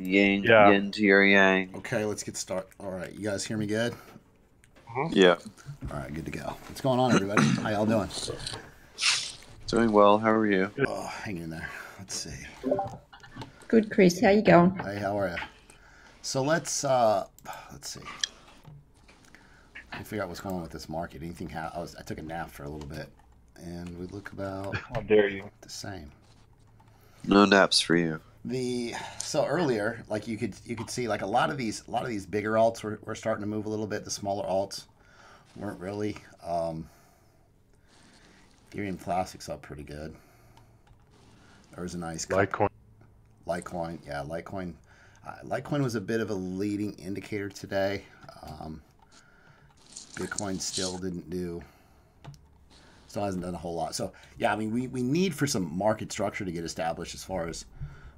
Yeah. yin to your yang. Okay, let's get started. All right, you guys hear me good? Yeah. All right, good to go. What's going on, everybody? How y'all doing? Doing well. How are you? Oh, hang in there. Let's see. Good, Chris. How you going? Hey, how are you? So let's see. I can figure out what's going on with this market. Anything? I took a nap for a little bit, and we look about How dare you? the same. No naps for you. So earlier, like you could see like a lot of these bigger alts were starting to move a little bit. The smaller alts weren't really. Ethereum Classic's up pretty good. There was a nice Litecoin. Litecoin, yeah, Litecoin. Litecoin was a bit of a leading indicator today. Bitcoin still hasn't done a whole lot. So yeah, I mean, we need for some market structure to get established as far as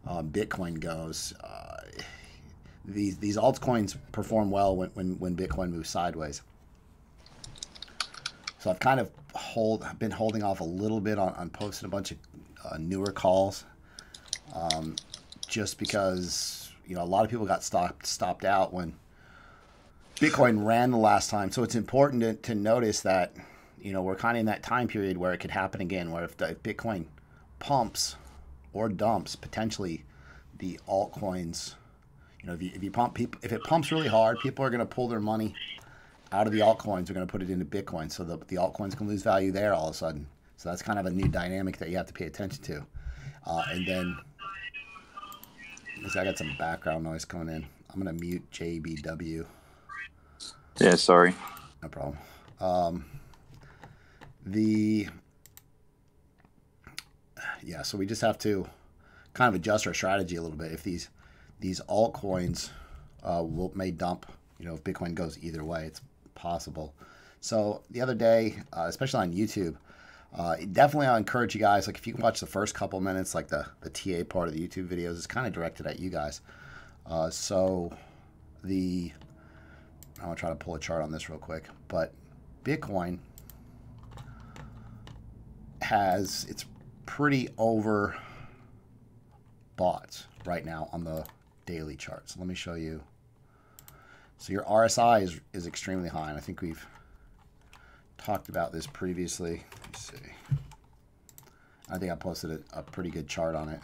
Bitcoin goes. These altcoins perform well when Bitcoin moves sideways. So I've kind of been holding off a little bit on posting a bunch of newer calls, just because a lot of people got stopped out when Bitcoin ran the last time. So it's important to notice that we're kind of in that time period where it could happen again, where if Bitcoin pumps or dumps, potentially the altcoins, if it pumps really hard, people are going to pull their money out of the altcoins. Are going to put it into Bitcoin, so the altcoins can lose value there all of a sudden. So that's kind of a new dynamic that you have to pay attention to. And then I got some background noise coming in. I'm going to mute JBW. Yeah, sorry. No problem. So we just have to kind of adjust our strategy a little bit. If these altcoins may dump, if Bitcoin goes either way, it's possible. So the other day, especially on YouTube, definitely I encourage you guys, like if you can watch the first couple minutes, like the TA part of the YouTube videos is kind of directed at you guys. I'm going to try to pull a chart on this real quick, but Bitcoin it's pretty overbought right now on the daily chart. So let me show you. So your RSI is extremely high, and I think we've talked about this previously. Let's see. I think I posted a pretty good chart on it.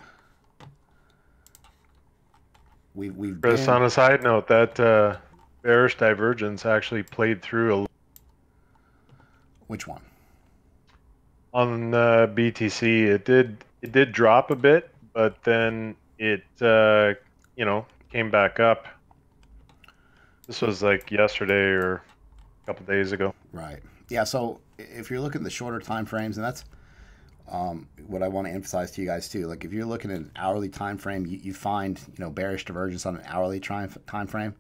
Chris, on a side note, that bearish divergence actually played through Which one? on BTC. It did drop a bit, but then it came back up. This was like yesterday or a couple days ago. Right. Yeah. So if you're looking at the shorter time frames, and that's what I want to emphasize to you guys too. Like if you're looking at an hourly time frame, you find bearish divergence on an hourly time frame.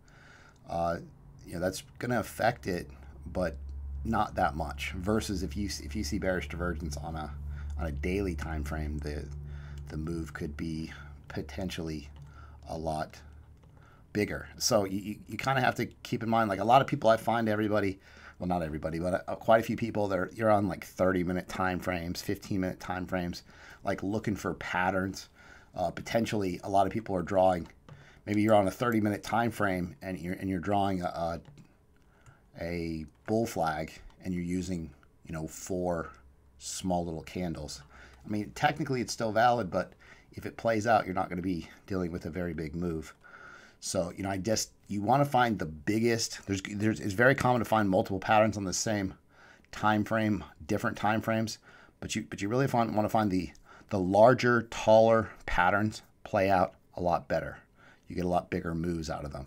That's going to affect it, but not that much. Versus if you see bearish divergence on a daily time frame, the move could be potentially a lot bigger. So you kind of have to keep in mind, like a lot of people, I find well, not everybody, but quite a few people you're on like 30-minute time frames, 15-minute time frames, like looking for patterns. Potentially a lot of people are drawing, maybe you're on a 30-minute time frame and you're drawing a bull flag and you're using 4 small little candles. I mean, technically it's still valid, but if it plays out, you're not going to be dealing with a very big move. So, you want to find the biggest. It's very common to find multiple patterns on the same time frame, different time frames, but you really want to find the larger, taller patterns play out a lot better. You get a lot bigger moves out of them.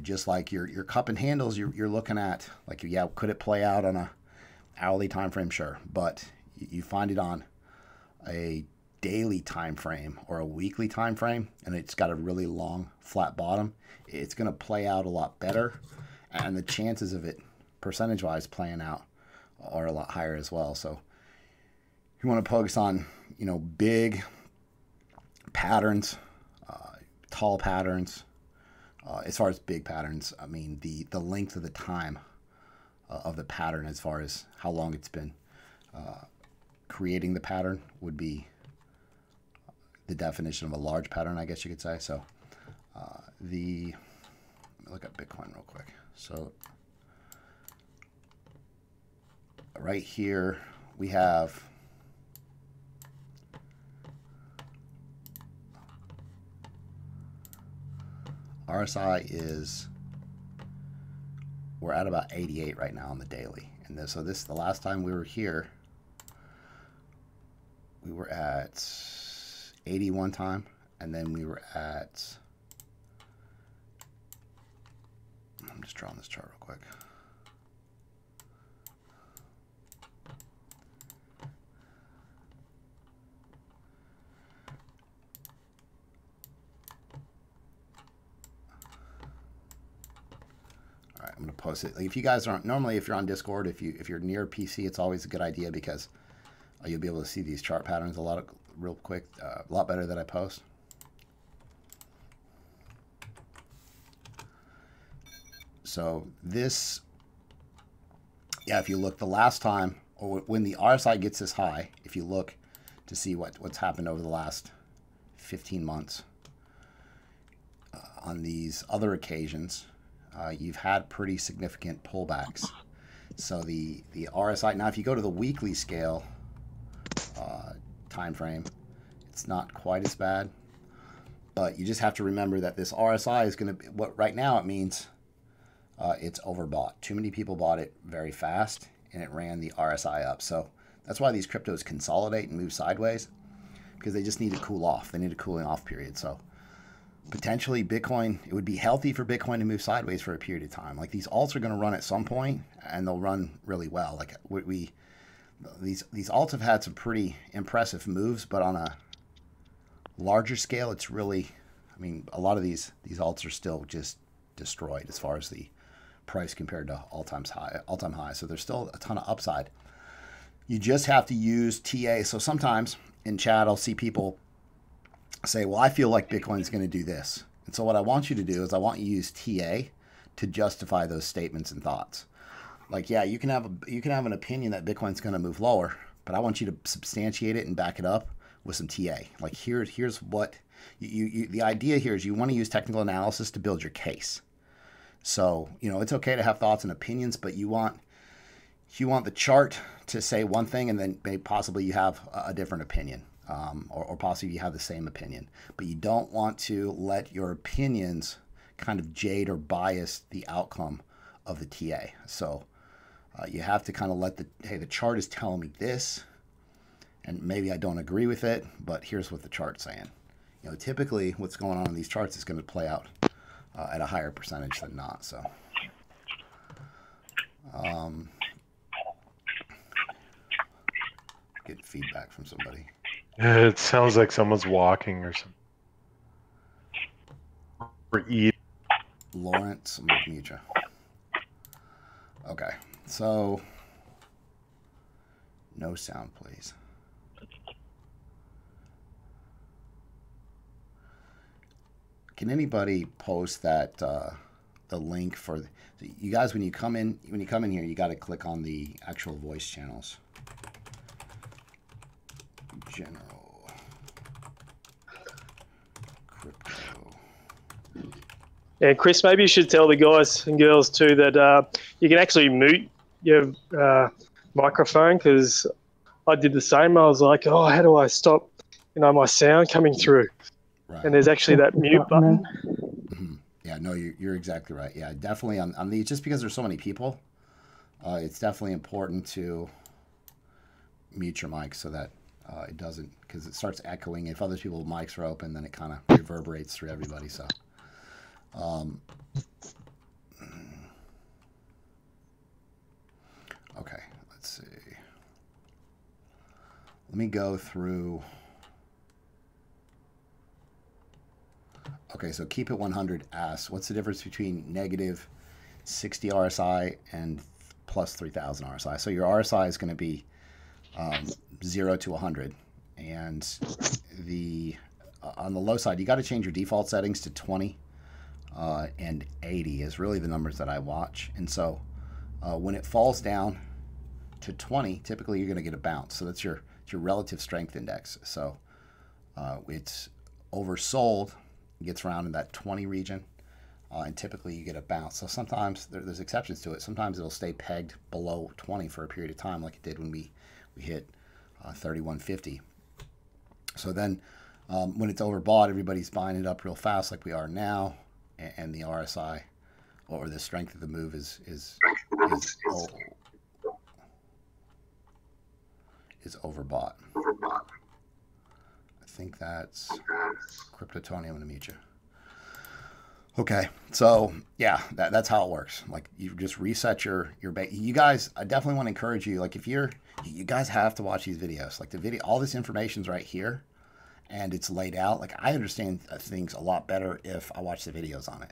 Just like your cup and handles, you're looking at, like, yeah, could it play out on a hourly time frame? Sure, but you find it on a daily time frame or a weekly time frame, and it's got a really long flat bottom, it's going to play out a lot better, and the chances of it percentage wise playing out are a lot higher as well. So you want to focus on big patterns, tall patterns. As far as big patterns, I mean the length of the time of the pattern, as far as how long it's been creating the pattern, would be the definition of a large pattern, I guess you could say. So Let me look at Bitcoin real quick. So right here we have RSI we're at about 88 right now on the daily. And the last time we were here, we were at 81 time, and then we were at, I'm just drawing this chart real quick. All right, I'm going to post it. Like, if you guys aren't, normally if you're on Discord, if you're near PC, it's always a good idea because you'll be able to see these chart patterns real quick, a lot better than I post. So this, yeah, if you look the last time, or when the RSI gets this high, if you look to see what's happened over the last 15 months, on these other occasions, you've had pretty significant pullbacks. So the RSI, now if you go to the weekly scale time frame, it's not quite as bad, but you just have to remember that this RSI is going to be, what right now it means it's overbought. Too many people bought it very fast and it ran the RSI up. So that's why these cryptos consolidate and move sideways, because they just need to cool off. They need a cooling off period. So potentially Bitcoin, it would be healthy for Bitcoin to move sideways for a period of time. Like, these alts are going to run at some point and they'll run really well. Like these alts have had some pretty impressive moves, but on a larger scale, it's really, I mean, a lot of these alts are still just destroyed as far as the price compared to all-time high. So there's still a ton of upside. You just have to use TA. So sometimes in chat, I'll see people say, well, I feel like Bitcoin's going to do this. And so what I want you to do is I want you to use TA to justify those statements and thoughts. Like, yeah, you can have an opinion that Bitcoin's going to move lower, but I want you to substantiate it and back it up with some TA. Like, here's what the idea here is you want to use technical analysis to build your case. So, you know, it's okay to have thoughts and opinions, but you want the chart to say one thing and then maybe possibly you have a different opinion, or possibly you have the same opinion. But you don't want to let your opinions kind of jade or bias the outcome of the TA. So you have to kind of let the chart is telling me this, and maybe I don't agree with it, but here's what the chart's saying. You know, typically what's going on in these charts is going to play out at a higher percentage than not. So get feedback from somebody. It sounds like someone's walking or something. Or eating. Lawrence, I'm going to mute you. Okay, so no sound, please. Can anybody post that the link for you guys when you come in here? You got to click on the actual voice channels. General crypto. Yeah, Chris, maybe you should tell the guys and girls too that you can actually mute your microphone, because I did the same. I was like, oh, how do I stop, my sound coming through? Right. And there's actually that mute button. Mm-hmm. Yeah, no, you're exactly right. Yeah, definitely on these, just because there's so many people, it's definitely important to mute your mic so that it doesn't, because it starts echoing. If other people's mics are open, then it kind of reverberates through everybody. So, okay, let's see. Let me go through. Okay, so keep it 100 asks, what's the difference between negative 60 RSI and plus 3000 RSI? So your RSI is going to be 0 to 100. And on the low side, you got to change your default settings to 20 and 80 is really the numbers that I watch. And so when it falls down to 20, typically you're going to get a bounce. So that's your relative strength index. So it's oversold gets around in that 20 region, and typically you get a bounce. So sometimes there's exceptions to it. Sometimes it'll stay pegged below 20 for a period of time, like it did when we hit 31.50. So then when it's overbought, everybody's buying it up real fast like we are now, and the RSI, or the strength of the move is overbought. I think that's Crypto Tony. I'm going to mute you. Okay, so yeah, that's how it works. Like, you just reset your base. You guys, I definitely want to encourage you. Like, if you guys have to watch these videos. Like, the video, all this information's right here, and it's laid out. Like, I understand things a lot better if I watch the videos on it.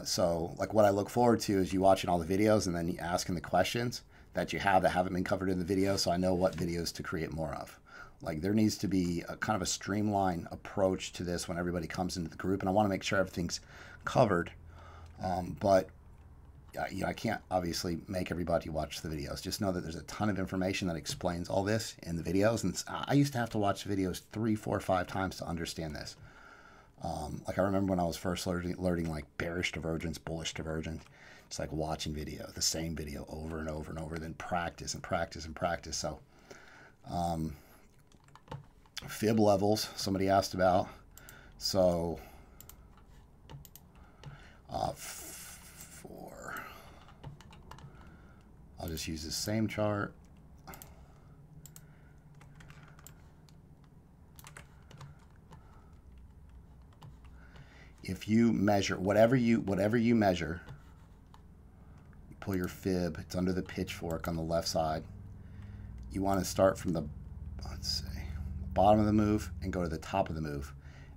So, like, what I look forward to is you watching all the videos and then asking the questions that you have that haven't been covered in the video, so I know what videos to create more of. Like, there needs to be a kind of a streamlined approach to this when everybody comes into the group, and I want to make sure everything's covered. But you know, I can't obviously make everybody watch the videos. Just know that there's a ton of information that explains all this in the videos, and I used to have to watch videos 3, 4, 5 times to understand this. Like, I remember when I was first learning like bearish divergence, bullish divergence. It's like watching the same video over and over and over, then practice and practice and practice. So, fib levels, somebody asked about. So, I'll just use the same chart. If you measure whatever you measure, you pull your fib. It's under the pitchfork on the left side. You want to start from the, let's see, bottom of the move and go to the top of the move,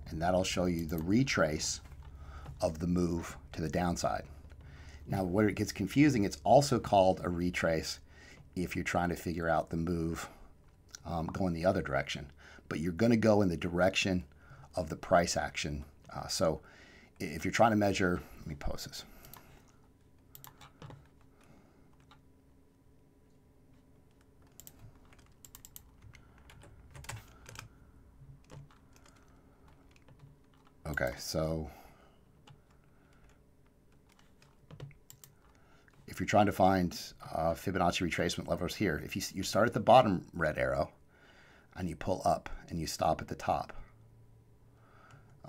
and that'll show you the retrace of the move to the downside. Now, where it gets confusing, it's also called a retrace if you're trying to figure out the move going the other direction, but you're going to go in the direction of the price action. So if you're trying to measure, let me post this. Okay, so if you're trying to find Fibonacci retracement levels here, if you start at the bottom red arrow and you pull up and you stop at the top,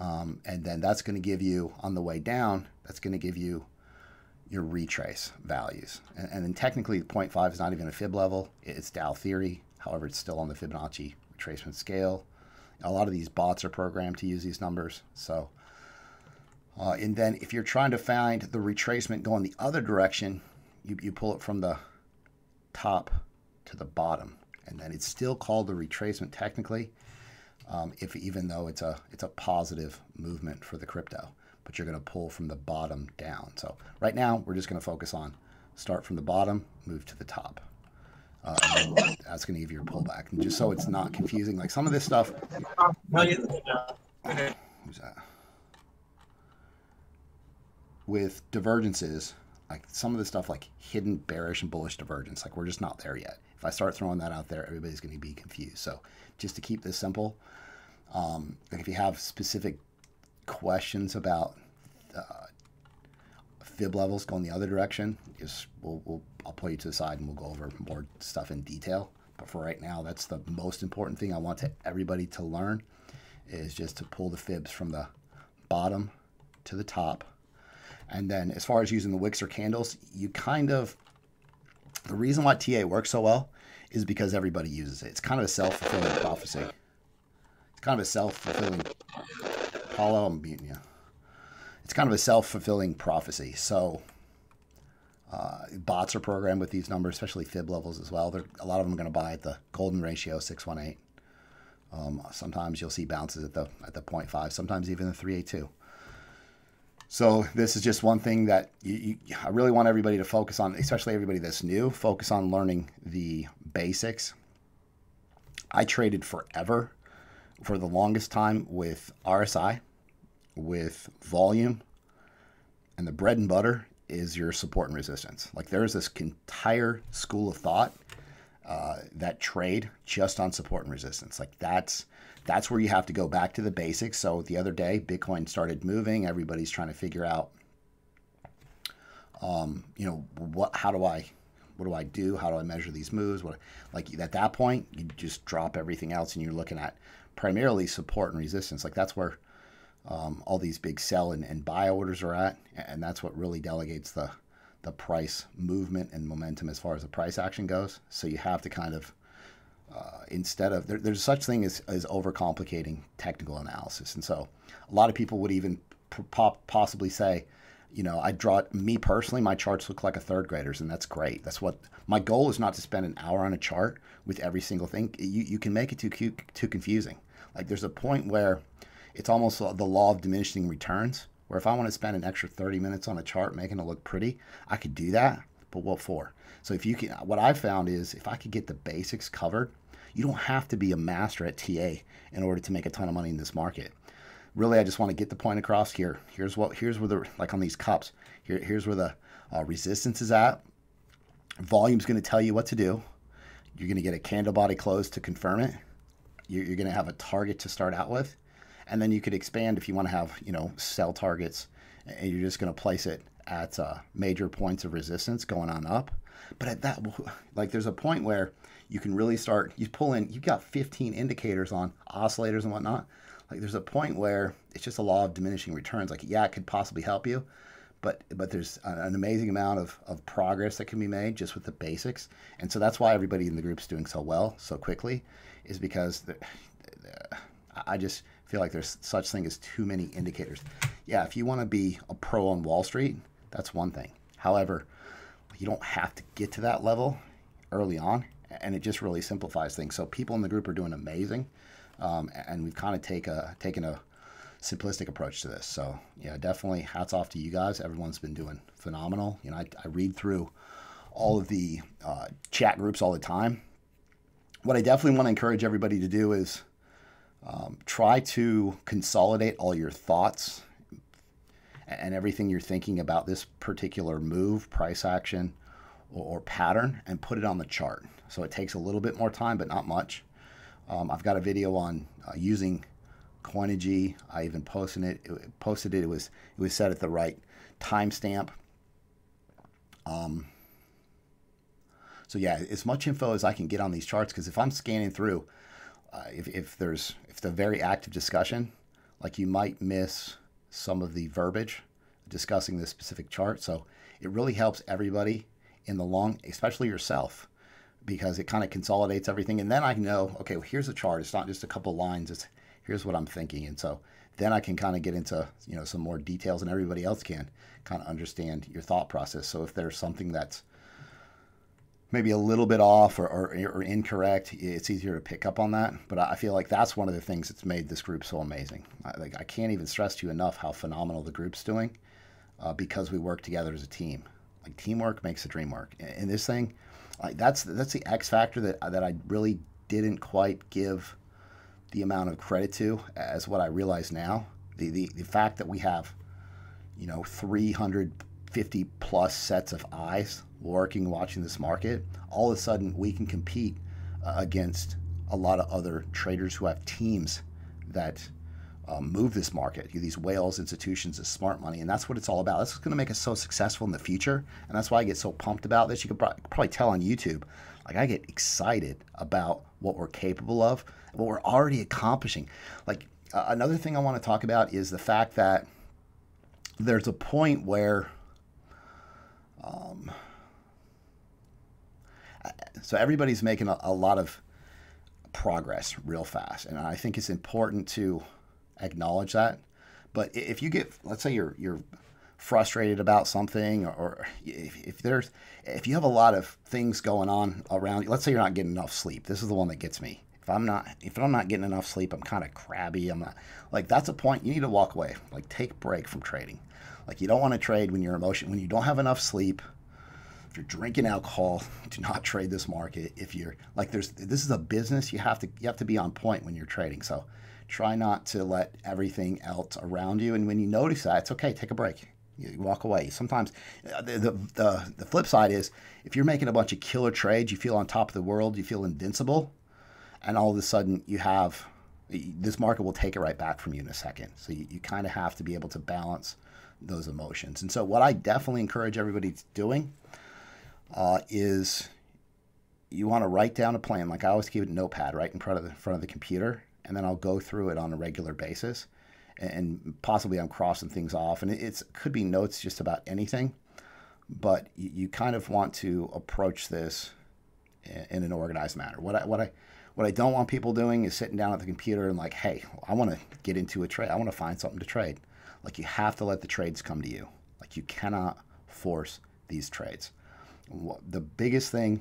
and then that's going to give you, on the way down, that's going to give you your retrace values. And then technically 0.5 is not even a fib level. It's Dow theory. However, it's still on the Fibonacci retracement scale. A lot of these bots are programmed to use these numbers. So, and then if you're trying to find the retracement going the other direction, you pull it from the top to the bottom. And then it's still called the retracement technically. Even though it's a positive movement for the crypto, but you're going to pull from the bottom down. So right now we're just going to focus on start from the bottom, move to the top. And that's going to give you a pullback, and just so it's not confusing. Like, some of this stuff. Who's that? With divergences, like some of the stuff like hidden bearish and bullish divergence, like we're just not there yet. If I start throwing that out there, everybody's going to be confused. So just to keep this simple, like if you have specific questions about fib levels going the other direction, I'll pull you to the side and we'll go over more stuff in detail. But for right now, that's the most important thing I want everybody to learn, is just to pull the fibs from the bottom to the top. And then as far as using the wicks or candles, the reason why TA works so well is because everybody uses it. It's kind of a self-fulfilling prophecy. It's kind of a self-fulfilling, Paulo, I'm muting you. It's kind of a self-fulfilling prophecy. So bots are programmed with these numbers, especially fib levels as well. A lot of them are going to buy at the golden ratio 618. Sometimes you'll see bounces at the 0.5, sometimes even the 382. So this is just one thing that I really want everybody to focus on, especially everybody that's new. Focus on learning the basics. I traded forever, for the longest time, with RSI, with volume, and the bread and butter is your support and resistance. Like, there's this entire school of thought that trade just on support and resistance. Like that's where you have to go back to the basics. So the other day, Bitcoin started moving. Everybody's trying to figure out, how do I do? How do I measure these moves? Like at that point, you just drop everything else and you're looking at primarily support and resistance. Like that's where all these big sell and buy orders are at, and that's what really delegates the price movement and momentum as far as the price action goes. So you have to kind of instead of there's such thing as overcomplicating technical analysis, and so a lot of people would even possibly say, me personally, my charts look like a third grader's, and that's great. That's what my goal is, not to spend an hour on a chart with every single thing. You can make it too confusing. Like there's a point where it's almost the law of diminishing returns, where if I want to spend an extra 30 minutes on a chart making it look pretty, I could do that, but what for? So what I've found is if I could get the basics covered, you don't have to be a master at TA in order to make a ton of money in this market. Really, I just want to get the point across here. Here's where like on these cups, here's where the resistance is at. Volume's going to tell you what to do. You're going to get a candle body close to confirm it. You're going to have a target to start out with. And then you could expand if you want to have, sell targets, and you're just going to place it at major points of resistance going on up. But at that, like there's a point where you can really start, you've got 15 indicators on oscillators and whatnot. Like there's a point where it's just a law of diminishing returns. Like, yeah, it could possibly help you, but there's an amazing amount of progress that can be made just with the basics. And so that's why everybody in the group's doing so well so quickly, is because I just feel like there's such thing as too many indicators. Yeah, if you want to be a pro on Wall Street, that's one thing. However, you don't have to get to that level early on, and it just really simplifies things. So people in the group are doing amazing, and we've kind of taken a simplistic approach to this. So yeah, definitely hats off to you guys. Everyone's been doing phenomenal. I read through all of the chat groups all the time. What I definitely want to encourage everybody to do is try to consolidate all your thoughts and everything you're thinking about this particular move, price action, or pattern, and put it on the chart. So it takes a little bit more time, but not much. I've got a video on using Coinigy. I even posted it. It was set at the right timestamp. So yeah, as much info as I can get on these charts, because if I'm scanning through, if it's a very active discussion, like you might miss some of the verbiage discussing this specific chart. So it really helps everybody in the long, especially yourself, because it kind of consolidates everything. And then I know, okay, well, here's a chart. It's not just a couple lines. Here's what I'm thinking. And so then I can kind of get into, some more details, and everybody else can kind of understand your thought process. So if there's something that's maybe a little bit off or incorrect, it's easier to pick up on that. But I feel like that's one of the things that's made this group so amazing. I can't even stress to you enough how phenomenal the group's doing, because we work together as a team. Like teamwork makes the dream work. And this thing, like that's the X factor that I really didn't quite give the amount of credit to as what I realize now. The fact that we have 350 plus sets of eyes watching this market, all of a sudden we can compete against a lot of other traders who have teams that move this market. These whales, institutions, is smart money, and that's what it's all about. That's what's going to make us so successful in the future, and that's why I get so pumped about this. You could probably tell on YouTube, like I get excited about what we're capable of, what we're already accomplishing. Like another thing I want to talk about is the fact that there's a point where so everybody's making a lot of progress real fast, and I think it's important to acknowledge that. But if you get, let's say you're frustrated about something, or if you have a lot of things going on around you, let's say you're not getting enough sleep. This is the one that gets me. If I'm not getting enough sleep, I'm kind of crabby. I'm not, like, that's a point you need to walk away. Like, take a break from trading. Like, you don't want to trade when when you don't have enough sleep. If you're drinking alcohol, do not trade this market. If you're like, this is a business. You have to be on point when you're trading. So try not to let everything else around you. And when you notice that, it's okay. Take a break. You walk away. Sometimes the flip side is if you're making a bunch of killer trades, you feel on top of the world, you feel invincible, and all of a sudden this market will take it right back from you in a second. So you kind of have to be able to balance those emotions. And so what I definitely encourage everybody doing is you want to write down a plan. Like I always keep it in notepad right in front of the computer, and then I'll go through it on a regular basis. And possibly I'm crossing things off, and it could be notes just about anything, but you kind of want to approach this in an organized manner. What I don't want people doing is sitting down at the computer and like, hey, I want to get into a trade. I want to find something to trade. Like you have to let the trades come to you. Like you cannot force these trades. The biggest thing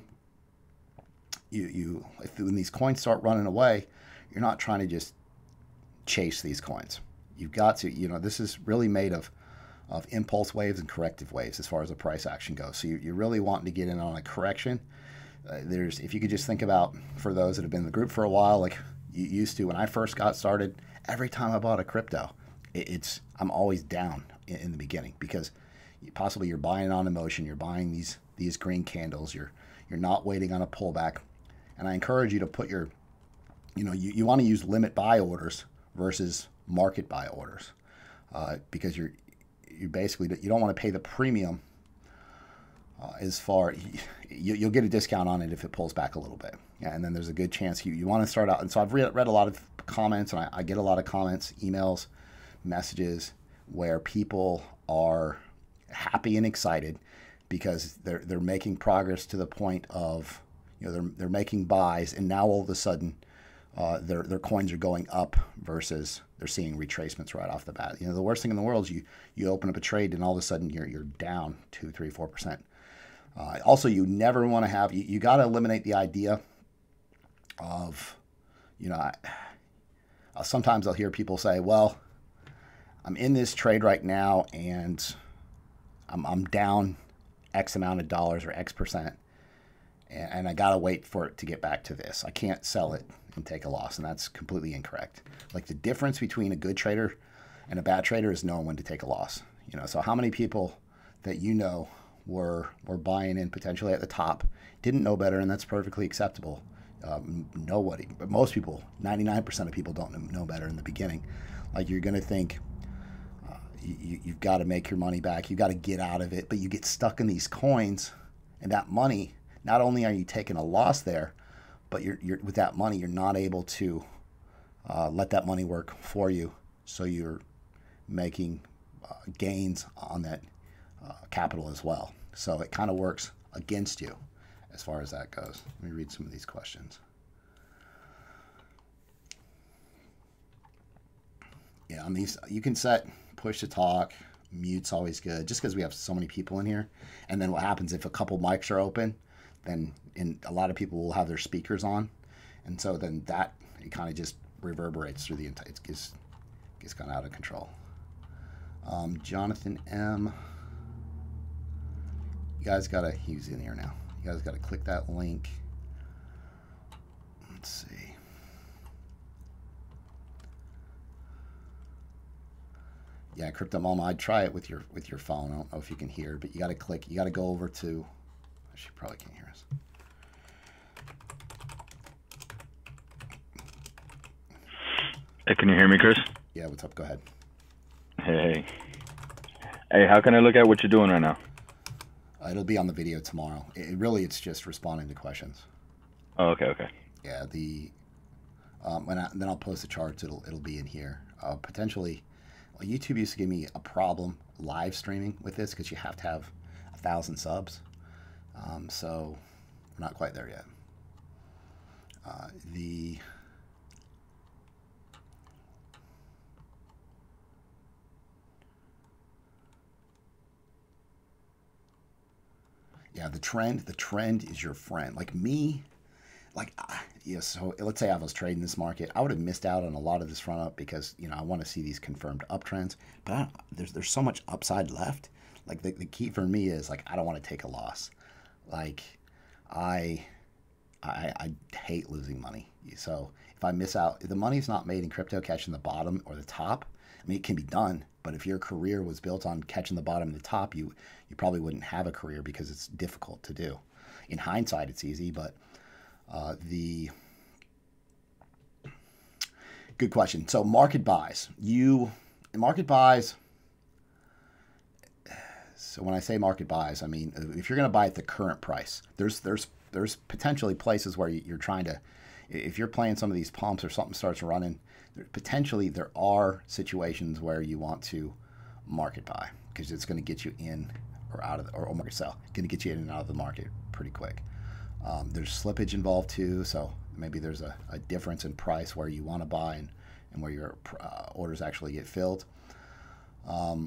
when these coins start running away, you're not trying to just chase these coins. You've got to, this is really made of impulse waves and corrective waves as far as the price action goes. So you're really wanting to get in on a correction. If you could just think about, for those that have been in the group for a while, like you used to when I first got started, every time I bought a crypto, I'm always down in the beginning because possibly you're buying on emotion, you're buying these green candles, you're not waiting on a pullback. And I encourage you to put you want to use limit buy orders versus market buy orders because you basically, you don't want to pay the premium as far, you'll get a discount on it if it pulls back a little bit. Yeah, and then there's a good chance you want to start out. And so I've read a lot of comments, and I get a lot of comments, emails, messages where people are happy and excited because they're making progress to the point of, they're making buys, and now all of a sudden their coins are going up versus they're seeing retracements right off the bat. The worst thing in the world is you open up a trade and all of a sudden you're down 2, 3, 4%. Also, you never want to have, you got to eliminate the idea of, sometimes I'll hear people say, well, I'm in this trade right now and I'm down X amount of dollars or X percent, and I got to wait for it to get back to this. I can't sell it and take a loss, and that's completely incorrect. Like the difference between a good trader and a bad trader is knowing when to take a loss. So how many people that were buying in potentially at the top, didn't know better, and that's perfectly acceptable. Nobody, but most people, 99% of people don't know better in the beginning. Like you're going to think you've got to make your money back, you've got to get out of it, but you get stuck in these coins, and that money, not only are you taking a loss there, but you're with that money, you're not able to let that money work for you, so you're making gains on that capital as well. So it kind of works against you as far as that goes. Let me read some of these questions. Yeah, on these, you can set push to talk, mute's always good, just because we have so many people in here. And then what happens if a couple mics are open, then a lot of people will have their speakers on. And so then it kind of just reverberates through the entire, it gets kind of out of control. Jonathan M. You guys got to, he's in here now. You guys got to click that link. Let's see. Yeah, Crypto Mama, I'd try it with your phone. I don't know if you can hear, but you got to click. You got to go over to. She probably can't hear us. Hey, can you hear me, Chris? Yeah, what's up? Go ahead. Hey, how can I look at what you're doing right now? It'll be on the video tomorrow. It's just responding to questions. Oh, okay. Yeah, then I'll post the charts. It'll be in here. Potentially, YouTube used to give me a problem live streaming with this because you have to have 1,000 subs. So we're not quite there yet. Yeah, the trend is your friend. Like me, so let's say I was trading this market, I would have missed out on a lot of this run up because, I want to see these confirmed uptrends, but there's so much upside left. Like the key for me is I don't want to take a loss. Like I hate losing money. So if I miss out, if the money's not made in crypto, catching the bottom or the top, I mean, it can be done, But if your career was built on catching the bottom and the top, you probably wouldn't have a career because it's difficult to do. In hindsight, it's easy, but good question. So market buys. Market buys. So when I say market buys, I mean if you're going to buy at the current price, there's potentially places where you're trying to, if you're playing some of these pumps or something starts running, potentially there are situations where you want to market buy because it's going to get you in or out of or market sell, going to get you in and out of the market pretty quick. There's slippage involved too, so maybe there's a difference in price where you want to buy and where your orders actually get filled. But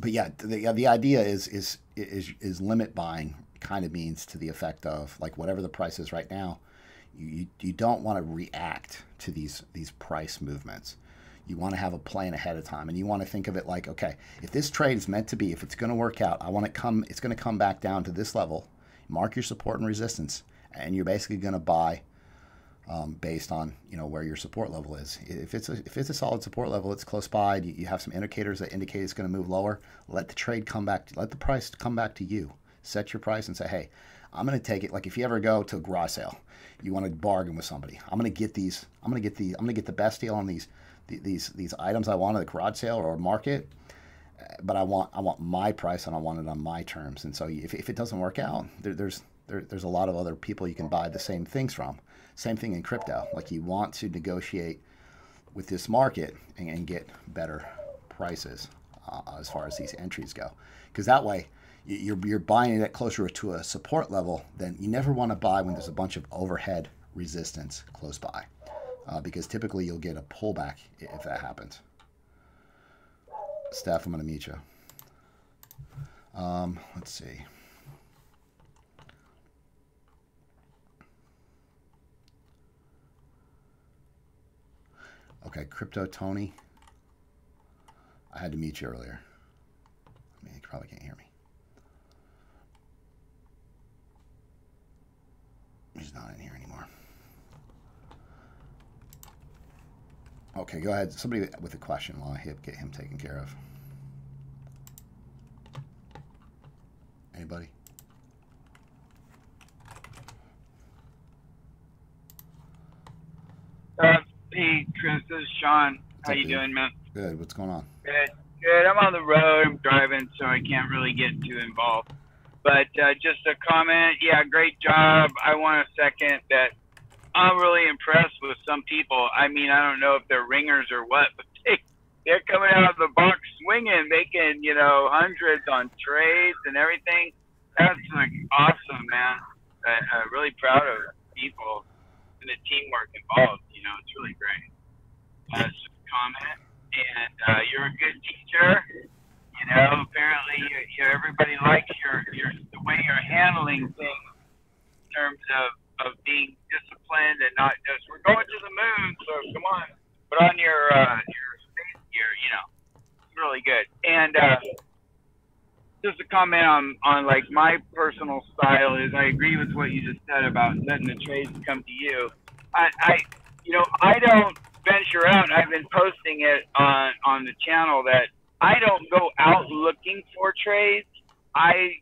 yeah, the idea is limit buying. Kind of means to the effect of like whatever the price is right now, you don't want to react to these price movements. You want to have a plan ahead of time, and you want to think of it like, okay, if this trade is meant to be, if it's going to work out, it's going to come back down to this level. Mark your support and resistance, and you're basically going to buy based on where your support level is. If it's a solid support level, it's close by. You have some indicators that indicate it's going to move lower. Let the trade come back. Let the price come back to you. Set your price and say, hey, I'm going to take it. Like if you ever go to a garage sale, you want to bargain with somebody. I'm going to get the best deal on these items I want at the garage sale or market. But I want my price and I want it on my terms. And so if it doesn't work out, there's a lot of other people you can buy the same things from. Same thing in crypto. Like you want to negotiate with this market and get better prices as far as these entries go. Because that way you're buying it at closer to a support level. Then you never want to buy when there's a bunch of overhead resistance close by. Because typically you'll get a pullback if that happens. Steph, I'm going to meet you. Let's see. Okay, Crypto Tony. I had to meet you earlier. I mean, you probably can't hear me. He's not in here anymore. Okay, go ahead. Somebody with a question while I get him taken care of. Anybody? Hey, Chris, this is Sean. How you doing, man? Good. What's going on? Good. Good. I'm on the road. I'm driving, so I can't really get too involved. But just a comment. Yeah, great job. I want to second that. I'm really impressed with some people. I mean, I don't know if they're ringers or what, but they're coming out of the box swinging, making, hundreds on trades and everything. That's like awesome, man. I'm really proud of people and the teamwork involved. It's really great. Just a comment. And you're a good teacher. Apparently everybody likes the way you're handling things in terms of being disciplined and not just we're going to the moon, so come on, put on your space gear. It's really good. And just a comment on like my personal style is I agree with what you just said about letting the trades come to you. I don't venture out. I've been posting it on the channel that I don't go out looking for trades. I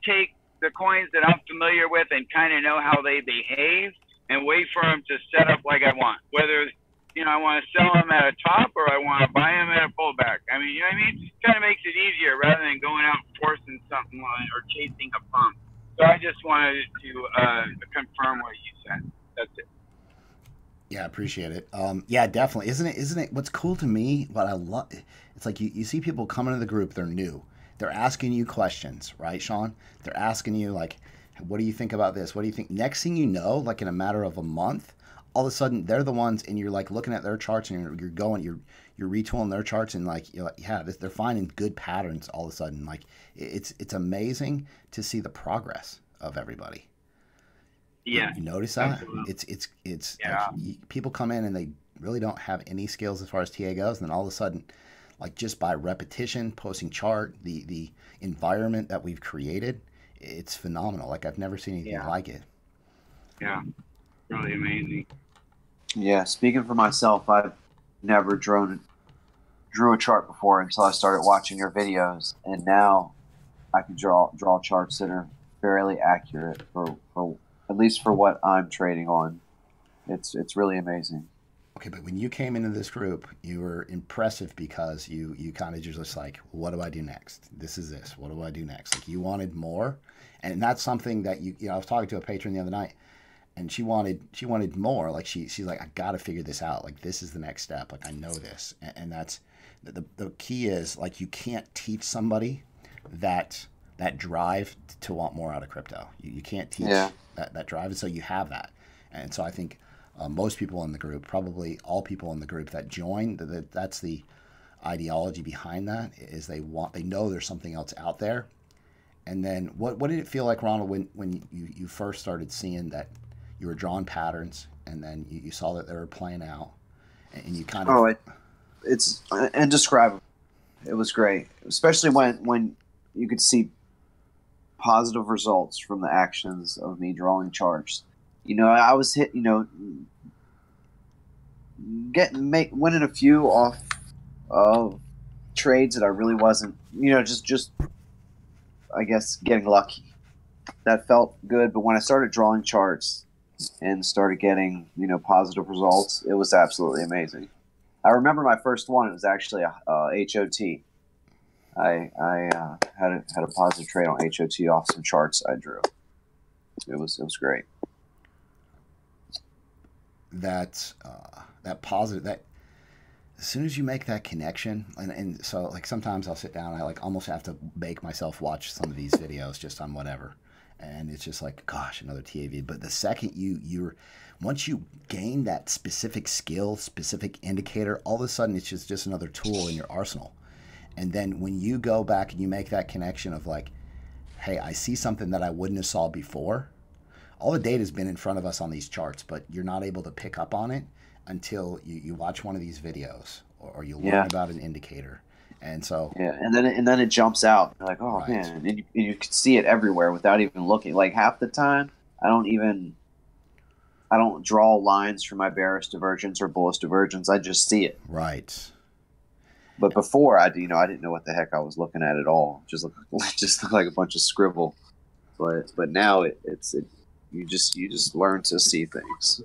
take the coins that I'm familiar with and kind of know how they behave and wait for them to set up like I want. Whether, I want to sell them at a top or I want to buy them at a pullback. I mean, you know what I mean? It kind of makes it easier rather than going out and forcing something or chasing a pump. So I just wanted to confirm what you said. That's it. Yeah, I appreciate it. Yeah, definitely. Isn't it? What's cool to me, what I love, it's like you see people come into the group, they're new. They're asking you questions, right, Sean? They're asking you, like, what do you think about this? What do you think? Next thing you know, like in a matter of a month, all of a sudden they're the ones, and you're like looking at their charts, and you're retooling their charts, and like, yeah, they're finding good patterns all of a sudden. Like, it's amazing to see the progress of everybody. Yeah, you notice that? Absolutely. It's yeah. Like, people come in and they really don't have any skills as far as TA goes, and then all of a sudden, like just by repetition, posting chart, the environment that we've created, it's phenomenal. Like I've never seen anything like it. Yeah, really amazing. Yeah, speaking for myself, I've never drew a chart before until I started watching your videos, and now I can draw charts that are fairly accurate for at least for what I'm trading on. It's really amazing. Okay, but when you came into this group, you were impressive because you kind of just like, what do I do next? This is this. What do I do next? Like you wanted more, and that's something that you know. I was talking to a patron the other night, and she wanted more. Like she's like, I got to figure this out. Like this is the next step. Like I know this, and that's the key is like you can't teach somebody that drive to want more out of crypto. You can't teach that drive, and so you have that, and so I think. Most people in the group, probably all people in the group that join, that's the ideology behind that. Is they know there's something else out there. And then what did it feel like, Ronald, when you first started seeing that you were drawing patterns, and then you saw that they were playing out, and you kind of it's indescribable. It was great, especially when you could see positive results from the actions of me drawing charts. You know, I was hit. You know, winning a few off of trades that I really wasn't. You know, just I guess getting lucky. That felt good, but when I started drawing charts and started getting positive results, it was absolutely amazing. I remember my first one. It was actually a HOT. I had a positive trade on HOT off some charts I drew. It was great. That positive, that as soon as you make that connection, and so like sometimes I'll sit down and I like almost have to make myself watch some of these videos just on whatever, and it's just like, gosh, another TAV. But the second you're once you gain that specific skill, specific indicator, all of a sudden it's just another tool in your arsenal. And then when you go back and you make that connection of like, hey, I see something that I wouldn't have saw before. All the data has been in front of us on these charts, but you're not able to pick up on it until you watch one of these videos or you learn about an indicator. And so and then it jumps out. You're like, oh man, and you can see it everywhere without even looking. Like half the time, I don't draw lines for my bearish divergence or bullish divergence. I just see it. Right. But before I didn't know what the heck I was looking at all. Just looked like a bunch of scribble. But now you just learn to see things.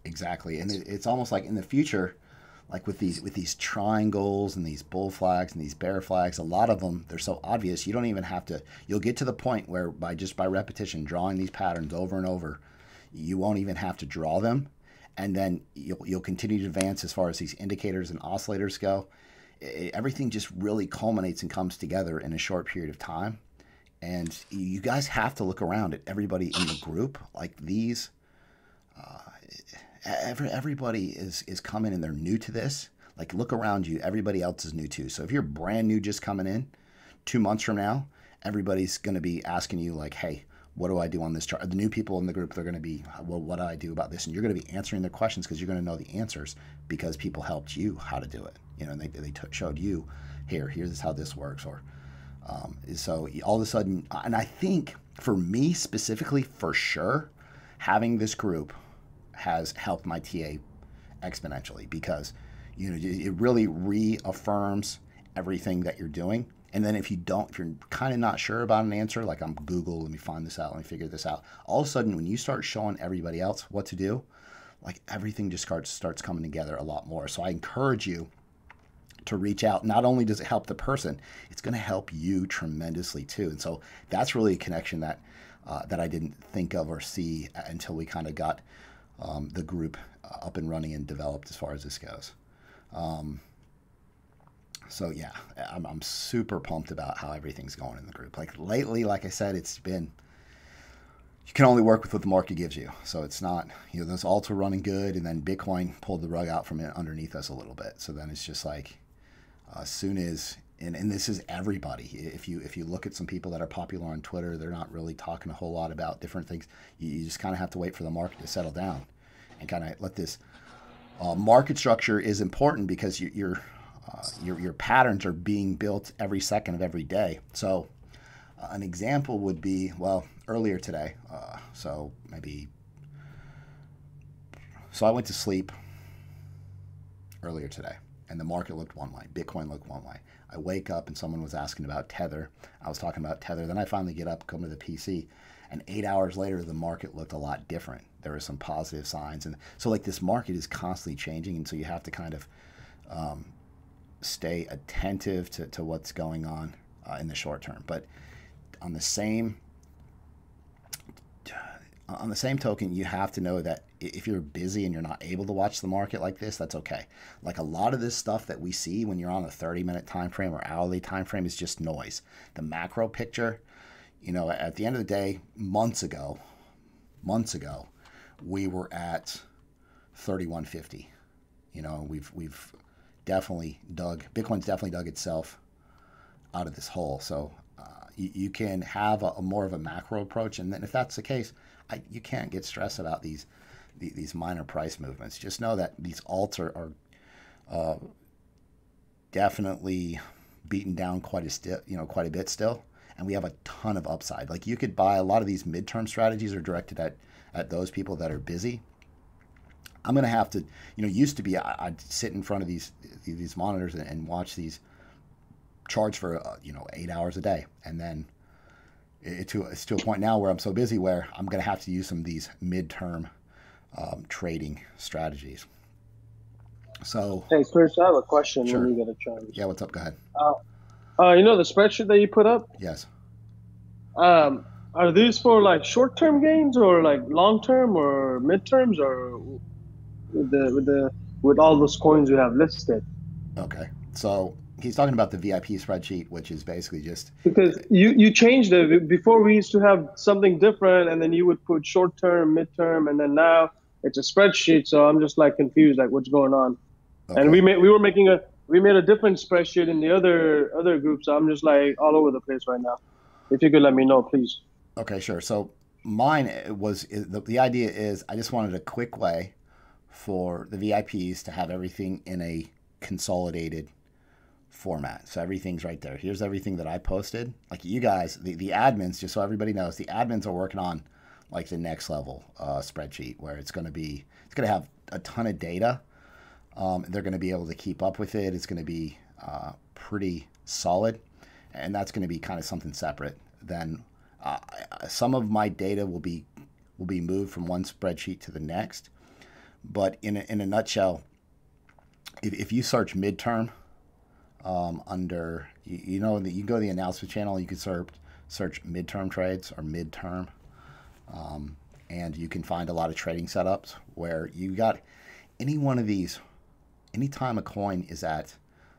Exactly, and it's almost like in the future, like with these triangles and these bull flags and these bear flags, a lot of them, they're so obvious you don't even have to. You'll get to the point where by repetition, drawing these patterns over and over, you won't even have to draw them, and then you'll continue to advance as far as these indicators and oscillators go. Everything just really culminates and comes together in a short period of time. And you guys have to look around at everybody in the group. Like these, everybody is coming and they're new to this. Like look around you, everybody else is new too. So if you're brand new just coming in, 2 months from now, everybody's going to be asking you like, hey, what do I do on this chart? The new people in the group, they're going to be, well, what do I do about this? And you're going to be answering their questions because you're going to know the answers because people helped you how to do it. And they showed you, here's how this works. Or so all of a sudden, and I think for me specifically, for sure, having this group has helped my TA exponentially because it really reaffirms everything that you're doing. And then if you're kind of not sure about an answer, like I'm Google, let me find this out, let me figure this out. All of a sudden, when you start showing everybody else what to do, like everything just starts coming together a lot more. So I encourage you to reach out. Not only does it help the person, it's going to help you tremendously too. And so that's really a connection that I didn't think of or see until we kind of got the group up and running and developed as far as this goes. So yeah, I'm super pumped about how everything's going in the group. Like lately, like I said, it's been, you can only work with what the market gives you. So it's not, those alts are running good, and then Bitcoin pulled the rug out from underneath us a little bit. So then it's just like, as soon as, and this is everybody. If you look at some people that are popular on Twitter, they're not really talking a whole lot about different things. You just kind of have to wait for the market to settle down and kind of let this market structure is important because your patterns are being built every second of every day. So an example would be, well, earlier today. So I went to sleep earlier today. and the market looked one way. Bitcoin looked one way. I wake up and someone was asking about Tether. I was talking about Tether. Then I finally get up, come to the PC, and 8 hours later, the market looked a lot different. There were some positive signs. And so like this market is constantly changing. And so you have to kind of stay attentive to what's going on in the short term. But on the same token, you have to know that if you're busy and you're not able to watch the market like this, that's okay. Like a lot of this stuff that we see when you're on a 30-minute time frame or hourly time frame is just noise. The macro picture, you know, at the end of the day, months ago, we were at 3150. You know, we've definitely Bitcoin's definitely dug itself out of this hole. So you can have a more of a macro approach, and then if that's the case, you can't get stressed about these minor price movements. Just know that these alts are definitely beaten down quite a bit still, and we have a ton of upside. Like you could buy a lot of these midterm strategies are directed at those people that are busy. I'm gonna have to, used to be I'd sit in front of these monitors and watch these charts for 8 hours a day, and then it's to a point now where I'm so busy where I'm gonna have to use some of these midterm trading strategies. So hey, Chris, I have a question. Sure. When you get a chance. Yeah, what's up? Go ahead. The spreadsheet that you put up. Yes. Are these for like short-term gains or like long-term or midterms, or with all those coins you have listed? Okay, so he's talking about the VIP spreadsheet, which is basically just because you changed it. Before we used to have something different, and then you would put short-term, midterm, and then now it's a spreadsheet. So I'm just like confused, like what's going on. Okay. And we made a different spreadsheet in the other group. So I'm just like all over the place right now. If you could let me know, please. Okay, sure. So mine was the idea is I just wanted a quick way for the VIPs to have everything in a consolidated format. So everything's right there. Here's everything that I posted. Like you guys, the admins, just so everybody knows, the admins are working on like the next level spreadsheet where it's going to have a ton of data. They're going to be able to keep up with it. It's going to be pretty solid, and that's going to be kind of something separate. Then some of my data will be moved from one spreadsheet to the next. But in a nutshell, if you search midterm under, you can go to the announcement channel, you can search midterm trades or midterm, and you can find a lot of trading setups where you got any one of these, anytime a coin is at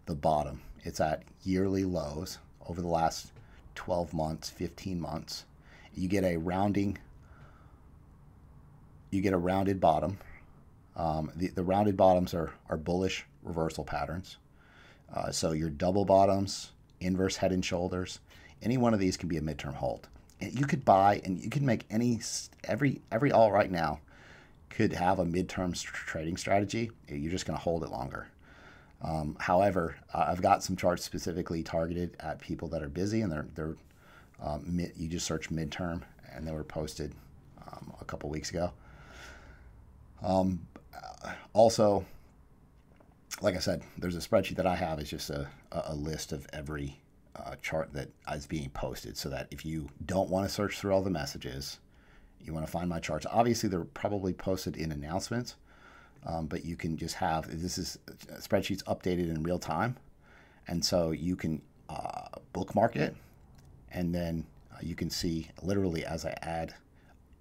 the bottom, it's at yearly lows over the last 12 months, 15 months, you get a rounded bottom. The rounded bottoms are bullish reversal patterns. So your double bottoms, inverse head and shoulders, any one of these can be a midterm hold. And you could buy, and you can make every all right now could have a midterm trading strategy. You're just going to hold it longer. However, I've got some charts specifically targeted at people that are busy, and they're you just search midterm, and they were posted a couple weeks ago. Also, like I said, there's a spreadsheet that I have. It's just a list of every chart that is being posted, so that if you don't want to search through all the messages, you want to find my charts. Obviously, they're probably posted in announcements, but you can just have, this is spreadsheets updated in real time, and so you can bookmark it, and then you can see literally as I add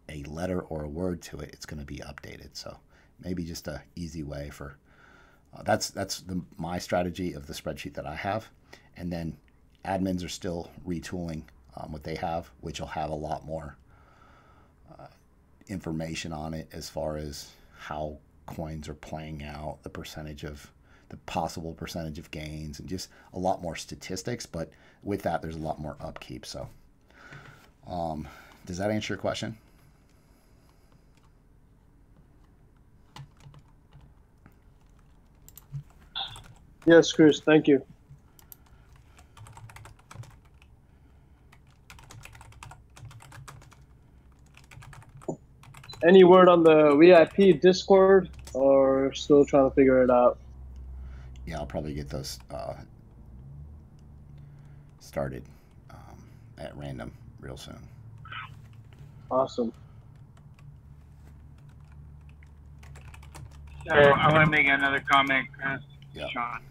a letter or a word to it, it's going to be updated. So maybe just a easy way for that's my strategy of the spreadsheet that I have. And then admins are still retooling what they have, which will have a lot more information on it as far as how coins are playing out, the possible percentage of gains, and just a lot more statistics. But with that, there's a lot more upkeep. So does that answer your question? Yes, Chris, thank you. Any word on the VIP Discord, or still trying to figure it out? Yeah, I'll probably get those started at random real soon. Awesome. So I want to make another comment, Chris, Yeah. Sean.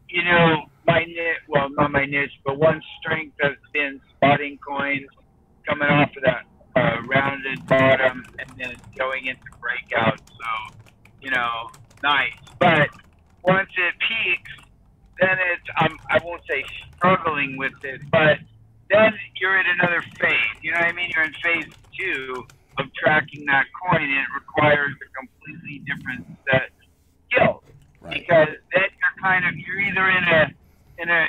You know, my niche, well, not my niche, but one strength has been spotting coins coming off of that rounded bottom and then going into breakout. So, you know, nice. But once it peaks, then it's, I won't say struggling with it, but then you're in another phase. You know what I mean? You're in phase 2 of tracking that coin, and it requires a completely different set of skills. Right. Because then you're either in a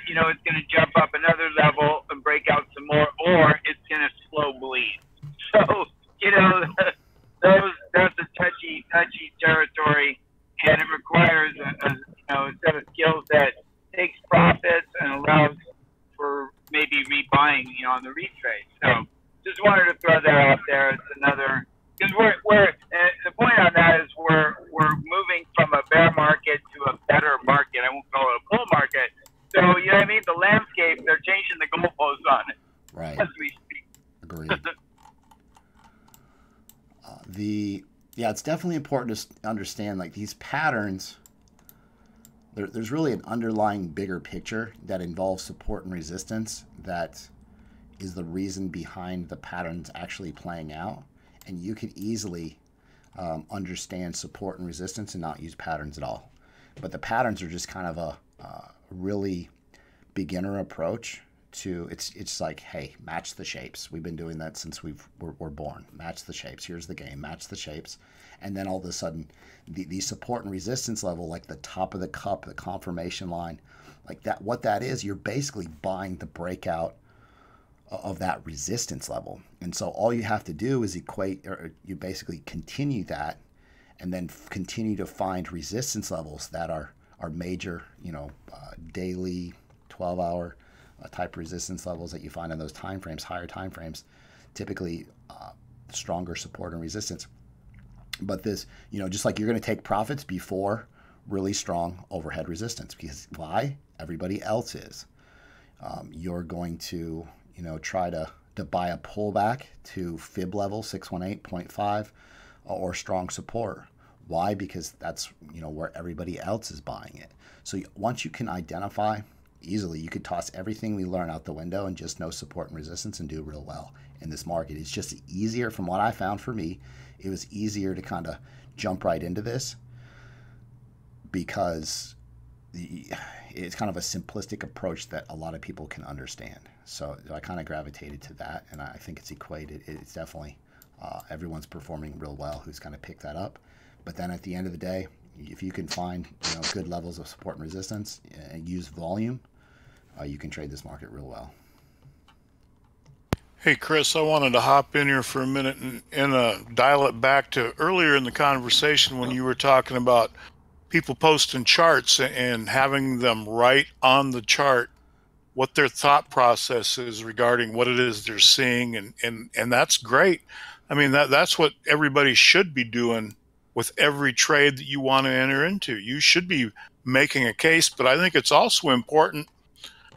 you know, it's going to jump up another level and break out some more, or it's going to slow bleed. So, you know, that's a touchy territory, and it requires a set of skills that takes profits and allows for maybe rebuying, you know, on the retrade. So, just wanted to throw that out there. It's another, because we're the point on that is we're moving from a bear market to a better market. I won't call it a bull market. So, you know what I mean? The landscape, they're changing the goalposts on it Right. as we speak. Agreed. Yeah, it's definitely important to understand, like, these patterns. There's really an underlying bigger picture that involves support and resistance that is the reason behind the patterns actually playing out. And you could easily understand support and resistance and not use patterns at all. But the patterns are just kind of a really beginner approach to, it's like, hey, match the shapes. We've been doing that since we're born. Match the shapes. Here's the game. Match the shapes. And then all of a sudden, the support and resistance level, like the top of the cup, the confirmation line, like that, what that is, you're basically buying the breakout of that resistance level. And so all you have to do is equate, or you basically continue that, and then continue to find resistance levels that are major, you know, daily, 12-hour type resistance levels that you find in those time frames, higher time frames, typically stronger support and resistance. But this, you know, just like you're going to take profits before really strong overhead resistance, because why? Everybody else is. You're going to, you know, try to buy a pullback to fib level 618.5 or strong support. Why? Because that's, you know, where everybody else is buying it. So once you can identify easily, you could toss everything we learn out the window and just know support and resistance and do real well in this market. It's just easier, from what I found for me, it was easier to kind of jump right into this because it's kind of a simplistic approach that a lot of people can understand. So I kind of gravitated to that, and I think it's equated. It's definitely everyone's performing real well who's kind of picked that up. But then at the end of the day, if you can find, you know, good levels of support and resistance and use volume, you can trade this market real well. Hey, Chris, I wanted to hop in here for a minute and dial it back to earlier in the conversation when you were talking about people posting charts and having them write on the chart what their thought process is regarding what it is they're seeing, and that's great. I mean, that's what everybody should be doing with every trade that you want to enter into. You should be making a case, but I think it's also important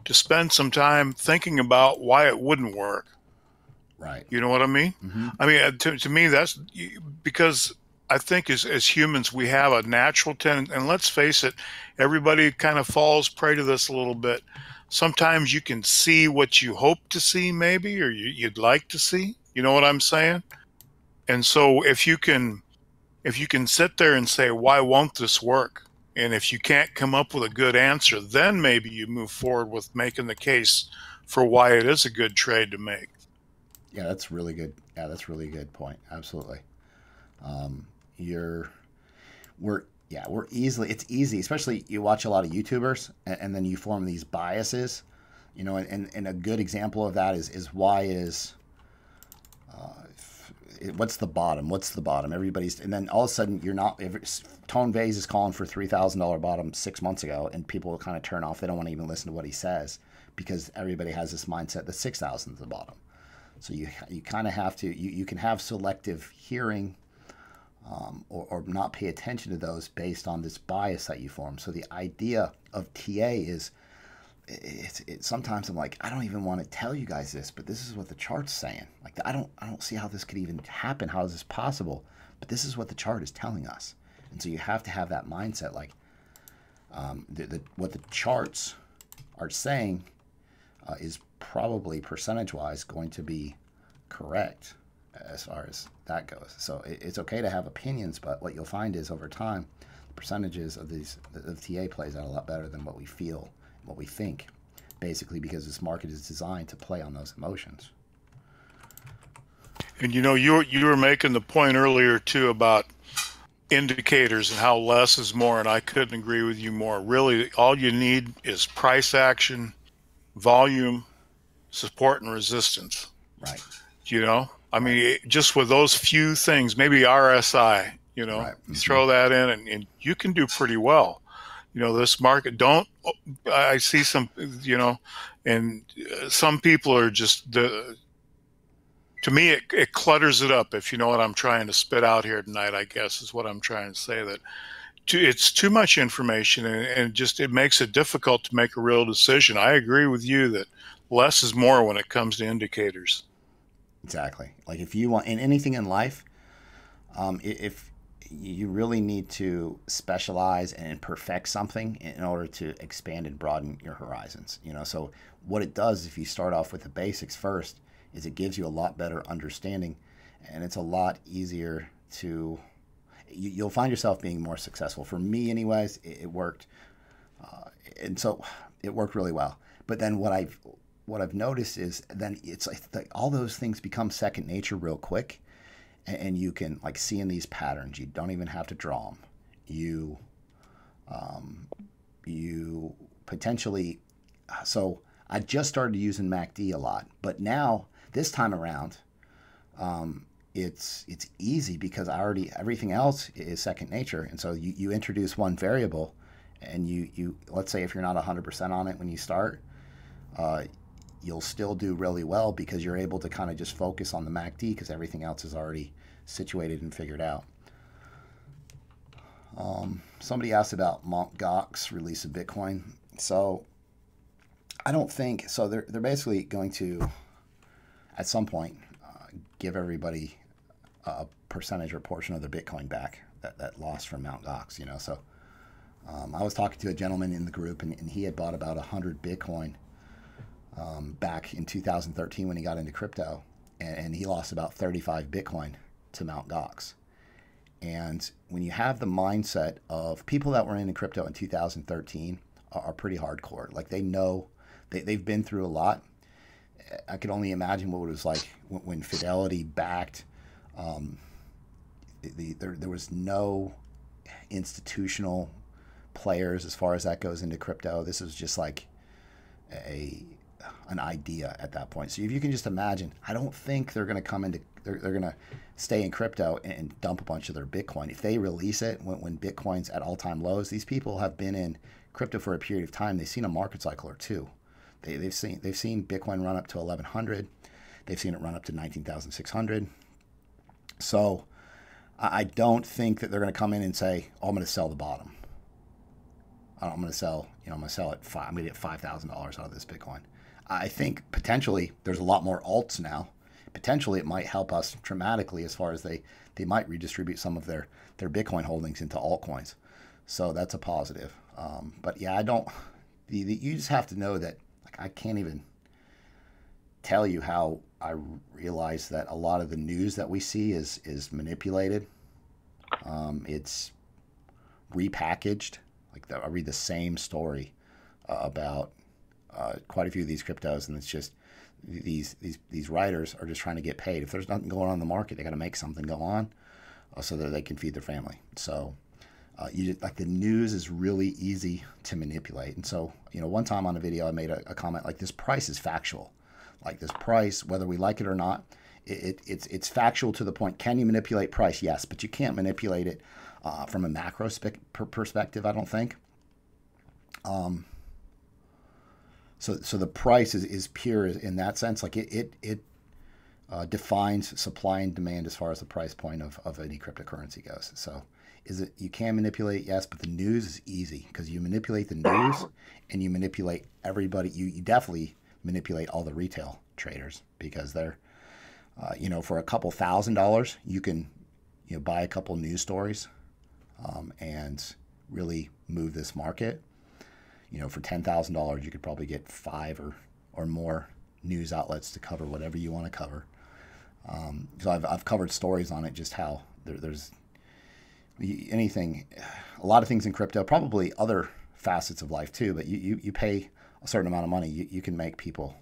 to spend some time thinking about why it wouldn't work. Right. You know what I mean? Mm-hmm. I mean, to me, that's because I think as humans, we have a natural tendency, and let's face it, everybody kind of falls prey to this a little bit. Sometimes you can see what you hope to see, maybe, or you'd like to see. You know what I'm saying? And so if you can sit there and say, why won't this work? And if you can't come up with a good answer, then maybe you move forward with making the case for why it is a good trade to make. Yeah, that's really good. Yeah, that's really good point. Absolutely. It's easy, especially you watch a lot of YouTubers and then you form these biases, you know, and a good example of that is what's the bottom? What's the bottom? Everybody's, and then all of a sudden you're not, Tone Vase is calling for $3,000 bottom 6 months ago, and people will kind of turn off. They don't want to even listen to what he says because everybody has this mindset that 6,000 is the bottom. So you kind of have to, you can have selective hearing or not pay attention to those based on this bias that you form. So the idea of TA is, sometimes I'm like, I don't even want to tell you guys this, but this is what the chart's saying. Like, I don't see how this could even happen. How is this possible? But this is what the chart is telling us. And so you have to have that mindset, like what the charts are saying is probably percentage-wise going to be correct as far as that goes. So it's okay to have opinions, but what you'll find is over time, the percentages of the TA plays out a lot better than what we feel, what we think, basically because this market is designed to play on those emotions. And you know, you were making the point earlier too about indicators and how less is more, and I couldn't agree with you more. Really, all you need is price action, volume, support, and resistance. Right. You know, I mean, just with those few things, maybe RSI, you know, Right. Mm-hmm. throw that in and you can do pretty well. You know, this market, I see some, you know, and some people are just, to me, it clutters it up, if you know what I'm trying to spit out here tonight, I guess is what I'm trying to say, that it's too much information and just it makes it difficult to make a real decision. I agree with you that less is more when it comes to indicators. Exactly. Like if you want in anything in life, if you really need to specialize and perfect something in order to expand and broaden your horizons, you know. So what it does if you start off with the basics first is it gives you a lot better understanding, and it's a lot easier to you'll find yourself being more successful. For me anyways, it worked, and so it worked really well. But then what I've noticed is then it's like all those things become second nature real quick, and you can like see in these patterns. You don't even have to draw them. You potentially. So I just started using MACD a lot, but now this time around, it's easy because everything else is second nature, and so you introduce one variable, and you let's say if you're not 100% on it when you start, you'll still do really well because you're able to kind of just focus on the MACD because everything else is already situated and figured out. Somebody asked about Mt. Gox release of Bitcoin. So I don't think so. They're basically going to at some point give everybody a percentage or portion of their Bitcoin back that lost from Mt. Gox. You know, so I was talking to a gentleman in the group, and he had bought about 100 Bitcoin back in 2013 when he got into crypto, and he lost about 35 Bitcoin to Mt. Gox. And when you have the mindset of people that were into crypto in 2013 are pretty hardcore, like they know they've been through a lot. I could only imagine what it was like when Fidelity backed. There was no institutional players as far as that goes into crypto. This was just like an idea at that point. So if you can just imagine, I don't think they're going to come into they're going to stay in crypto and dump a bunch of their Bitcoin. If they release it when Bitcoin's at all-time lows, these people have been in crypto for a period of time. They've seen a market cycle or two. They've seen Bitcoin run up to 1,100. They've seen it run up to 19,600. So I don't think that they're going to come in and say, "Oh, I'm going to sell the bottom. I'm going to sell. I'm going to sell at I'm going to get $5,000 out of this Bitcoin." I think potentially there's a lot more alts now. Potentially it might help us dramatically as far as they might redistribute some of their Bitcoin holdings into altcoins. So that's a positive. But yeah, I don't. You just have to know that. Like, I can't even tell you how I realize that a lot of the news that we see is manipulated. It's repackaged. Like I read the same story about quite a few of these cryptos, and it's just these writers are just trying to get paid. If there's nothing going on in the market, they got to make something go on so that they can feed their family. So like the news is really easy to manipulate. And so, one time on a video I made a comment like, this price is factual. Like this price, whether we like it or not, it's factual to the point. Can you manipulate price? Yes, but you can't manipulate it from a macro perspective, I don't think. So the price is pure in that sense. Like it defines supply and demand as far as the price point of any cryptocurrency goes. So is it, you can manipulate, yes, but the news is easy because you manipulate the news and you manipulate everybody. You definitely manipulate all the retail traders because they're, you know, for a couple $1,000, you can, you know, buy a couple news stories and really move this market. You know, for $10,000, you could probably get 5 or more news outlets to cover whatever you want to cover. So I've covered stories on it, just how there's anything, a lot of things in crypto, probably other facets of life too, but you pay a certain amount of money, you can make people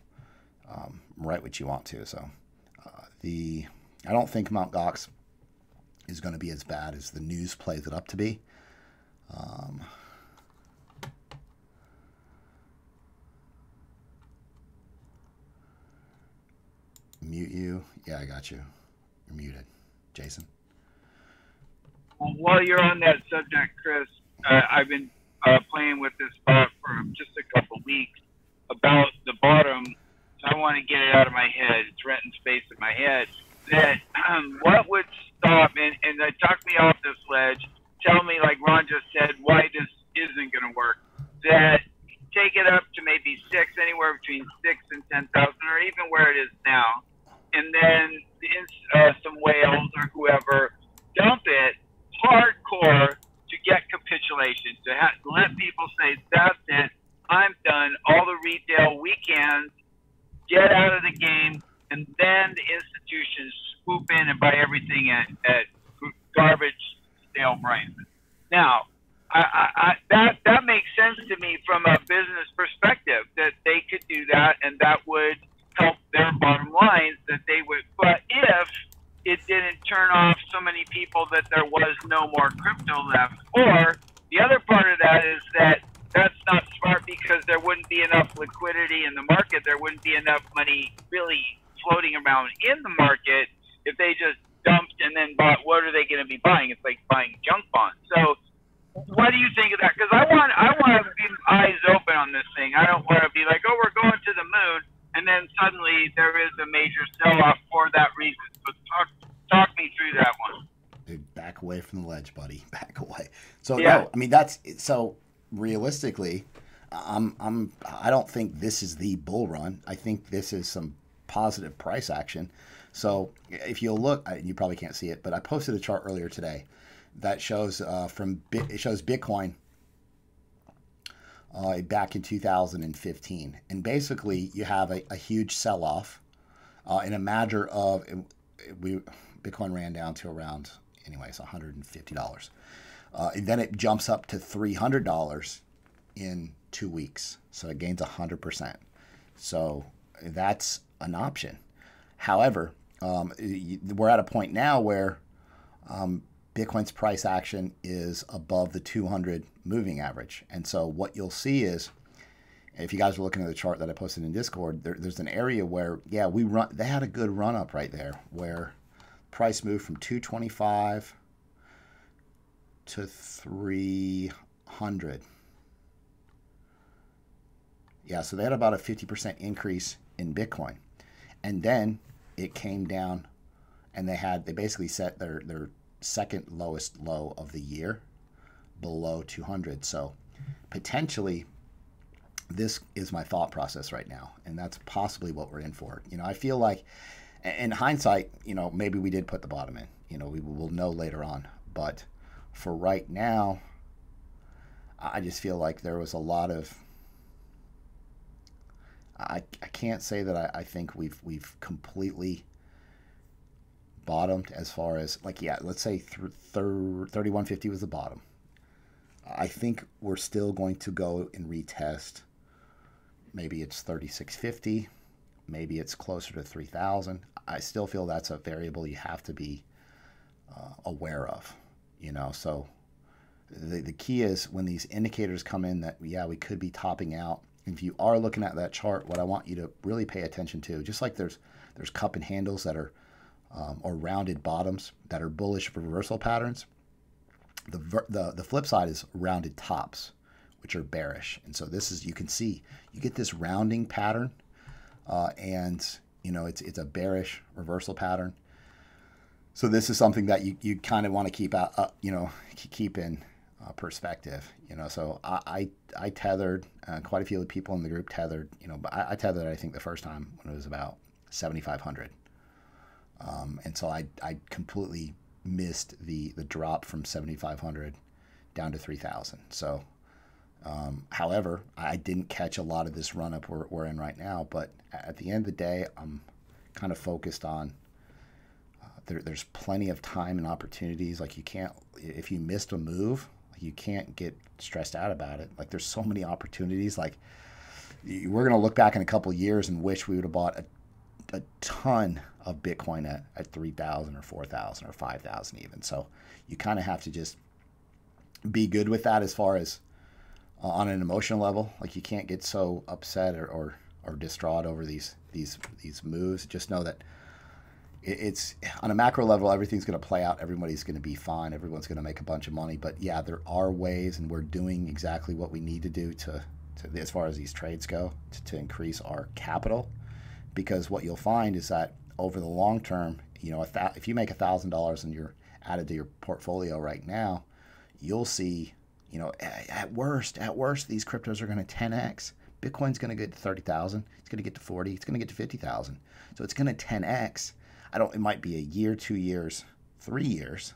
write what you want to. So I don't think Mt. Gox is going to be as bad as the news plays it up to be. Mute you. Yeah, I got you. You're muted. Jason? Well, while you're on that subject, Chris, I've been playing with this thought for just a couple weeks about the bottom. So I want to get it out of my head. It's renting space in my head. That what would stop, and talk me off this ledge, tell me, like Ron just said, why this isn't going to work. That take it up to maybe 6, anywhere between 6 and 10,000, or even where it is now, and then some whales or whoever dump it hardcore to get capitulation, to let people say, that's it, I'm done, all the retail weekends, get out of the game, and then the institutions swoop in and buy everything at garbage stale prices. Now, that makes sense to me from a business perspective, that they could do that, and that would help their bottom lines, that they would. But if it didn't turn off so many people that there was no more crypto left, or the other part of that is that that's not smart because there wouldn't be enough liquidity in the market, there wouldn't be enough money really floating around in the market if they just dumped and then bought. What are they going to be buying? It's like buying junk bonds. So what do you think of that? Because I want to be eyes open on this thing. I don't want to be like, oh, we're going to the moon, and then suddenly there is a major sell-off for that reason. So talk me through that one. Dude, back away from the ledge, buddy. Back away. So yeah. No, I mean that's so realistically, I don't think this is the bull run. I think this is some positive price action. So if you look, you probably can't see it, but I posted a chart earlier today that shows it shows Bitcoin back in 2015, and basically you have a huge sell-off in a matter of Bitcoin ran down to around, anyways, $150, and then it jumps up to $300 in 2 weeks, so it gains 100%. So that's an option. However, we're at a point now where Bitcoin's price action is above the 200 moving average. And so what you'll see is, if you guys are looking at the chart that I posted in Discord, there's an area where, yeah, they had a good run up right there where price moved from 225 to 300. Yeah, so they had about a 50% increase in Bitcoin. And then it came down, and they basically set their second lowest low of the year below 200. So potentially this is my thought process right now, and that's possibly what we're in for. You know, I feel like in hindsight, you know, maybe we did put the bottom in. You know, we will know later on, but for right now, I just feel like there was a lot of, I can't say that I think we've completely bottomed as far as, like, yeah, let's say 3150 was the bottom. I think we're still going to go and retest. Maybe it's 3650, maybe it's closer to 3000. I still feel that's a variable you have to be aware of, you know. So the key is when these indicators come in that, yeah, we could be topping out. If you are looking at that chart, what I want you to really pay attention to, just like there's cup and handles that are or rounded bottoms that are bullish reversal patterns, the flip side is rounded tops, which are bearish. And so this is, you can see, you get this rounding pattern, and You know, it's a bearish reversal pattern. So this is something that you kind of want to keep out, you know, keep in perspective. You know, so I tethered, quite a few of the people in the group tethered. You know, but I tethered, I think, the first time when it was about 7,500, and so I completely missed the drop from 7,500 down to 3,000. So. However, I didn't catch a lot of this run up we're in right now, but at the end of the day, I'm kind of focused on there's plenty of time and opportunities. Like, you can't, if you missed a move, you can't get stressed out about it. Like, there's so many opportunities. Like, we're going to look back in a couple of years and wish we would have bought a ton of Bitcoin at 3,000 or 4,000 or 5,000 even. So you kind of have to just be good with that as far as on an emotional level. Like, you can't get so upset or distraught over these moves. Just know that it's on a macro level, everything's going to play out. Everybody's going to be fine. Everyone's going to make a bunch of money. But yeah, there are ways, and we're doing exactly what we need to do to as far as these trades go, to increase our capital. Because what you'll find is that over the long term, you know, if you make $1,000 and you're added to your portfolio right now, you'll see, you know, at worst, these cryptos are going to 10x. Bitcoin's going to get to 30,000. It's going to get to 40. It's going to get to 50,000. So it's going to 10x. It might be a year, 2 years, 3 years,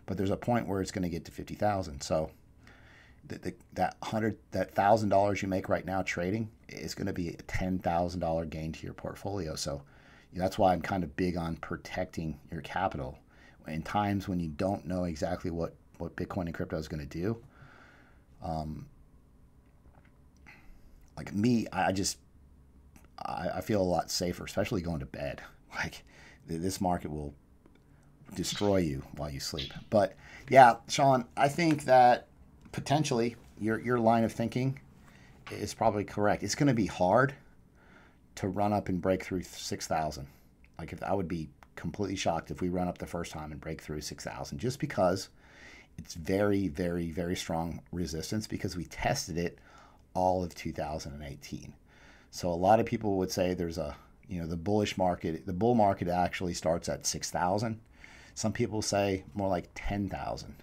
but there's a point where it's going to get to 50,000. So that $1,000 you make right now trading is going to be a $10,000 gain to your portfolio. So that's why I'm kind of big on protecting your capital in times when you don't know exactly what Bitcoin and crypto is going to do. Like me, I feel a lot safer, especially going to bed. Like, this market will destroy you while you sleep. But yeah, Sean, I think that potentially your line of thinking is probably correct. It's going to be hard to run up and break through 6,000. Like, I would be completely shocked if we run up the first time and break through 6,000, just because it's very, very, very strong resistance, because we tested it all of 2018. So a lot of people would say there's the bull market actually starts at 6,000. Some people say more like 10,000.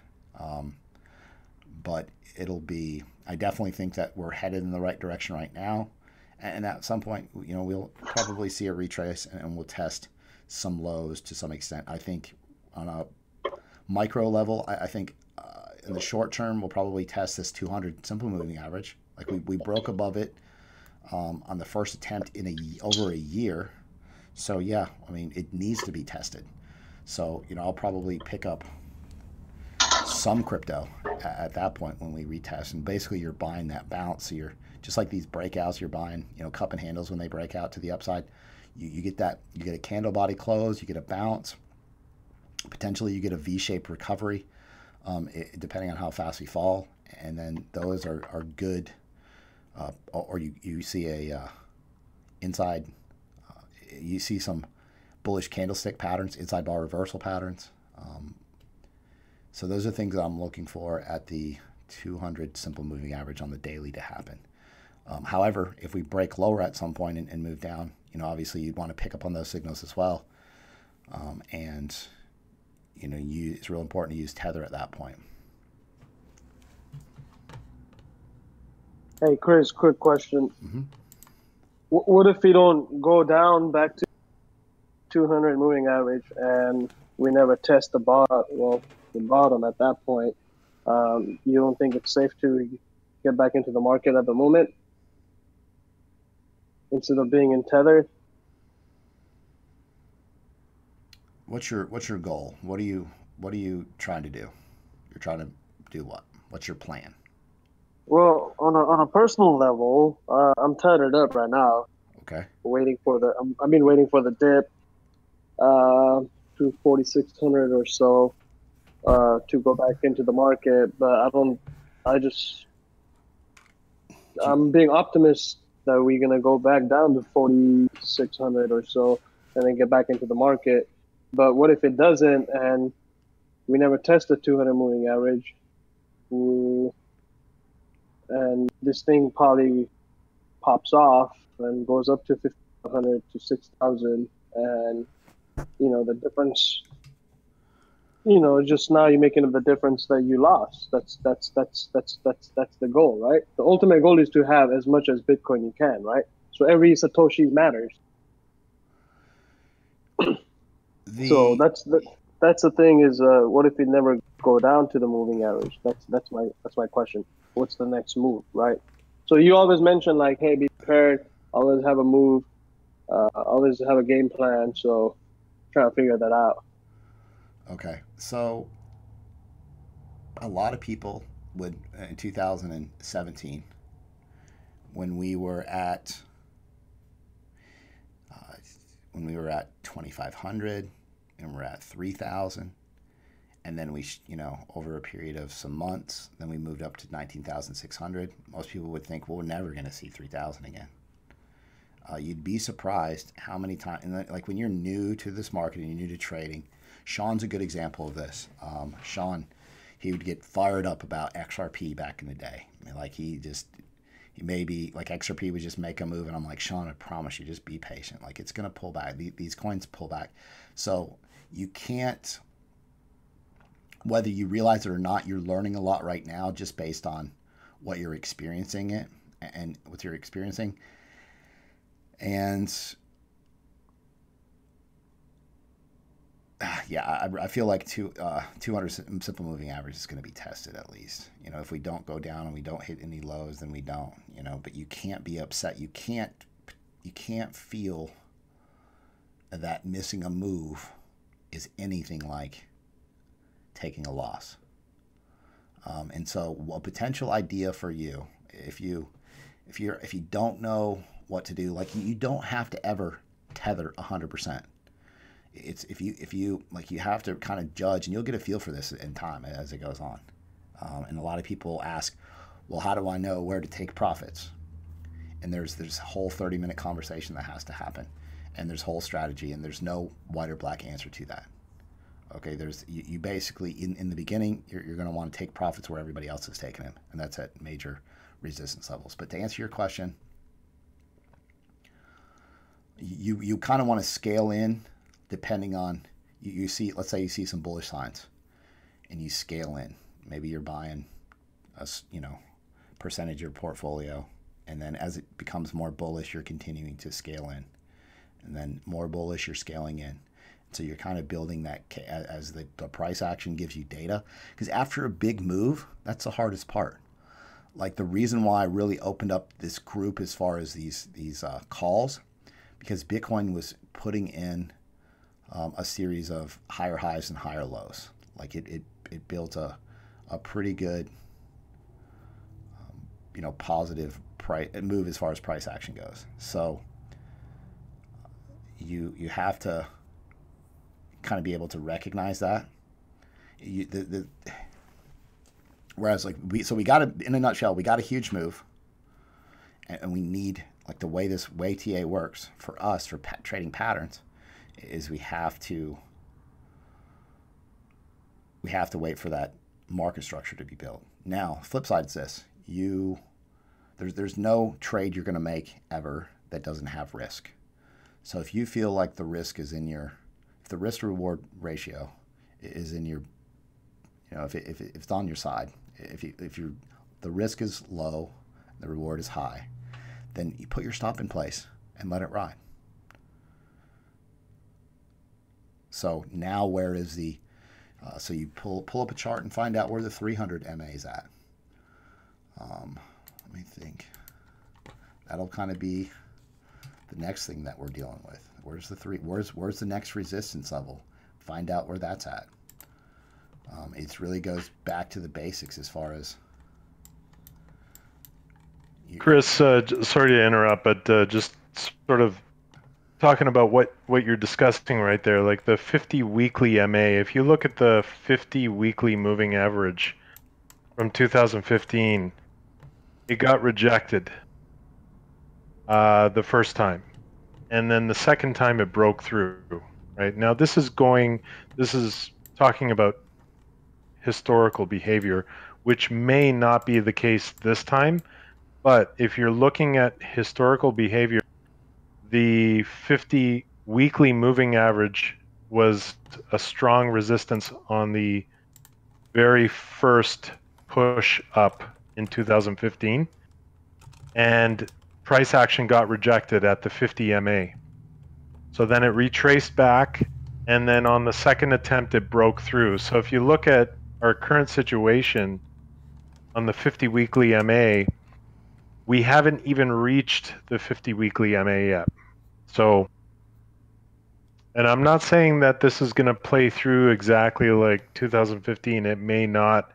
But I definitely think that we're headed in the right direction right now. And at some point, you know, we'll probably see a retrace and we'll test some lows to some extent. I think on a micro level, I think in the short term, we'll probably test this 200 simple moving average. Like, we broke above it on the first attempt in over a year. So yeah, I mean, it needs to be tested. So, you know, I'll probably pick up some crypto at that point when we retest. And basically, you're buying that bounce. So you're just like these breakouts. You're buying, you know, cup and handles when they break out to the upside. You get that. You get a candle body close. You get a bounce. Potentially, you get a V-shaped recovery, depending on how fast we fall. And then those are good. Or you see a inside. You see some bullish candlestick patterns, inside bar reversal patterns. So those are things that I'm looking for at the 200 simple moving average on the daily to happen. However, if we break lower at some point and move down, you know, obviously you'd want to pick up on those signals as well. And, you know, it's real important to use Tether at that point. Hey, Chris, quick question. Mm-hmm. What if we don't go down back to 200 moving average and we never test the bottom at that point? You don't think it's safe to get back into the market at the moment instead of being in Tether? What's your goal? What are you trying to do? You're trying to do what? What's your plan? Well, on a personal level, I'm tethered up right now. Okay. I've been waiting for the dip to 4,600 or so to go back into the market, but I'm being optimist that we're gonna go back down to 4,600 or so and then get back into the market. But what if it doesn't and we never test the 200 moving average? And this thing probably pops off and goes up to 500 to 6,000, and the difference. Just now you're making the difference that you lost. That's the goal, right? The ultimate goal is to have as much as Bitcoin you can, right? So every Satoshi matters. So that's the thing is, what if we never go down to the moving average? That's my question. What's the next move, right? So you always mention like, hey, be prepared. Always have a move. Always have a game plan. So trying to figure that out. Okay, so a lot of people would, in 2017, when we were at 2,500 and we're at 3,000, and then we, over a period of some months, then we moved up to 19,600. Most people would think, well, we're never going to see 3,000 again. You'd be surprised how many times, and like when you're new to this market and you're new to trading, Sean's a good example of this. Sean, he would get fired up about XRP back in the day. I mean, like he maybe like XRP would just make a move, and I'm like, Sean, I promise you, just be patient. Like it's gonna pull back. These coins pull back, so you can't. Whether you realize it or not, you're learning a lot right now just based on what you're experiencing and what you're experiencing, and. Yeah, I feel like 200 simple moving average is going to be tested at least. If we don't go down and we don't hit any lows, then we don't. But you can't be upset. You can't feel that missing a move is anything like taking a loss. And so, a potential idea for you, if you don't know what to do, like you don't have to ever tether 100%. It's if you like, you have to kind of judge, and you'll get a feel for this in time as it goes on. And a lot of people ask, well, how do I know where to take profits? And there's a whole 30-minute conversation that has to happen, and there's whole strategy, and there's no white or black answer to that. Okay, you basically in the beginning you're going to want to take profits where everybody else is taking them, and that's at major resistance levels. But to answer your question, you kind of want to scale in. Depending on, you see, let's say you see some bullish signs and you scale in. Maybe you're buying a percentage of your portfolio, and then as it becomes more bullish, you're continuing to scale in, and then more bullish, you're scaling in. So you're kind of building that as the price action gives you data, because after a big move, that's the hardest part. Like the reason why I really opened up this group as far as these calls, because Bitcoin was putting in a series of higher highs and higher lows. Like it built a pretty good, positive price move as far as price action goes. So you have to kind of be able to recognize that. Whereas like we got in a nutshell, we got a huge move, and we need, like, the way TA works for us for trading patterns is we have to wait for that market structure to be built. Now, flip side is this: there's no trade you're going to make ever that doesn't have risk. So if you feel like the risk is if the risk to reward ratio is in your, if it's on your side, if the risk is low, the reward is high, then you put your stop in place and let it ride. So now where is the, so you pull up a chart and find out where the 300 MA is at. Let me think. That'll kind of be the next thing that we're dealing with. Where's the next resistance level? Find out where that's at. It really goes back to the basics as far as. Chris, sorry to interrupt, but just sort of talking about what you're discussing right there, like the 50 weekly MA. If you look at the 50 weekly moving average from 2015, it got rejected the first time, and then the second time it broke through. Right now, this is talking about historical behavior, which may not be the case this time. But if you're looking at historical behavior, the 50 weekly moving average was a strong resistance on the very first push up in 2015, and price action got rejected at the 50 MA. So then it retraced back, and then on the second attempt it broke through. So if you look at our current situation on the 50 weekly MA, we haven't even reached the 50 weekly MA yet. So, and I'm not saying that this is going to play through exactly like 2015. It may not,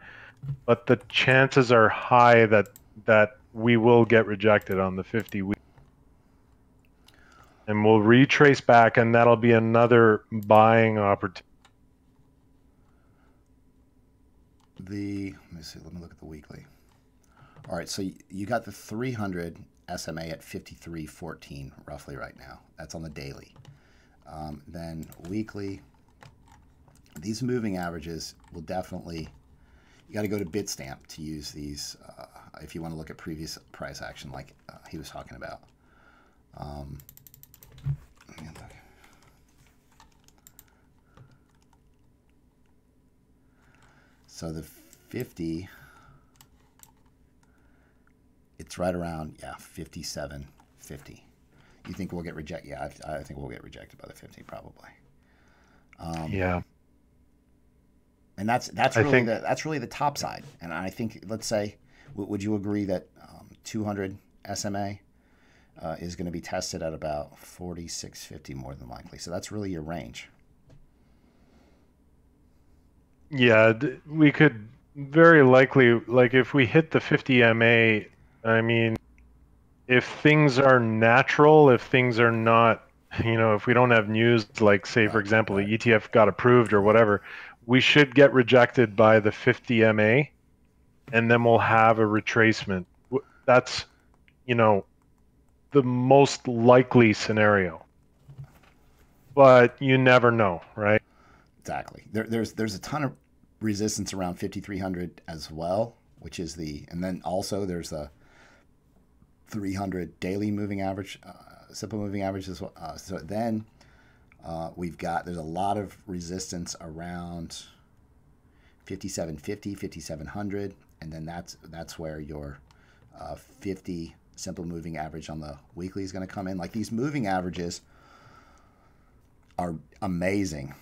but the chances are high that we will get rejected on the 50 week. And we'll retrace back, and that'll be another buying opportunity. Let me see. Let me look at the weekly. All right, so you got the 300 SMA at 53.14 roughly right now. That's on the daily. Then weekly, these moving averages will definitely, you got to go to Bitstamp to use these if you want to look at previous price action like he was talking about. Let me look. So the 50, it's right around, yeah, 57.50. You think we'll get rejected? Yeah, I think we'll get rejected by the 50 probably. Yeah. And that's really the top side. And I think, let's say, would you agree that 200 SMA is going to be tested at about 46.50 more than likely? So that's really your range. Yeah, we could very likely, like if we hit the 50 MA, I mean, if things are natural, if things are not, if we don't have news, like say, for example, the ETF got approved or whatever, we should get rejected by the 50 MA, and then we'll have a retracement. That's, the most likely scenario. But you never know, right? Exactly. There's a ton of resistance around 5,300 as well, which is and then also there's the 300 daily moving average, simple moving average as well. So then there's a lot of resistance around 5750, 5700, and then that's where your 50 simple moving average on the weekly is going to come in. Like, these moving averages are amazing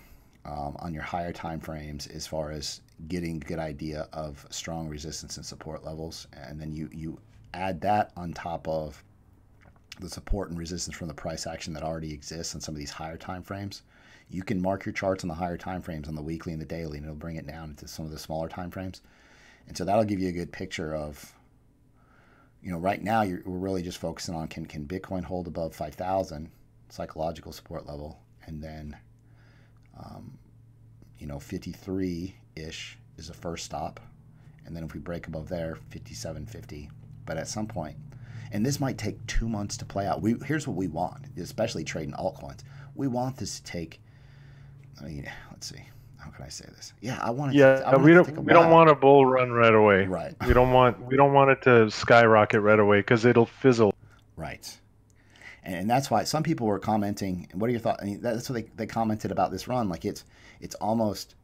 on your higher time frames as far as getting a good idea of strong resistance and support levels, and then you add that on top of the support and resistance from the price action that already exists on some of these higher time frames. You can mark your charts on the higher time frames on the weekly and the daily, and it'll bring it down into some of the smaller time frames. And so that'll give you a good picture of, right now we're really just focusing on can Bitcoin hold above 5,000 psychological support level, and then 53-ish is the first stop, and then if we break above there, 57.50. But at some point, and this might take 2 months to play out. Here's what we want, especially trading altcoins. We want this to take. Let's see. How can I say this? Yeah, I want it. Yeah, we don't want a bull run right away. Right. We don't want it to skyrocket right away because it'll fizzle. Right. And that's why some people were commenting. What are your thoughts? I mean, that's what they commented about this run. Like, it's almost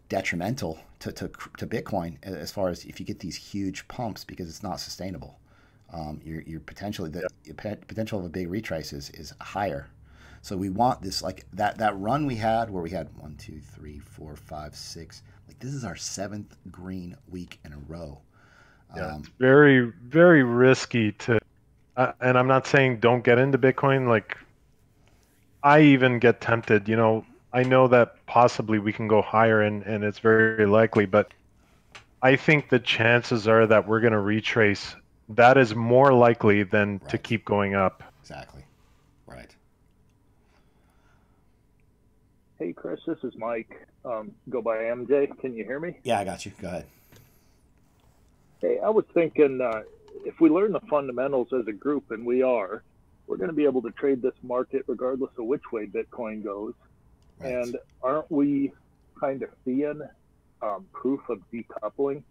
detrimental to Bitcoin as far as if you get these huge pumps, because it's not sustainable. Your potential of a big retrace is higher. So we want this, like that run we had where we had 1, 2, 3, 4, 5, 6. Like, this is our 7th green week in a row. Yeah, very, very risky to. And I'm not saying don't get into Bitcoin. Like, I even get tempted. I know that possibly we can go higher, and it's very likely. But I think the chances are that we're going to retrace. That is more likely than to keep going up. Exactly. Right. Hey, Chris, this is Mike. Go by MJ. Can you hear me? Yeah, I got you. Go ahead. Hey, I was thinking if we learn the fundamentals as a group, and we're going to be able to trade this market regardless of which way Bitcoin goes. Right. And aren't we kind of seeing proof of decoupling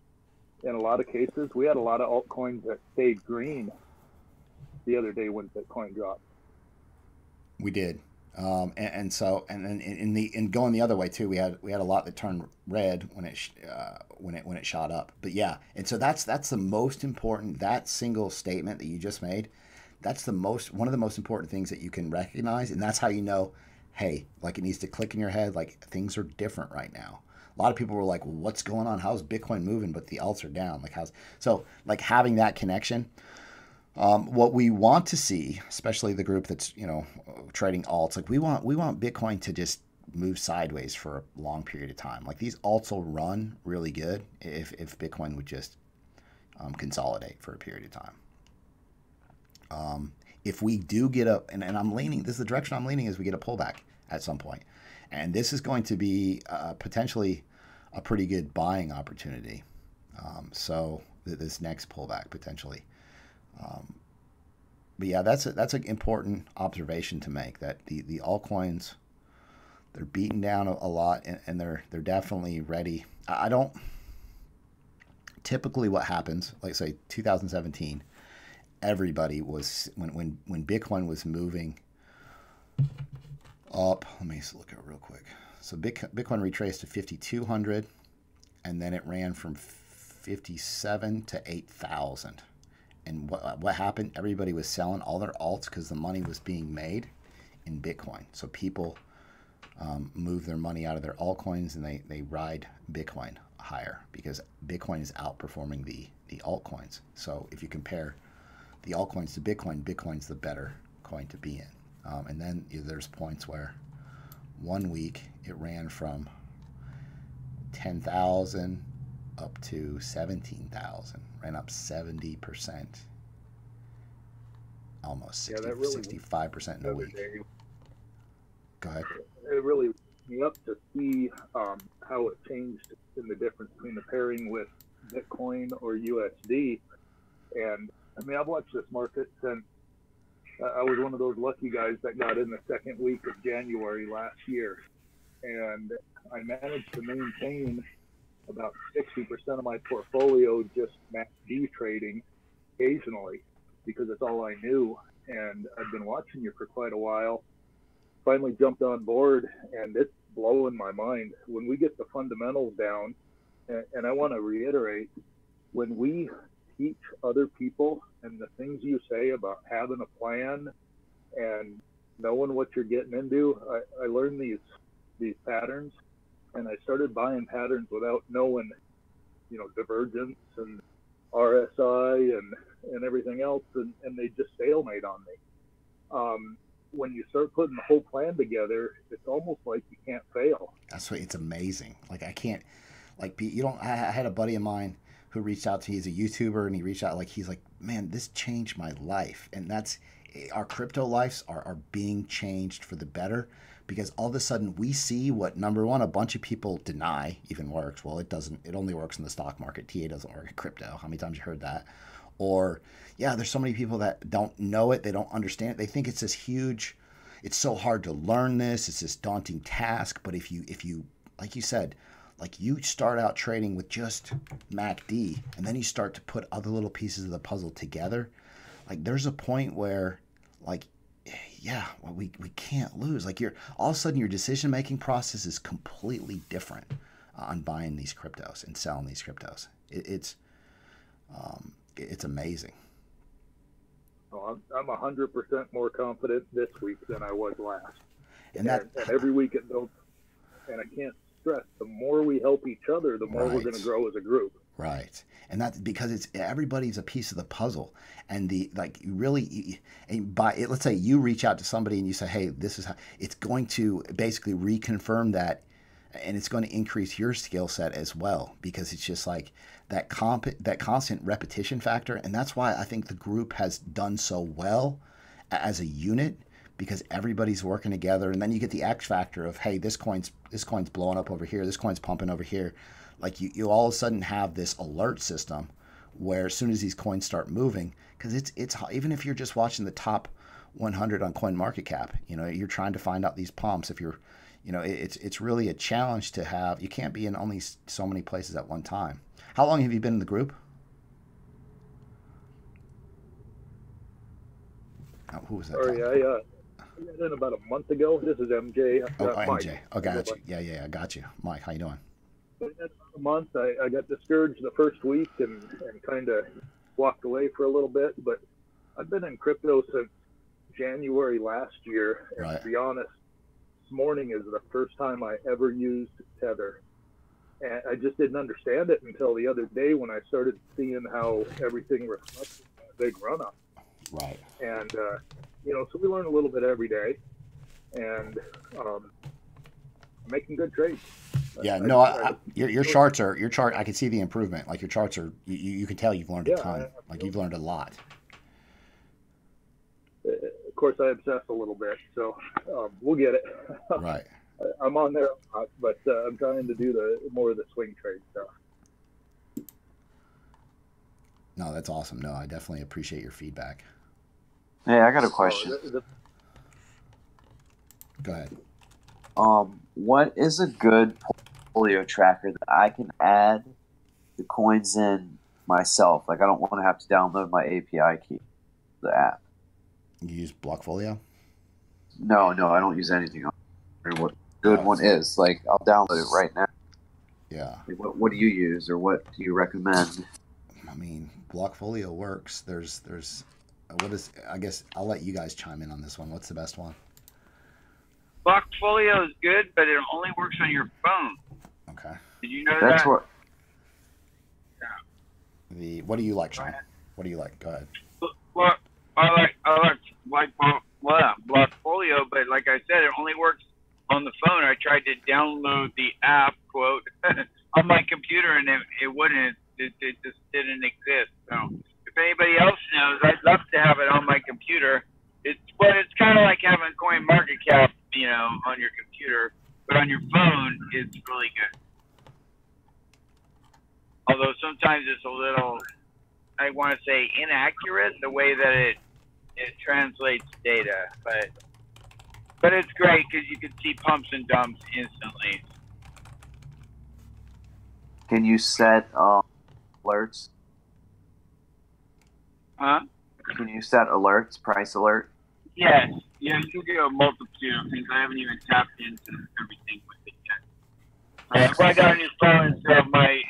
in a lot of cases? We had a lot of altcoins that stayed green the other day when Bitcoin dropped. We did. So in going the other way too, we had a lot that turned red when it shot up. But yeah, and so that's the most important. That single statement that you just made, that's one of the most important things that you can recognize, and that's how you know, hey, like it needs to click in your head, like things are different right now. A lot of people were like, well, what's going on? How's Bitcoin moving? But the alts are down. Like having that connection. What we want to see, especially the group that's trading alts, like we want Bitcoin to just move sideways for a long period of time. Like these alts will run really good if Bitcoin would just consolidate for a period of time. If we do get up, and I'm leaning, this is the direction I'm leaning, is we get a pullback at some point, and this is going to be potentially a pretty good buying opportunity. So this next pullback potentially. But yeah, that's an important observation to make, that the altcoins, they're beaten down a lot, and they're definitely ready. I don't typically what happens, like say 2017, everybody was when Bitcoin was moving up. Let me look at it real quick. So Bitcoin retraced to 5,200, and then it ran from 57 to 8,000. And what happened? Everybody was selling all their alts because the money was being made in Bitcoin. So people move their money out of their altcoins, and they ride Bitcoin higher because Bitcoin is outperforming the altcoins. So if you compare the altcoins to Bitcoin, Bitcoin's the better coin to be in. And then there's points where 1 week it ran from 10,000 up to 17,000, ran up 70%, almost 65% in a week. Go ahead. It really woke me up to see how it changed in the difference between the pairing with Bitcoin or USD. And I mean, I've watched this market since I was one of those lucky guys that got in the second week of January last year. And I managed to maintain about 60% of my portfolio just MACD trading occasionally because it's all I knew. And I've been watching you for quite a while. Finally jumped on board, and it's blowing my mind. When we get the fundamentals down, and I want to reiterate, when we teach other people and the things you say about having a plan and knowing what you're getting into, I learned these patterns, and I started buying patterns without knowing, divergence and RSI and everything else, and they just stalemate on me. When you start putting the whole plan together, it's almost like you can't fail. That's why it's amazing. Like I can't, like you don't. I had a buddy of mine who reached out to me. He's a YouTuber, and he reached out he's like, man, this changed my life, and that's our crypto lives are being changed for the better. Because all of a sudden we see what, number one, a bunch of people deny even works. Well, it doesn't. It only works in the stock market. TA doesn't work in crypto. How many times you heard that? Or, yeah, there's so many people that don't know it. They don't understand it. They think it's this huge, it's so hard to learn this. It's this daunting task. But if you, like you said, like you start out trading with just MACD, and then you start to put other little pieces of the puzzle together, like there's a point where, like, yeah, well, we can't lose. Like all of a sudden your decision-making process is completely different on buying these cryptos and selling these cryptos. It's amazing. Well, I'm 100% more confident this week than I was last. And every week it builds. And I can't stress, the more we help each other, the more we're going to grow as a group. Right. And that's because everybody's a piece of the puzzle. And let's say you reach out to somebody and you say, hey, this is how it's going to basically reconfirm that, and it's going to increase your skill set as well, because it's just like that constant repetition factor. And that's why I think the group has done so well as a unit, because everybody's working together. And then you get the X factor of, hey, this coin's blowing up over here, this coin's pumping over here. Like you all of a sudden have this alert system where as soon as these coins start moving, because it's even if you're just watching the top 100 on CoinMarketCap, you're trying to find out these pumps. If you're, it's really a challenge to have. You can't be in only so many places at one time. How long have you been in the group? Who was that? Sorry, got in about a month ago. This is MJ. Oh, Mike. MJ. Oh, got you. Yeah, I got you. Mike, how you doing? A month. I got discouraged the first week and kind of walked away for a little bit, but I've been in crypto since January last year. And Right. to be honest, this morning is the first time I ever used Tether. And I just didn't understand it until the other day when I started seeing how everything reflected that big run up. Right. And, so we learn a little bit every day. And making good trades. Yeah, your charts are I can see the improvement. Like your charts are, you can tell you've learned a ton. Like you've learned a lot. Of course, I obsess a little bit, so we'll get it. Right. I'm on there a lot, but I'm trying to do more of the swing trade stuff. No, that's awesome. No, I definitely appreciate your feedback. Hey, I got a question. Go ahead. What is a good portfolio tracker that I can add the coins in myself? Like, I don't want to have to download my API key, the app. You use Blockfolio? No, I don't use anything. What good one is? Like, I'll download it right now. Yeah. What do you use, or what do you recommend? I mean, Blockfolio works. There's I guess I'll let you guys chime in on this one. What's the best one? Blockfolio is good, but it only works on your phone. Okay. Did you know That's that? what. What do you like, Sean? What do you like? Go ahead. Well, I like Blockfolio, but like I said, it only works on the phone. I tried to download the app, quote, on my computer, and it wouldn't. It just didn't exist. So if anybody else knows, I'd love to have it on my computer. It's kind of like having CoinMarketCap, on your computer, but on your phone, it's really good. Although sometimes it's a little, I want to say, inaccurate the way that it translates data, but it's great because you can see pumps and dumps instantly. Can you set alerts? Huh? Can you set alerts, price alert? Yes. Yeah, you can do a multitude of things. I haven't even tapped into everything with it yet. Right on your phone, so my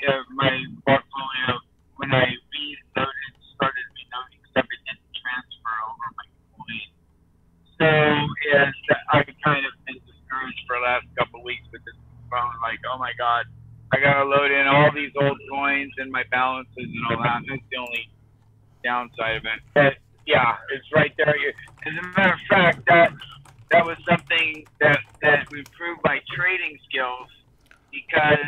portfolio, when I started reloading stuff, it didn't transfer over my coins. So, and I kind of been discouraged for the last couple of weeks with this phone. Like, oh my God, I got to load in all these old coins and my balances and all that. That's the only downside of it. But yeah, it's right there. As a matter of fact, that was something that improved my trading skills, because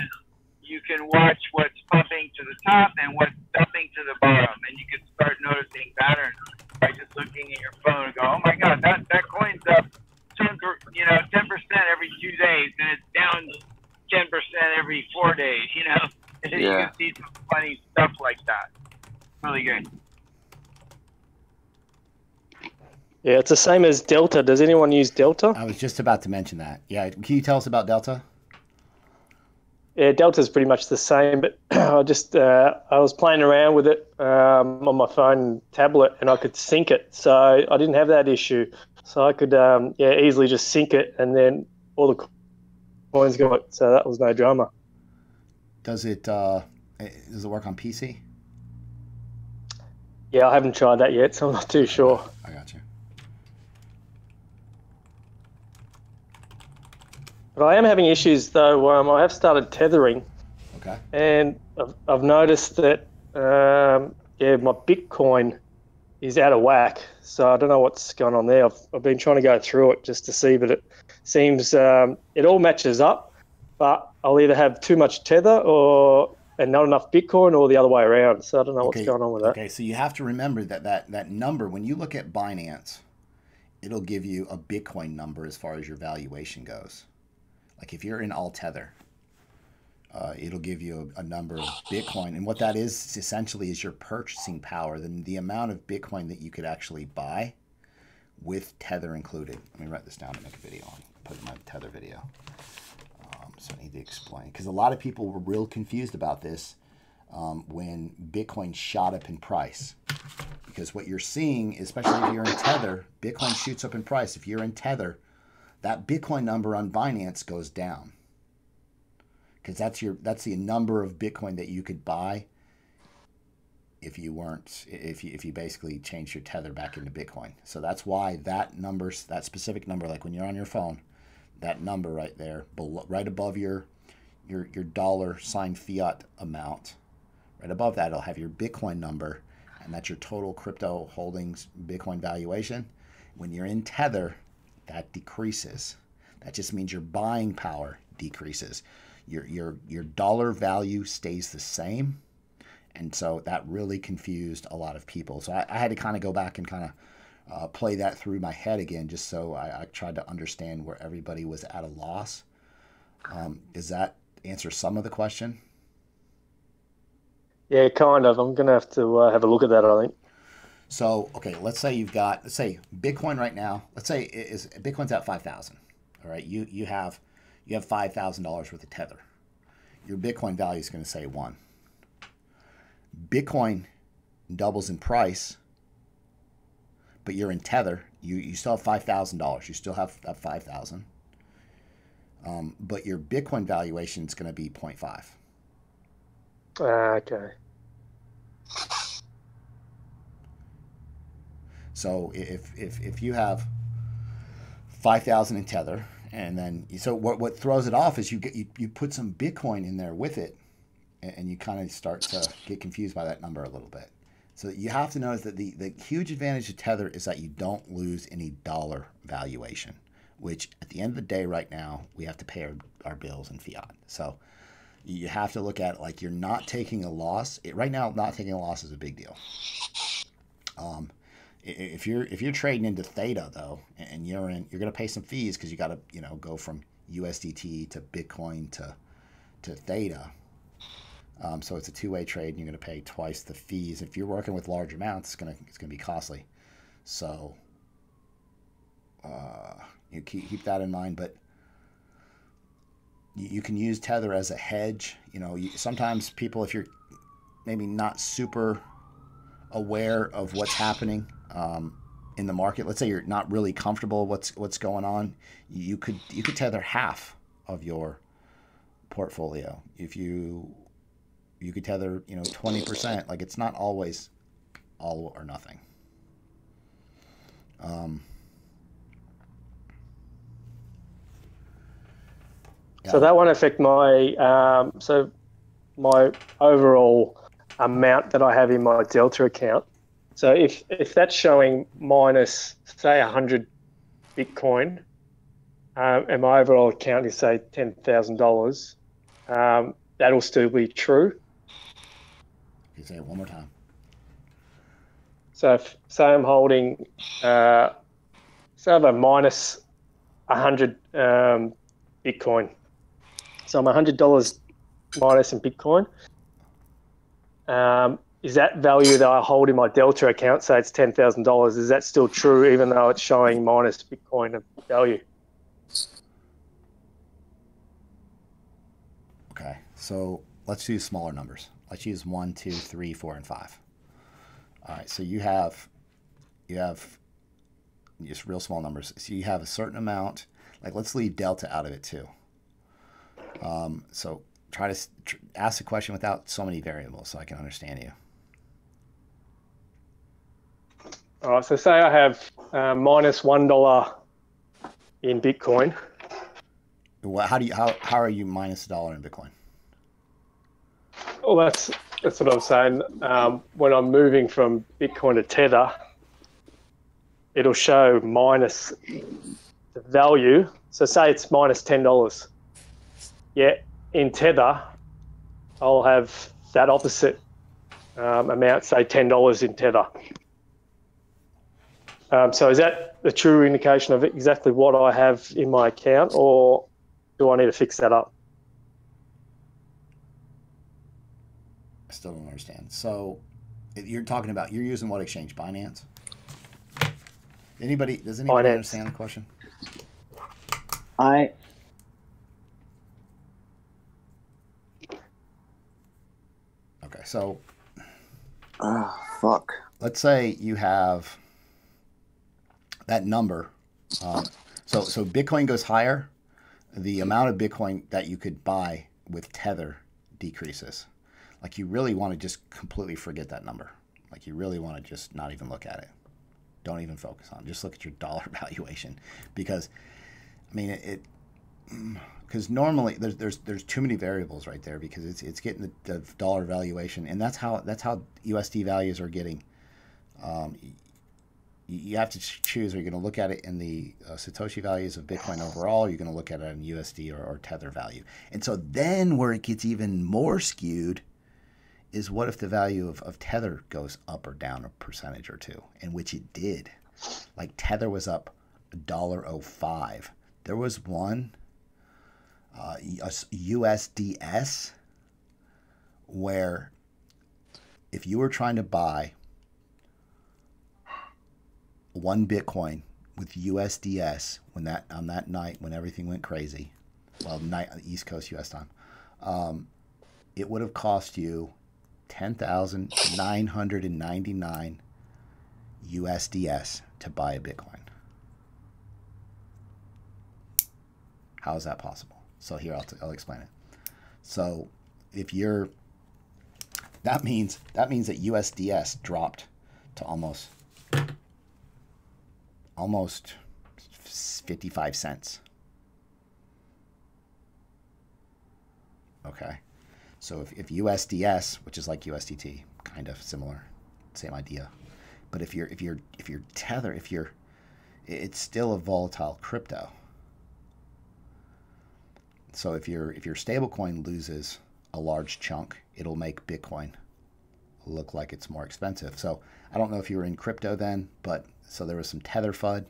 you can watch what's pumping to the top and what's dumping to the bottom, and you can start noticing patterns by just looking at your phone and go, oh my God, that coin's up 10% every 2 days, and it's down 10% every 4 days. Yeah. You can see some funny stuff like that. Really good. Yeah, it's the same as Delta. Does anyone use Delta? I was just about to mention that. Yeah, can you tell us about Delta? Yeah, Delta's pretty much the same, but I was playing around with it on my phone tablet, and I could sync it, so I didn't have that issue. So I could easily just sync it, and then all the coins go it. So that was no drama. Does it work on PC? Yeah, I haven't tried that yet, so I'm not too sure. I got you. But I am having issues, though. I have started tethering. Okay. And I've noticed that, my Bitcoin is out of whack. So I don't know what's going on there. I've been trying to go through it just to see, but it seems it all matches up. But I'll either have too much tether and not enough Bitcoin, or the other way around. So I don't know what's going on with that. Okay, so you have to remember that number, when you look at Binance, it'll give you a Bitcoin number as far as your valuation goes. Like if you're in all tether, it'll give you a number of Bitcoin. And what that is essentially is your purchasing power, the amount of Bitcoin that you could actually buy with tether included. Let me write this down to make a video on. Put in my tether video. So I need to explain, because a lot of people were real confused about this. when Bitcoin shot up in price. Because what you're seeing, especially if you're in Tether, Bitcoin shoots up in price. If you're in Tether, that Bitcoin number on Binance goes down. Because that's the number of Bitcoin that you could buy if you basically changed your Tether back into Bitcoin. So that's why that specific number, like when you're on your phone, that number right there, right above your $ fiat amount, right above that, it'll have your Bitcoin number, and that's your total crypto holdings Bitcoin valuation. When you're in Tether, that decreases. That just means your buying power decreases. Your dollar value stays the same. And so that really confused a lot of people. So I had to kind of go back and kind of play that through my head again, just so I tried to understand where everybody was at a loss. Does that answer some of the question? Yeah, kind of. I'm going to have to have a look at that, I think. So, okay, let's say Bitcoin right now, let's say Bitcoin's at 5,000. All right, you have $5,000 worth of Tether. Your Bitcoin value is going to say 1. Bitcoin doubles in price, but you're in Tether. You still have $5,000. You still have that 5,000. But your Bitcoin valuation is going to be 0.5. Okay. So if you have 5,000 in Tether, and then what throws it off is you put some Bitcoin in there with it, and you kind of start to get confused by that number a little bit. So you have to notice that the huge advantage of Tether is that you don't lose any dollar valuation, which at the end of the day right now, we have to pay our bills in fiat. So you have to look at it like you're not taking a loss. Right now, not taking a loss is a big deal. If you're trading into Theta though, and you're going to pay some fees because you got to go from USDT to Bitcoin to Theta. So it's a two-way trade, and you're going to pay twice the fees. If you're working with large amounts, it's going to be costly. So you keep that in mind. But you can use Tether as a hedge. Sometimes people, if you're maybe not super aware of what's happening in the market, let's say you're not really comfortable what's going on, you could Tether half of your portfolio. If you could Tether 20%. Like, it's not always all or nothing. So that won't affect my my overall amount that I have in my Delta account. So if that's showing minus, say, 100 Bitcoin, and my overall account is, say, $10,000, that'll still be true. You say it one more time. So say I'm holding, say I have a minus 100 Bitcoin. So I'm $100 minus in Bitcoin. Is that value that I hold in my Delta account, say it's $10,000, is that still true even though it's showing minus Bitcoin of value? Okay, so let's use smaller numbers. Let's use 1, 2, 3, 4, and 5. All right, so you have just real small numbers. So you have a certain amount. Like, let's leave Delta out of it too. So try to ask the question without so many variables so I can understand you. All right, so say I have minus $1 in Bitcoin. Well, how are you minus $1 in Bitcoin? Well, that's what I'm saying. When I'm moving from Bitcoin to Tether, it'll show minus the value. So say it's minus $10. Yet in Tether, I'll have that opposite amount, say $10 in Tether. So is that the true indication of exactly what I have in my account, or do I need to fix that up? I still don't understand. So you're using what exchange? Binance? Does anybody Binance. understand the question? Okay. Okay, so fuck. let's say you have that number. So Bitcoin goes higher, the amount of Bitcoin that you could buy with Tether decreases. Like you really want to just completely forget that number. Like you really want to just not even look at it. Don't even focus on it. Just look at your dollar valuation, because I mean because normally there's too many variables right there, because it's getting the dollar valuation, and that's how USD values are getting. You have to choose: are you going to look at it in the Satoshi values of Bitcoin overall, or are you going to look at it in USD or Tether value? And so then where it gets even more skewed is, what if the value of Tether goes up or down a percentage or two, in which it did. Like Tether was up $1.05. There was one USDS where if you were trying to buy one Bitcoin with USDS on that night when everything went crazy, well, East Coast US time, it would have cost you 10,999 USDS to buy a Bitcoin. How is that possible? So here I'll explain it. So if you're, that means that USDS dropped to almost 55 cents. Okay. So if USDS, which is like USDT, kind of similar, same idea, but if you're Tether, it's still a volatile crypto. So if your stablecoin loses a large chunk, it'll make Bitcoin look like it's more expensive. So I don't know if you were in crypto then, but so there was some Tether FUD.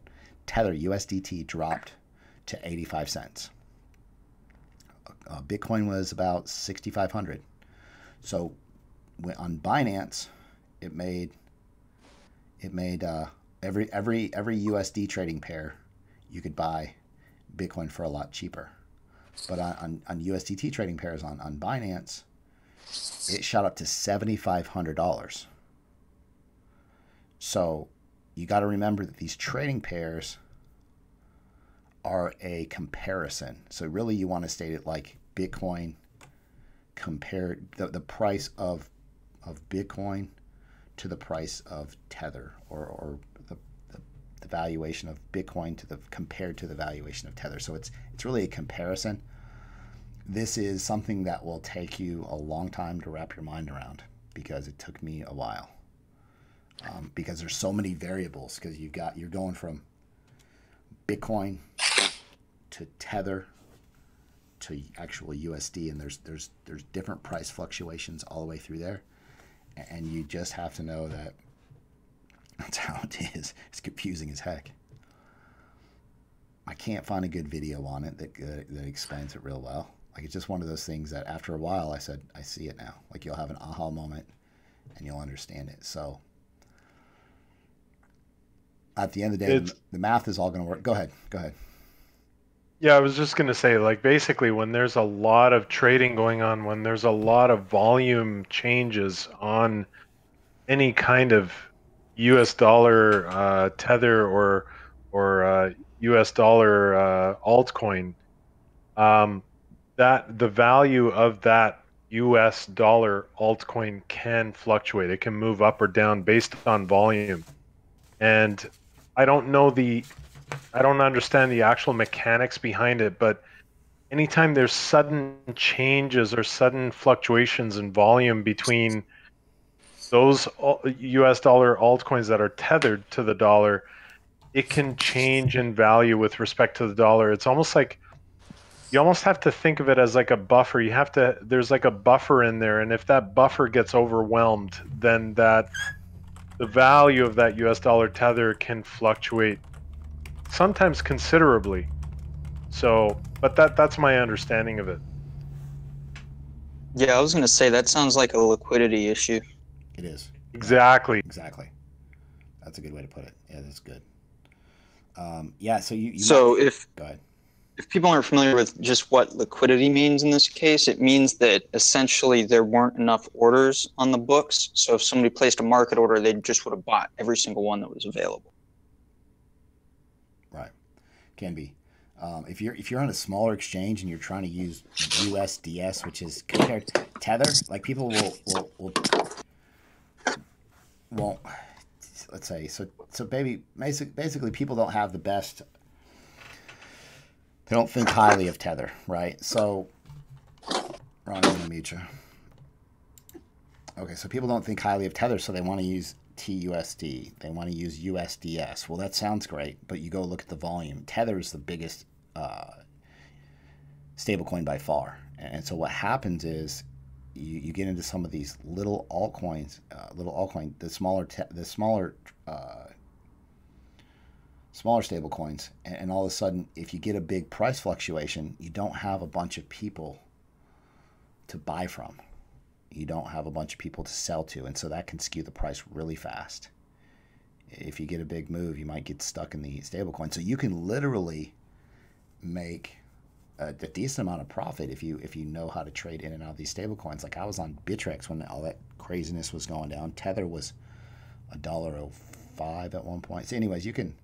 Tether USDT dropped to 85 cents. Bitcoin was about 6,500. So on Binance, it made every USD trading pair you could buy Bitcoin for a lot cheaper. But on USDT trading pairs on Binance, it shot up to $7,500. So you got to remember that these trading pairs are a comparison. So really you want to state it like Bitcoin compared the price of Bitcoin to the price of Tether, or the valuation of Bitcoin compared to the valuation of Tether. So it's really a comparison. This is something that will take you a long time to wrap your mind around, because it took me a while. Because there's so many variables, because you're going from Bitcoin to Tether to actual USD, and there's different price fluctuations all the way through there, and you just have to know that that's how it is. It's confusing as heck. I can't find a good video on it that explains it real well. Like, it's just one of those things that after a while I said, I see it now. Like, you'll have an aha moment and you'll understand it. So at the end of the day, the math is all going to work. Go ahead. Yeah, I was just going to say, like, basically when there's a lot of trading going on, when there's a lot of volume changes on any kind of US dollar Tether or US dollar altcoin, that the value of that US dollar altcoin can fluctuate. It can move up or down based on volume. And I don't understand the actual mechanics behind it, but anytime there's sudden changes or sudden fluctuations in volume between those US dollar altcoins that are tethered to the dollar, it can change in value with respect to the dollar. It's almost like you almost have to think of it as like a buffer. There's like a buffer in there, and if that buffer gets overwhelmed, then the value of that US dollar tether can fluctuate, sometimes considerably. So, but that's my understanding of it. Yeah, I was going to say that sounds like a liquidity issue. It is. Exactly. Exactly. That's a good way to put it. Yeah, that's good. Yeah, so you So go ahead. if people aren't familiar with just what liquidity means in this case, it means that essentially there weren't enough orders on the books. So if somebody placed a market order, they just would have bought every single one that was available. Right, can be. If you're on a smaller exchange and you're trying to use USDS, which is compared to Tether, like people won't. Let's say so basically people don't have the best. They don't think highly of Tether, right? So, Ron, I'm gonna mute you. Okay, so people don't think highly of Tether, so they want to use TUSD. They want to use USDS. Well, that sounds great, but you go look at the volume. Tether is the biggest stablecoin by far, and so what happens is you get into some of these little altcoins, the smaller stable coins, and all of a sudden, if you get a big price fluctuation, you don't have a bunch of people to buy from. You don't have a bunch of people to sell to, and so that can skew the price really fast. If you get a big move, you might get stuck in the stable coin. So you can literally make a decent amount of profit if you know how to trade in and out of these stable coins. Like I was on Bittrex when all that craziness was going down. Tether was $1.05 at one point. So anyways, you can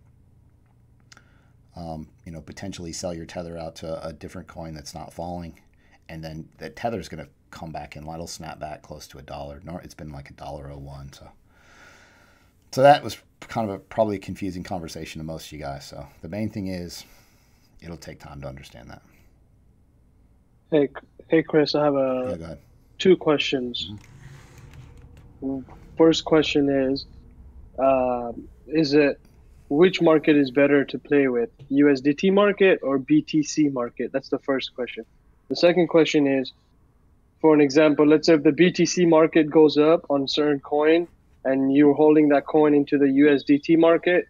potentially sell your Tether out to a different coin that's not falling, and then that Tether is going to come back and it'll snap back close to $1. It's been like $1.01. So that was kind of probably a confusing conversation to most of you guys. So the main thing is it'll take time to understand that. Hey, Chris, I have go ahead. 2 questions. Mm-hmm. First question is it which market is better to play with, USDT market or BTC market? That's the first question. The second question is, for an example, let's say if the BTC market goes up on a certain coin and you're holding that coin into the USDT market,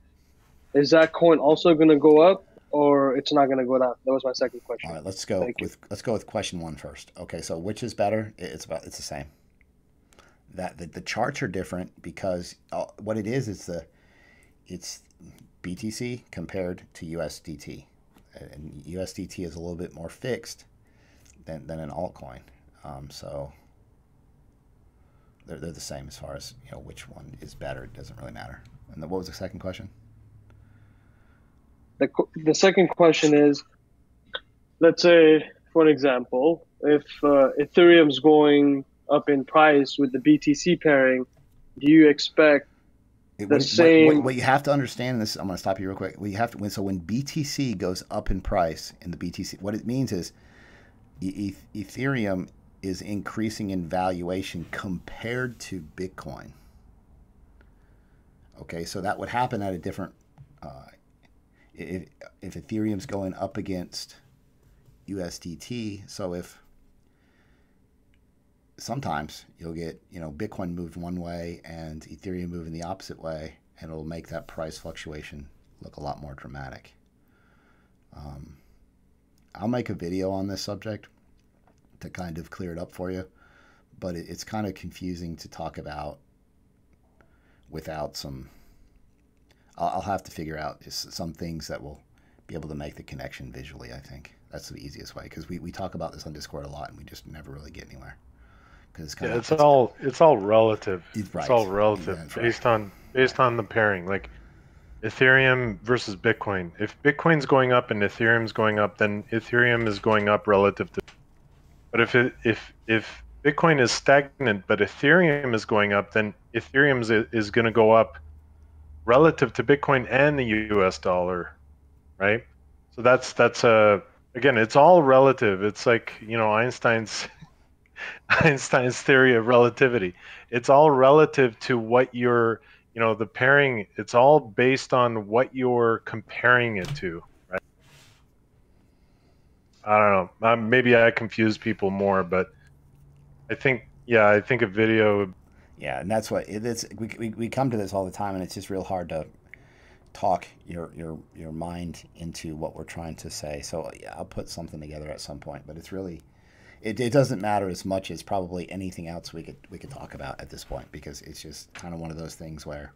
is that coin also going to go up or it's not going to go down? That was my second question. All right, let's go with question 1 first. Okay, so which is better? It's the same. That the charts are different because what it is it's BTC compared to USDT, and USDT is a little bit more fixed than an altcoin. So they're the same as far as which one is better. It doesn't really matter. And what was the second question? The second question is, let's say, for an example, if Ethereum's going up in price with the BTC pairing, do you expect the same? What you have to understand, this, I'm going to stop you real quick. So when BTC goes up in price in the BTC, what it means is Ethereum is increasing in valuation compared to Bitcoin. Okay, so that would happen at a different. If Ethereum's going up against USDT, so if sometimes you'll get Bitcoin moved one way and Ethereum moving the opposite way, and it'll make that price fluctuation look a lot more dramatic. I'll make a video on this subject to kind of clear it up for you, but it's kind of confusing to talk about without some. I'll have to figure out some things that will be able to make the connection visually. I think that's the easiest way, because we talk about this on Discord a lot and we just never really get anywhere. It's all relative. Right. It's all relative based on the pairing. Like Ethereum versus Bitcoin. If Bitcoin's going up and Ethereum's going up, then Ethereum is going up relative to. But if Bitcoin is stagnant but Ethereum is going up, then Ethereum is going to go up relative to Bitcoin and the US dollar, right? So that's again, it's all relative. It's like Einstein's theory of relativity. It's all relative to what you're the pairing. It's all based on what you're comparing it to, right? I don't know. Maybe I confuse people more, but I think a video. Yeah, and that's what it's. We come to this all the time, and it's just real hard to talk your mind into what we're trying to say. So yeah, I'll put something together at some point, but it's really it doesn't matter as much as probably anything else we could talk about at this point, because it's just kind of one of those things where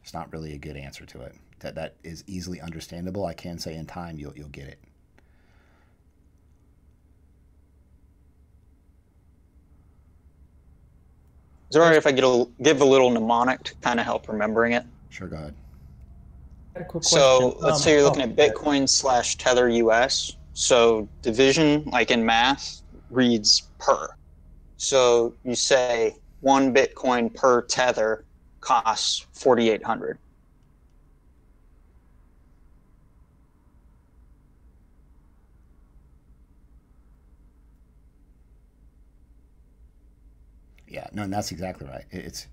there's not really a good answer to it that is easily understandable. I can say in time you'll get it. Is it all right if I give a little mnemonic to kind of help remembering it? Sure, go ahead. I had a quick So question. let's say you're looking at Bitcoin/Tether US. So division, like in math, reads per. So you say 1 Bitcoin per Tether costs 4,800. Yeah, no, and that's exactly right. It's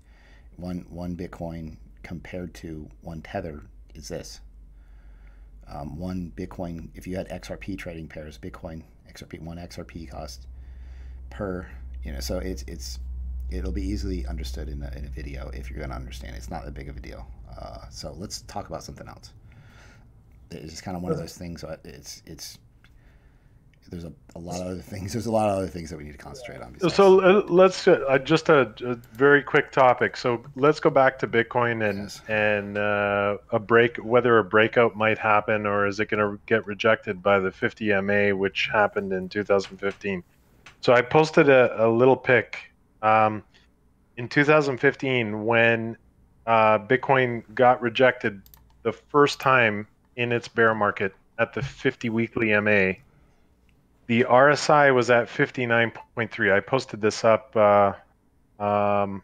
one Bitcoin compared to 1 Tether is this. 1 Bitcoin, if you had XRP trading pairs, Bitcoin, XRP, 1 XRP cost per, so it'll be easily understood in a video if you're going to understand. It's not that big of a deal. So let's talk about something else. It's just kind of one of those things. There's a lot of other things. There's a lot of other things that we need to concentrate on. Besides. So let's just a very quick topic. So let's go back to Bitcoin and whether a breakout might happen, or is it going to get rejected by the 50 MA, which happened in 2015. So I posted a little pic in 2015 when Bitcoin got rejected the first time in its bear market at the 50 weekly MA. The RSI was at 59.3. I posted this up, my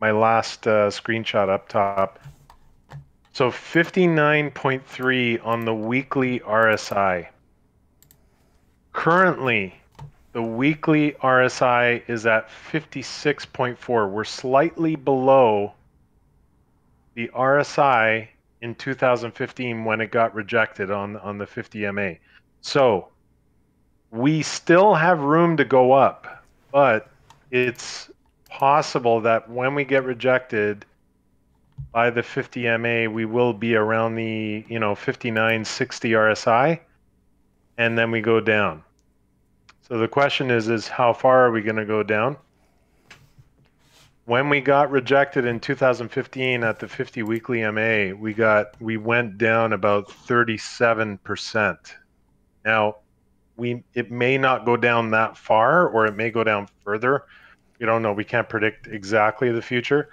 last screenshot up top. So 59.3 on the weekly RSI. Currently, the weekly RSI is at 56.4. We're slightly below the RSI in 2015 when it got rejected on the 50 MA. So we still have room to go up, but it's possible that when we get rejected by the 50 MA, we will be around the 59, 60 RSI, and then we go down. So the question is how far are we going to go down? When we got rejected in 2015 at the 50 weekly MA, we went down about 37%. Now, it may not go down that far, or it may go down further. We don't know. We can't predict exactly the future.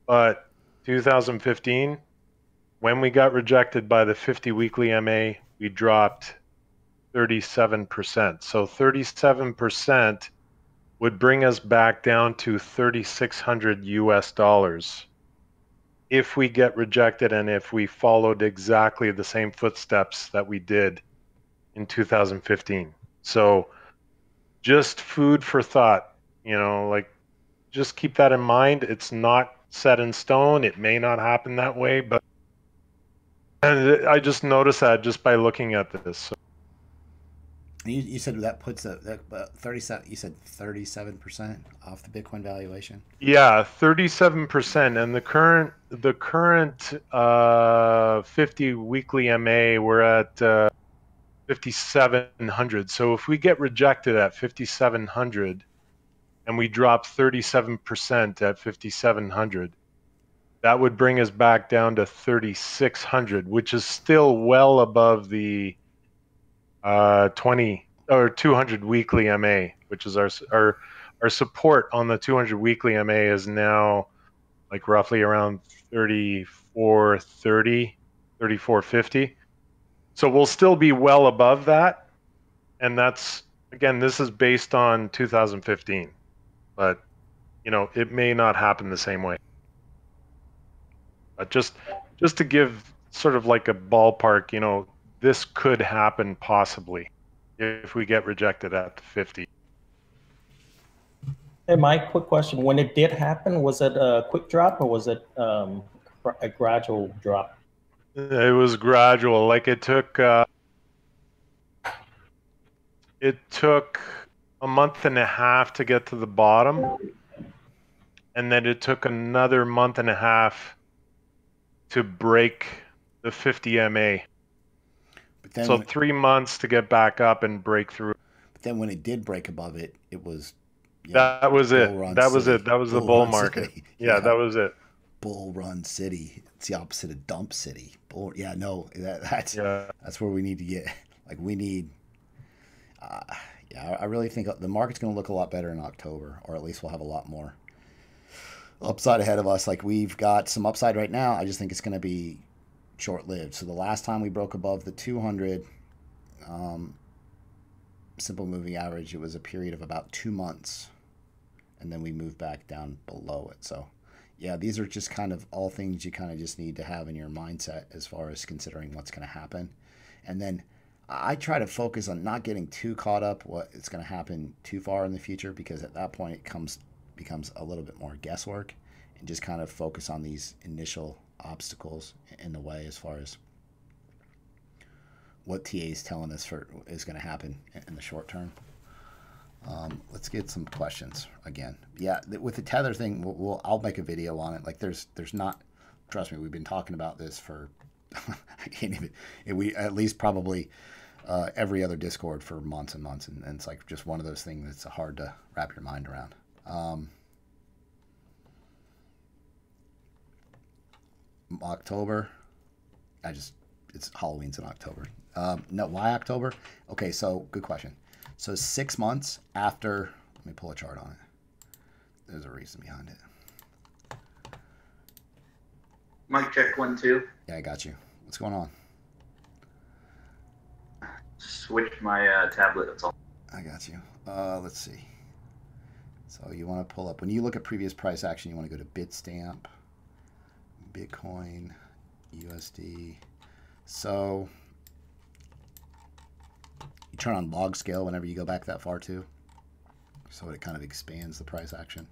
But 2015, when we got rejected by the 50 weekly MA, we dropped 37%. So 37% would bring us back down to 3,600 US dollars if we get rejected and if we followed exactly the same footsteps that we did in 2015. So just food for thought, just keep that in mind. It's not set in stone. It may not happen that way, but I just noticed that just by looking at this. So. You said that puts that 37. You said 37% off the Bitcoin valuation. Yeah, 37%, and the current 50 weekly MA, we're at 5,700. So if we get rejected at 5,700 and we drop 37% at 5,700, that would bring us back down to 3,600, which is still well above the 20 or 200 weekly MA, which is our support on the 200 weekly MA is now like roughly around 3430, 3450. So we'll still be well above that. And that's, again, this is based on 2015, but it may not happen the same way. But just to give sort of like a ballpark, this could happen possibly if we get rejected at the 50. Hey, Mike, quick question. When it did happen, was it a quick drop or was it a gradual drop? It was gradual. Like it took a month and a half to get to the bottom, and then it took another month and a half to break the 50 MA. But then so 3 months to get back up and break through. But then when it did break above it, it was that was it. That was it. That was the bull market. Yeah, that was it. Bull run city. It's the opposite of dump city. That's where we need to get. Like we need. I really think the market's going to look a lot better in October, or at least we'll have a lot more upside ahead of us. Like we've got some upside right now. I just think it's going to be short-lived. So the last time we broke above the 200 simple moving average, it was a period of about 2 months, and then we moved back down below it. So yeah, these are just kind of all things you kind of just need to have in your mindset as far as considering what's going to happen. And then I try to focus on not getting too caught up what is going to happen too far in the future, because at that point it becomes a little bit more guesswork, and just kind of focus on these initial obstacles in the way as far as what TA is telling us is going to happen in the short term. Let's get some questions again. Yeah, with the tether thing, I'll make a video on it. Like there's not, trust me, we've been talking about this for I can't even, we at least probably every other Discord for months and months, and it's like just one of those things that's hard to wrap your mind around. October, it's Halloween's in October. No, why October? Okay, so good question. So 6 months after, let me pull a chart on it. There's a reason behind it. Mic check 1 2. Yeah, I got you. What's going on? Switched my tablet. That's all. I got you. Let's see. So you want to pull up, when you look at previous price action, you want to go to Bitstamp, Bitcoin, USD. So you turn on log scale whenever you go back that far too, so it kind of expands the price action.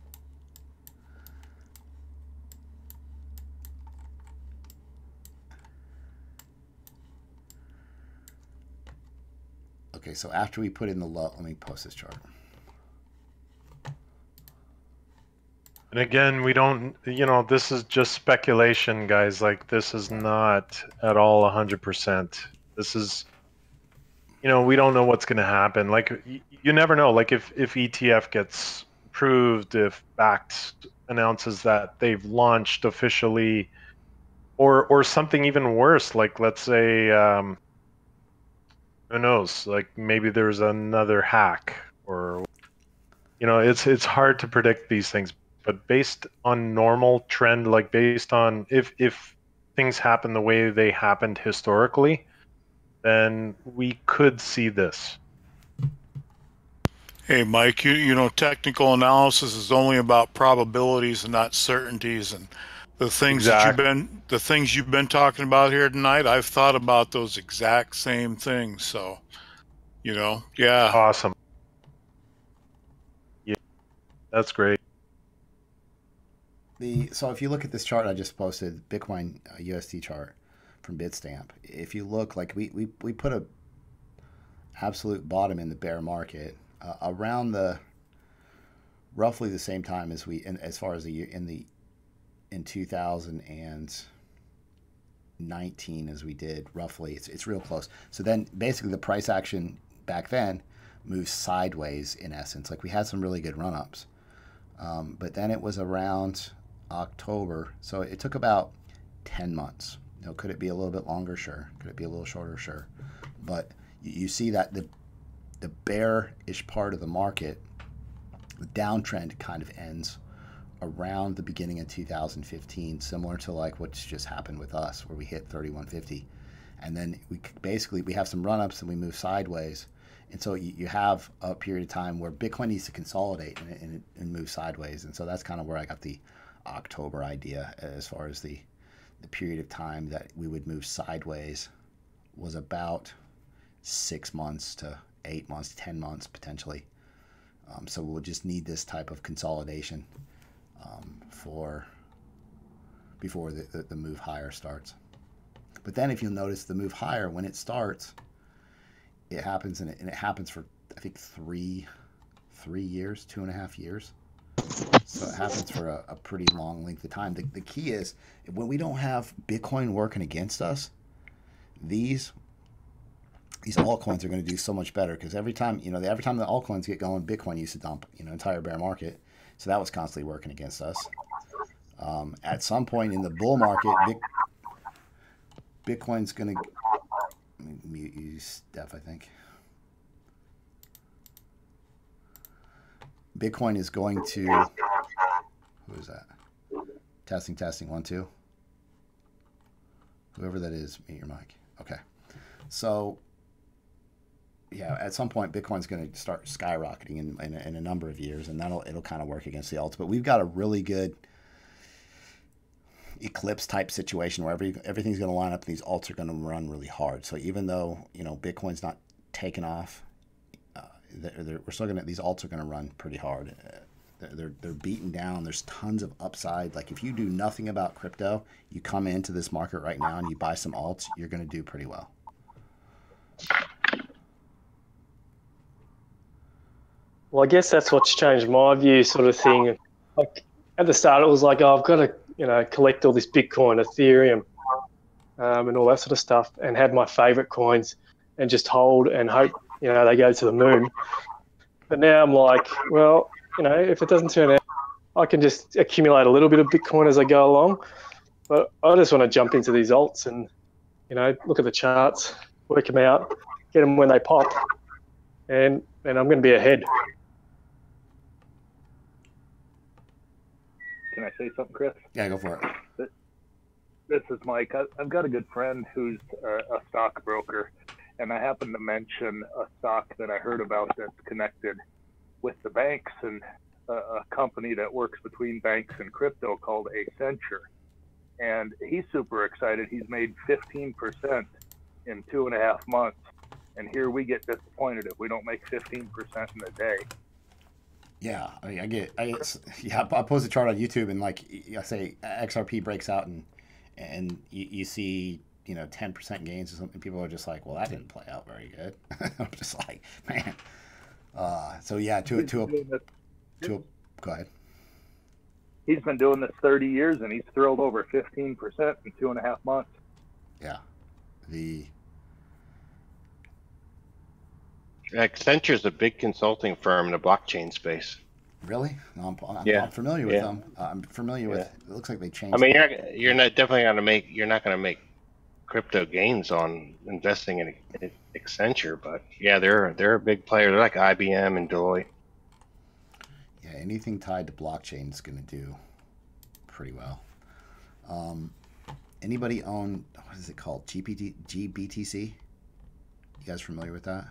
Okay, so after we put in the low, let me post this chart. And again, we don't, this is just speculation, guys. Like, this is not at all 100%. This is, we don't know what's going to happen. Like, you never know. Like, if ETF gets approved, if Bakkt announces that they've launched officially, or something even worse, like, let's say, who knows? Like, maybe there's another hack, or, it's hard to predict these things. But based on normal trend, like based on if things happen the way they happened historically, then we could see this. Hey, Mike, technical analysis is only about probabilities and not certainties. And the things the things you've been talking about here tonight, I've thought about those exact same things. So, yeah. Awesome. Yeah, that's great. So if you look at this chart I just posted, Bitcoin USD chart from Bitstamp, if you look, like we put a absolute bottom in the bear market around the roughly the same time as as far as the year in 2019 as we did roughly. It's real close. So then basically the price action back then moves sideways in essence. Like we had some really good run-ups, but then it was around October, so it took about 10 months. Could it be a little bit longer? Sure. Could it be a little shorter? Sure. But you see that the bearish part of the market, the downtrend, kind of ends around the beginning of 2015, similar to like what's just happened with us, where we hit 3150, and then we have some run-ups and we move sideways. And so you have a period of time where Bitcoin needs to consolidate and move sideways. And so that's kind of where I got the October idea, as far as the period of time that we would move sideways was about 6 months to 8 months, 10 months potentially. So we'll just need this type of consolidation before the move higher starts. But then if you'll notice, the move higher, when it starts, it happens, and it happens for, I think, 3 years, 2.5 years. So it happens for a pretty long length of time. The key is, when we don't have Bitcoin working against us, these altcoins are going to do so much better, because every time the altcoins get going, Bitcoin used to dump entire bear market. So that was constantly working against us. At some point in the bull market, Bitcoin's going to, let me mute you, Steph, I think. Bitcoin is going to, who is that? Testing, testing, 1, 2. Whoever that is, mute your mic. Okay. So, yeah, at some point, Bitcoin's going to start skyrocketing in a number of years, and it'll kind of work against the alts. But we've got a really good eclipse type situation where everything's going to line up and these alts are going to run really hard. So even though, Bitcoin's not taken off, we're still going to, these alts are going to run pretty hard. They're beaten down. There's tons of upside. Like if you do nothing about crypto, you come into this market right now and you buy some alts, you're going to do pretty well. Well, I guess that's what's changed my view, sort of thing. Like at the start, it was like, oh, I've got to, collect all this Bitcoin, Ethereum, and all that sort of stuff, and have my favorite coins, and just hold and hope, they go to the moon. But now I'm like, well, if it doesn't turn out, I can just accumulate a little bit of Bitcoin as I go along. But I just want to jump into these alts and, look at the charts, work them out, get them when they pop, and I'm going to be ahead. Can I say something, Chris? Yeah, go for it. This is Mike. I've got a good friend who's a stockbroker, and I happened to mention a stock that I heard about that's connected with the banks and a company that works between banks and crypto called Accenture. And he's super excited. He's made 15% in 2.5 months. And here we get disappointed if we don't make 15% in a day. Yeah, I mean, I post a chart on YouTube and like I say XRP breaks out and you see 10% gains or something. People are just like, well, that didn't play out very good. I'm just like, man. So yeah, go ahead. He's been doing this 30 years and he's thrilled over 15% in 2.5 months. Yeah, Accenture's a big consulting firm in the blockchain space. Really? No, I'm familiar with them. I'm familiar with. It looks like they changed. I mean, you're not You're not going to make crypto gains on investing in Accenture, but yeah, they're a big player. They're like IBM and Deloitte. Yeah, anything tied to blockchain is going to do pretty well. Anybody own, what is it called? GBTC? You guys familiar with that?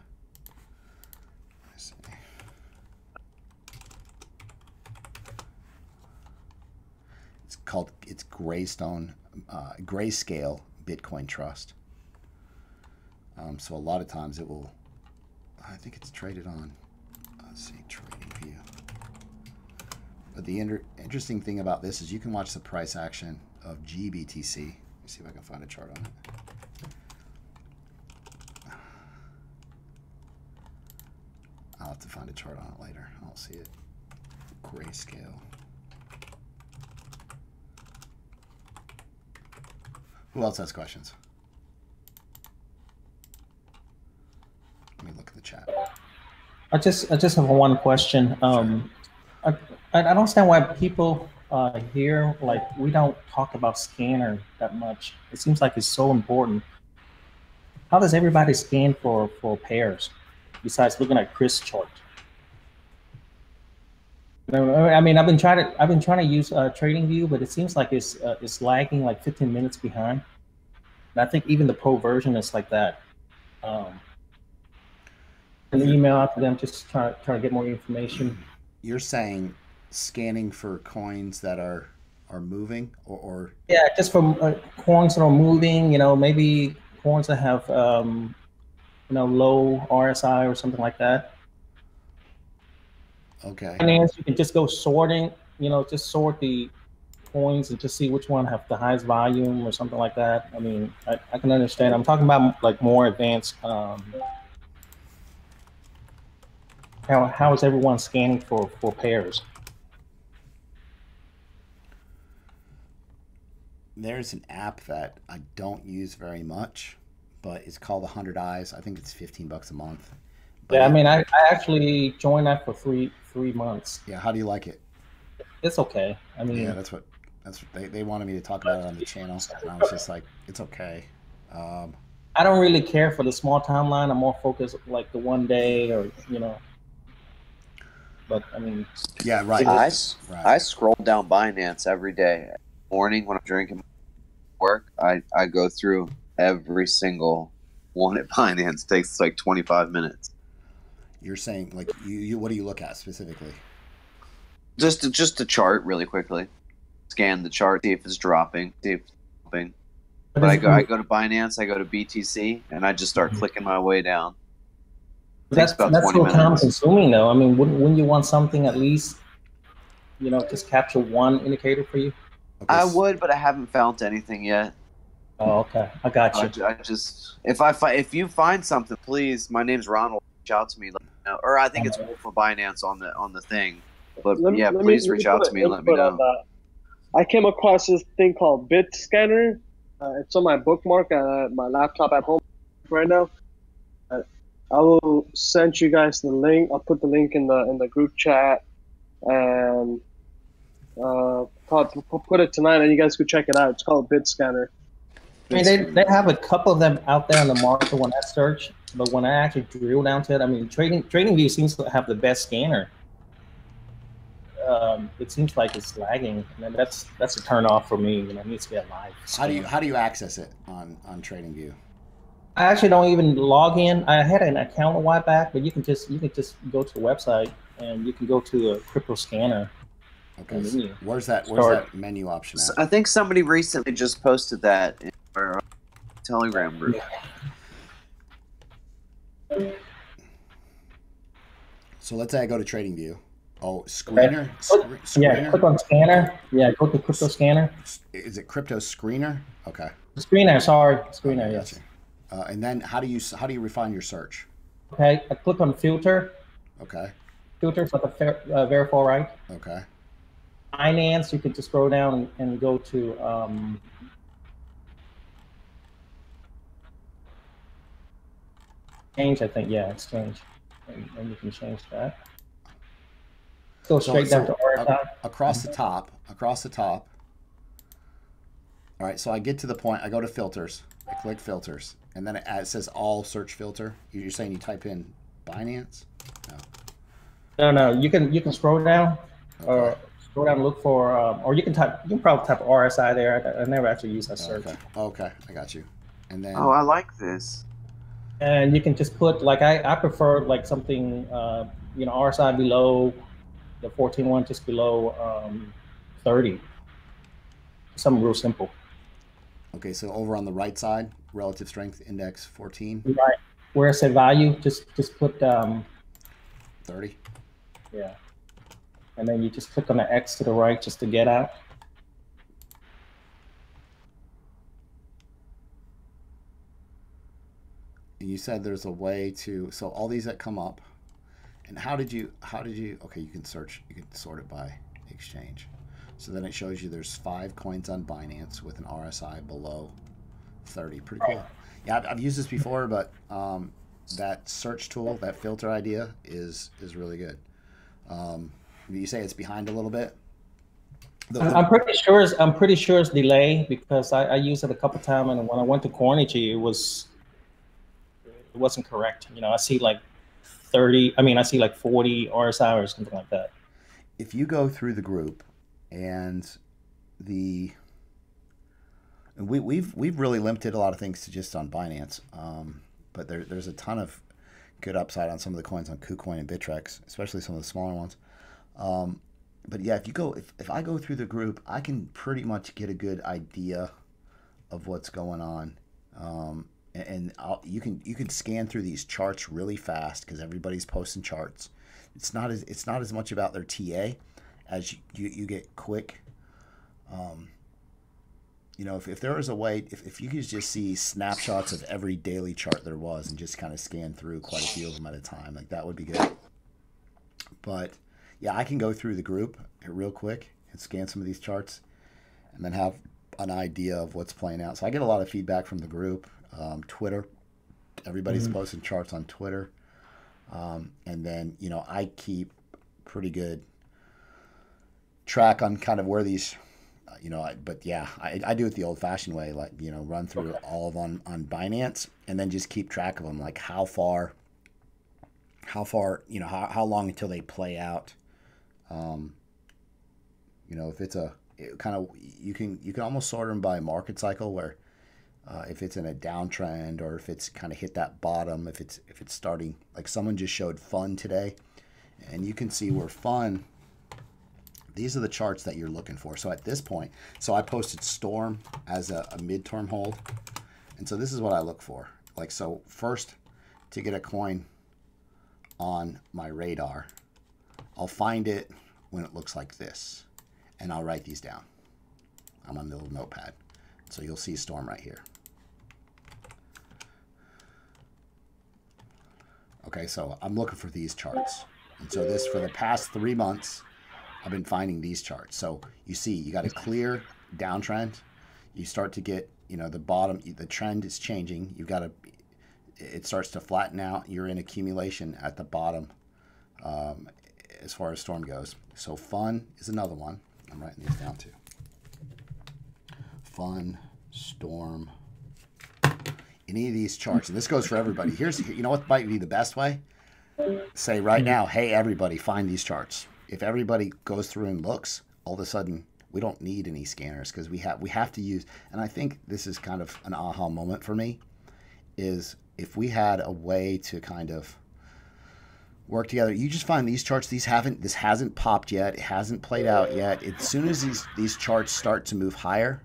Let's see. It's Grayscale Bitcoin Trust. So a lot of times it will, I think it's traded on, let's see, Tradingview. But the interesting thing about this is you can watch the price action of GBTC. Let me see if I can find a chart on it. I'll have to find a chart on it later. I don't see it. Grayscale. Who else has questions? Let me look at the chat. I just have one question. I don't understand why people here, like, we don't talk about scanner that much. It seems like it's so important. How does everybody scan for pairs besides looking at Chris' chart? I mean, I've been trying to use TradingView, but it seems like it's lagging like 15 minutes behind. And I think even the pro version is like that. An email out to them, just trying to get more information. You're saying scanning for coins that are moving, or yeah, just for coins that are moving. Maybe coins that have low RSI or something like that. Okay. And you can just go sorting, just sort the coins and just see which one have the highest volume or something like that. I mean, I can understand. I'm talking about like more advanced. How is everyone scanning for pairs? There's an app that I don't use very much, but it's called 100 Eyes. I think it's $15 a month. But yeah, I mean, I actually joined that for three months. Yeah, how do you like it? It's okay. I mean, yeah, that's what they wanted me to talk about it on the channel, and I was just like, it's okay. I don't really care for the small timeline. I'm more focused like the 1 day or But I mean, yeah, right. I scroll down Binance every day. morning when I'm drinking work, I go through every single one at Binance. It takes like 25 minutes. You're saying like you what do you look at specifically? Just a chart really quickly. Scan the chart, see if it's dropping, see if it's dropping. But I go to Binance, I go to BTC, and I just start clicking my way down. It takes about 20 so minutes. time consuming though. I mean, wouldn't you want something at least, you know, just capture one indicator for you? Okay. I would, but I haven't found anything yet. Oh, okay. I got you. I just if you find something, please. My name's Ronald. Reach out to me, let me know. Or I think it's Wolf of Binance on the thing. But please reach out to me and let me know. I came across this thing called BitScanner. It's on my bookmark at my laptop at home right now. I will send you guys the link. I'll put the link in the group chat, and put it tonight, and you guys could check it out. It's called BitScanner. I mean, they have a couple of them out there on the market when I search, but when I actually drill down to it, I mean, Tradingview seems to have the best scanner. It seems like it's lagging, and that's a turn off for me. You know, it needs to be a live scan. How do you access it on Tradingview? I actually don't even log in. I had an account a while back, but you can just go to the website and you can go to a crypto scanner. Okay. So where's that menu option at? I think somebody recently just posted that in our Telegram group. So let's say I go to TradingView. Oh, screener? Yeah, click on scanner. Yeah, go to crypto scanner. Is it crypto screener? Okay. Screener, sorry, screener. Okay, yes. And then how do you refine your search? Okay, I click on filter. Okay. Filters at the very far right. Okay. Finance, you can just scroll down and go to exchange. I think exchange, and you can change that. Go straight down to RSI. Across the top. All right, so I get to the point. I go to filters. I click filters, and then it says all search filter. You're saying you type in Binance? No. You can scroll down, or scroll down and look for, or you can probably type RSI there. I never actually use that search. Okay, I got you. And then I like this. And you can just put like I prefer like something RSI below the 14.1, just below 30. Something real simple. Okay, so over on the right side, relative strength index 14. Right. Where it said value, just put 30. Yeah. And then you just click on the X to the right just to get out. And you said there's a way to, so all these that come up, and how did you, okay, you can sort it by exchange. So then it shows you there's 5 coins on Binance with an RSI below 30. Pretty cool. Yeah, I've used this before, but that search tool, that filter idea is really good. You say it's behind a little bit? I'm pretty sure it's delay because I used it a couple times, and when I went to Coinage, it wasn't correct. You know, I see like 30. I mean, I see like 40 RSI or something like that. If you go through the group, and we've really limited a lot of things to just on Binance, but there's a ton of good upside on some of the coins on KuCoin and Bittrex, especially some of the smaller ones. But yeah, if I go through the group, I can pretty much get a good idea of what's going on, and you can scan through these charts really fast because everybody's posting charts. It's not as much about their TA as you get quick. If there was a way, if you could just see snapshots of every daily chart there was and just kind of scan through quite a few of them at a time, like that would be good. But yeah, I can go through the group real quick and scan some of these charts and then have an idea of what's playing out. So I get a lot of feedback from the group. Twitter, everybody's posting charts on Twitter. And then, I keep pretty good track on kind of where these, but yeah, I do it the old fashioned way, like, run through all of them on Binance and then just keep track of them, like how far, how long until they play out. If it's a you can almost sort them by market cycle, where if it's in a downtrend or if it's kind of hit that bottom, if it's starting, like someone just showed Fun today, and you can see where Fun, these are the charts that you're looking for. So at this point, so I posted Storm as a midterm hold, and so this is what I look for. Like, so first, to get a coin on my radar, I'll find it when it looks like this, and I'll write these down on my little notepad. So you'll see Storm right here. Okay, so I'm looking for these charts. And so this, for the past 3 months, I've been finding these charts. So you see, you got a clear downtrend. You start to get, you know, the bottom, the trend is changing. You've got to, it starts to flatten out. You're in accumulation at the bottom as far as Storm goes. So Fun is another one. I'm writing these down too. Fun, Storm, any of these charts, and this goes for everybody. Here's, you know what might be the best way? Say right now, hey everybody, find these charts. If everybody goes through and looks, all of a sudden we don't need any scanners, because we have to use, and I think this is kind of an aha moment for me, is if we had a way to kind of work together. You just find these charts, this hasn't popped yet, it hasn't played out yet. As soon as these charts start to move higher,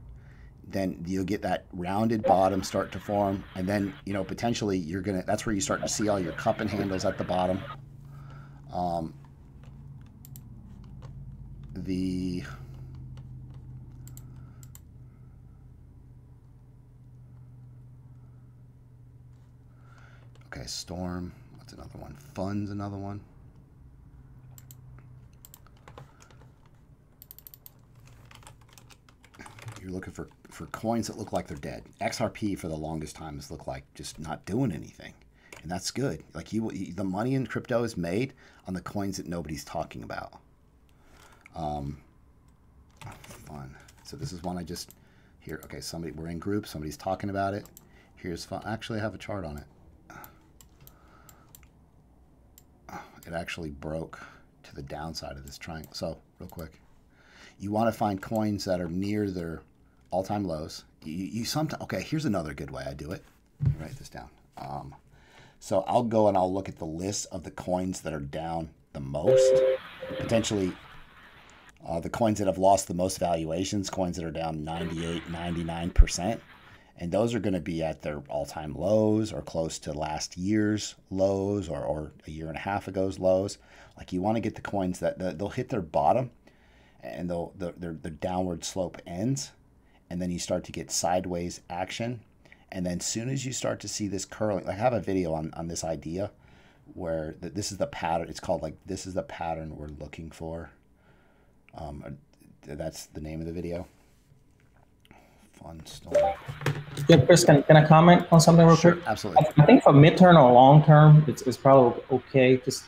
then you'll get that rounded bottom start to form, and then, you know, potentially that's where you start to see all your cup and handles at the bottom. Okay, Storm, what's another one? Fun's another one. You're looking for coins that look like they're dead. XRP for the longest time has looked like just not doing anything, and that's good. Like the money in crypto is made on the coins that nobody's talking about. Fun. So this is one I just here. Okay, we're in group. Somebody's talking about it. Here's Fun. Actually, I have a chart on it. It actually broke to the downside of this triangle. So real quick, you want to find coins that are near their all-time lows. You sometimes, okay, here's another good way I do it. Write this down. So I'll go and I'll look at the list of the coins that are down the most, potentially the coins that have lost the most valuations, coins that are down 98, 99%. And those are going to be at their all-time lows or close to last year's lows or a year and a half ago's lows. Like, you want to get the coins that they'll hit their bottom and their downward slope ends, and then you start to get sideways action. And then as soon as you start to see this curling, like I have a video on this idea where this is the pattern. It's called, like, this is the pattern we're looking for. That's the name of the video. Fun Storm. Yeah, Chris, can I comment on something real quick? Absolutely. I think for midterm or long term, it's probably okay. Just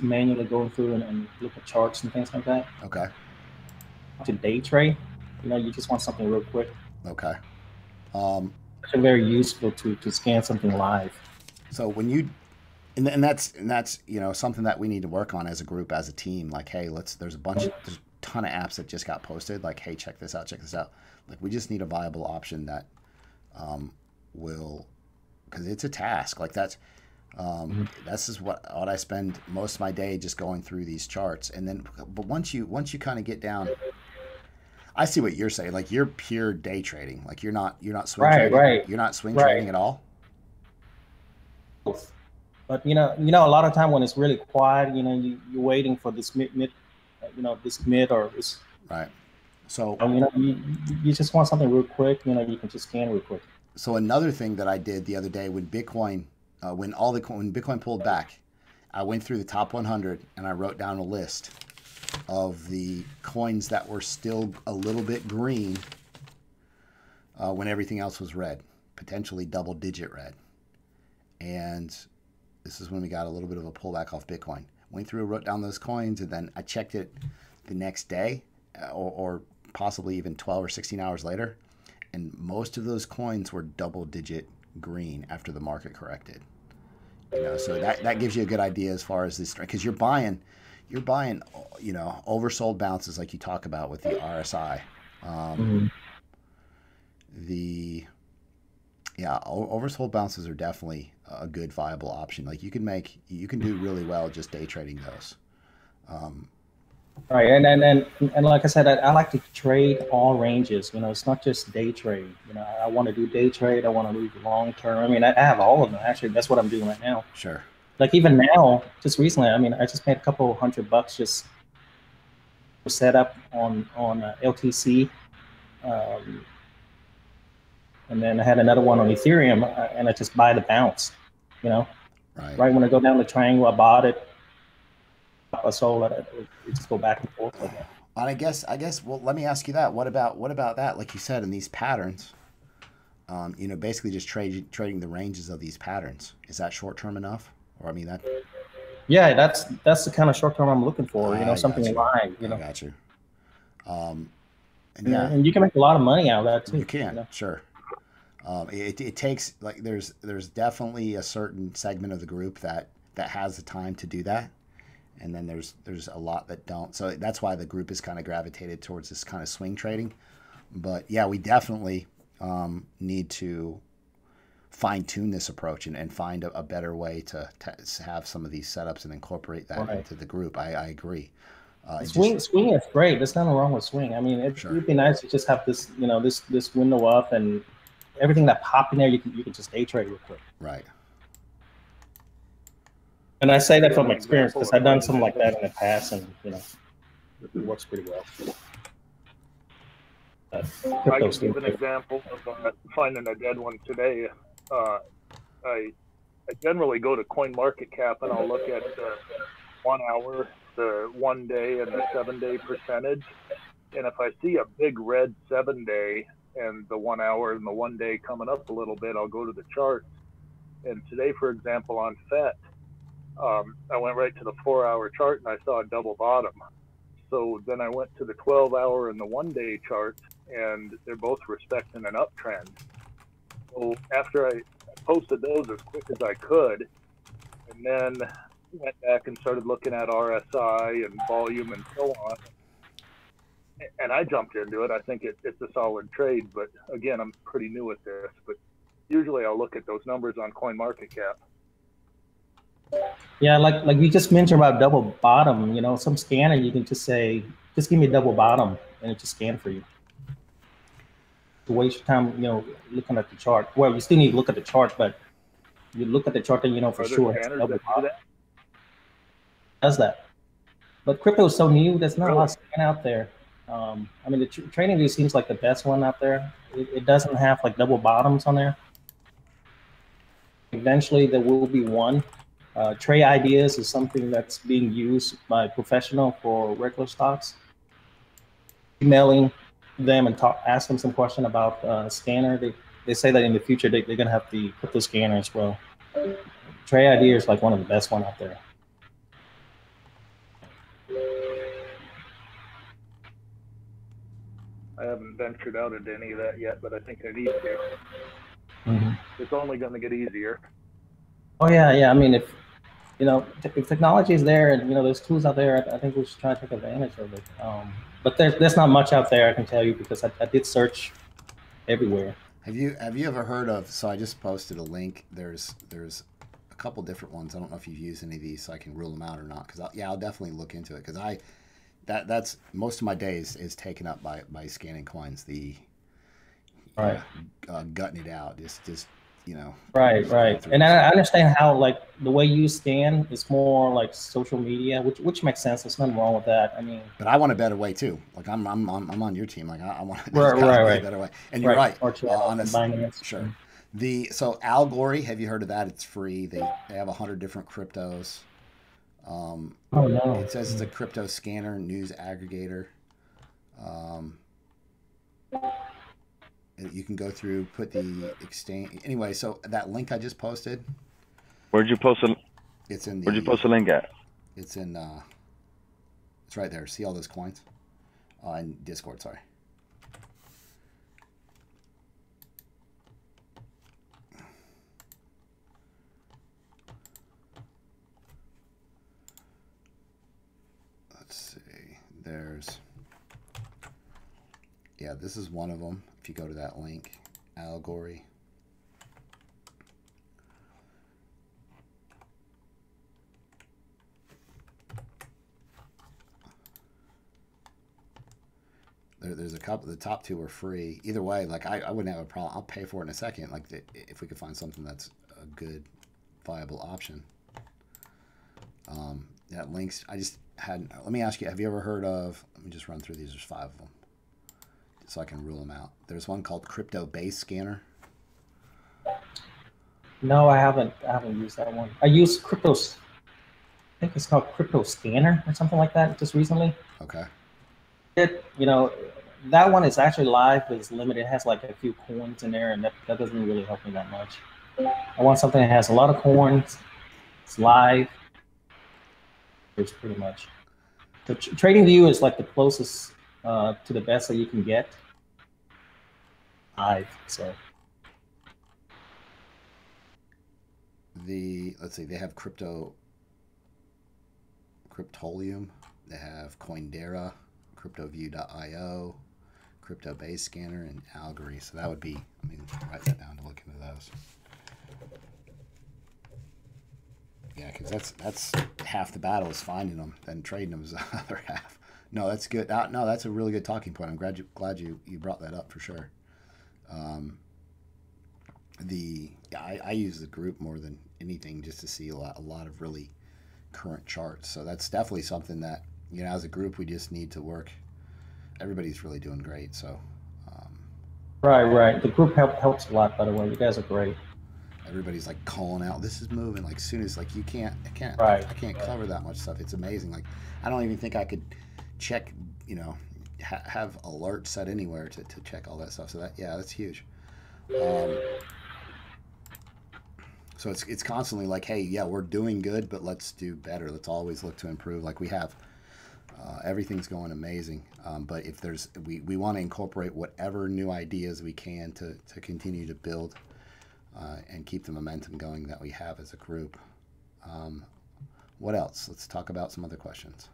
manually going through and look at charts and things like that. Okay. To day trade, you just want something real quick. Okay. It's very useful to scan something live. So when you, and that's something that we need to work on as a group, as a team. Like, hey, there's a ton of apps that just got posted. Like, hey, check this out, check this out. Like, we just need a viable option that will, because it's a task. Like, that's this is what I spend most of my day just going through these charts. And then, but once you kind of get down, I see what you're saying. Like, you're pure day trading. Like, you're not swing trading. Right. You're not swing trading at all. But a lot of time when it's really quiet, you're waiting for this mid or this. Right. So you just want something real quick. You can just scan real quick. So another thing that I did the other day when Bitcoin, when Bitcoin pulled back, I went through the top 100 and I wrote down a list of the coins that were still a little bit green when everything else was red, potentially double-digit red. And this is when we got a little bit of a pullback off Bitcoin. Went through, wrote down those coins, and then I checked it the next day or possibly even 12 or 16 hours later, and most of those coins were double-digit green after the market corrected. So that gives you a good idea as far as this, because you're buying you're buying, you know, oversold bounces like you talk about with the RSI. Oversold bounces are definitely a good viable option. Like you can do really well just day trading those. Right, and like I said, I like to trade all ranges. You know, it's not just day trade. You know, I want to do day trade. I want to do long term. I mean, I have all of them. Actually, that's what I'm doing right now. Sure. Like even now, just recently, I mean, I just made a couple $100 just set up on LTC, and then I had another one on Ethereum, and I just buy the bounce. You know, right when I go down the triangle, I bought it. I sold it. It just go back and forth like that. And I guess. Well, let me ask you that. What about that? Like you said, in these patterns, you know, basically just trading the ranges of these patterns. Is that short term enough? Or I mean that. Yeah, that's the kind of short term I'm looking for. You know, something live. You know, I got you. And you can make a lot of money out of that too. You can, you know? Sure. It takes like there's definitely a certain segment of the group that has the time to do that. And then there's a lot that don't. So that's why the group is kind of gravitated towards this kind of swing trading. But yeah, we definitely need to fine tune this approach and find a better way to have some of these setups and incorporate that into the group. I agree. Swing is great. There's nothing wrong with swing. I mean, it'd be nice to just have this, you know, this window up and everything that pop in there. You can just day trade real quick. Right. And I say that from experience because I've done something like that in the past, and you know, it works pretty well. I can give an example of finding a dead one today. I generally go to CoinMarketCap and I'll look at the 1 hour, the 1 day, and the 7 day percentage. And if I see a big red 7 day and the 1 hour and the 1 day coming up a little bit, I'll go to the chart. And today, for example, on FET, I went right to the 4 hour chart and I saw a double bottom. So then I went to the 12 hour and the 1 day chart, and they're both respecting an uptrend. So after I posted those as quick as I could, and then went back and started looking at RSI and volume and so on, and I jumped into it. I think it's a solid trade, but again, I'm pretty new at this. But usually I'll look at those numbers on CoinMarketCap. Yeah, like you just mentioned about double bottom. You know, some scanner you can just say, just give me a double bottom, and it just scan for you. To waste your time, you know, looking at the chart. Well, you still need to look at the chart, but you look at the chart and you know for sure it's double bottom. Does that? But crypto is so new. There's not a lot of scan out there. I mean, the Tradingview seems like the best one out there. It doesn't have like double bottoms on there. Eventually, there will be one. Trade ideas is something that's being used by professional for regular stocks. Emailing them and ask them some question about scanner. They say that in the future they're going to have the crypto scanner as well. Trade idea is like one of the best one out there. I haven't ventured out into any of that yet, but I think I need to. It's only going to get easier. Oh yeah. I mean, if you know, if technology is there and you know there's tools out there, I think we should try to take advantage of it. But there's not much out there, I can tell you, because I did search everywhere. Have you ever heard of? So I just posted a link. There's a couple different ones. I don't know if you've used any of these, so I can rule them out or not. Because I'll definitely look into it. Because that's most of my days is taken up by scanning coins. Gutting it out. Just you know. Right. And I understand how like the way you scan is more like social media, which makes sense. There's nothing wrong with that. I mean, but I want a better way too. Like I'm on your team. Like I want a better way. And you're right. On Binance. Sure. So Algory, have you heard of that? It's free. They have 100 different cryptos. Oh no. It says it's a crypto scanner, news aggregator. You can go through, put the exchange. Anyway, so that link I just posted. Where'd you post it? It's in. Where'd you post the link at? It's in. It's right there. See all those coins? In Discord. Sorry. there's, yeah, this is one of them. If you go to that link, Allegory. There's a couple. The top two are free. Either way, like I wouldn't have a problem. I'll pay for it in a second. Like if we could find something that's a good, viable option. That links. I just had. Let me ask you. Have you ever heard of? Let me just run through these. There's 5 of them, so I can rule them out. There's one called Crypto Base Scanner. No, I haven't used that one. I use Cryptos. I think it's called Crypto Scanner or something like that. Just recently. Okay. That one is actually live, but it's limited. It has like a few coins in there, and that doesn't really help me that much. I want something that has a lot of coins. It's live. It's pretty much. So TradingView is like the closest to the best that you can get. Live, so. Let's see, they have Cryptolium. They have Coindera, CryptoView.io, Crypto Base Scanner, and Allegory. So that would be, I mean, write that down to look into those. Yeah, because that's half the battle is finding them, and trading them is the other half. No, that's good. No, that's a really good talking point. I'm glad you brought that up for sure. I use the group more than anything just to see a lot of really current charts. So that's definitely something that, as a group, we just need to work. Everybody's really doing great. So, right. The group helps a lot. By the way, you guys are great. Everybody's like calling out, this is moving. Like soon as I can't cover that much stuff. It's amazing. Like I don't even think I could check. Have alerts set anywhere to check all that stuff. So that's huge. So it's constantly like, hey, yeah, we're doing good, but let's do better. Let's always look to improve. Like we have. Everything's going amazing, but if we want to incorporate whatever new ideas we can to continue to build and keep the momentum going that we have as a group. What else? Let's talk about some other questions.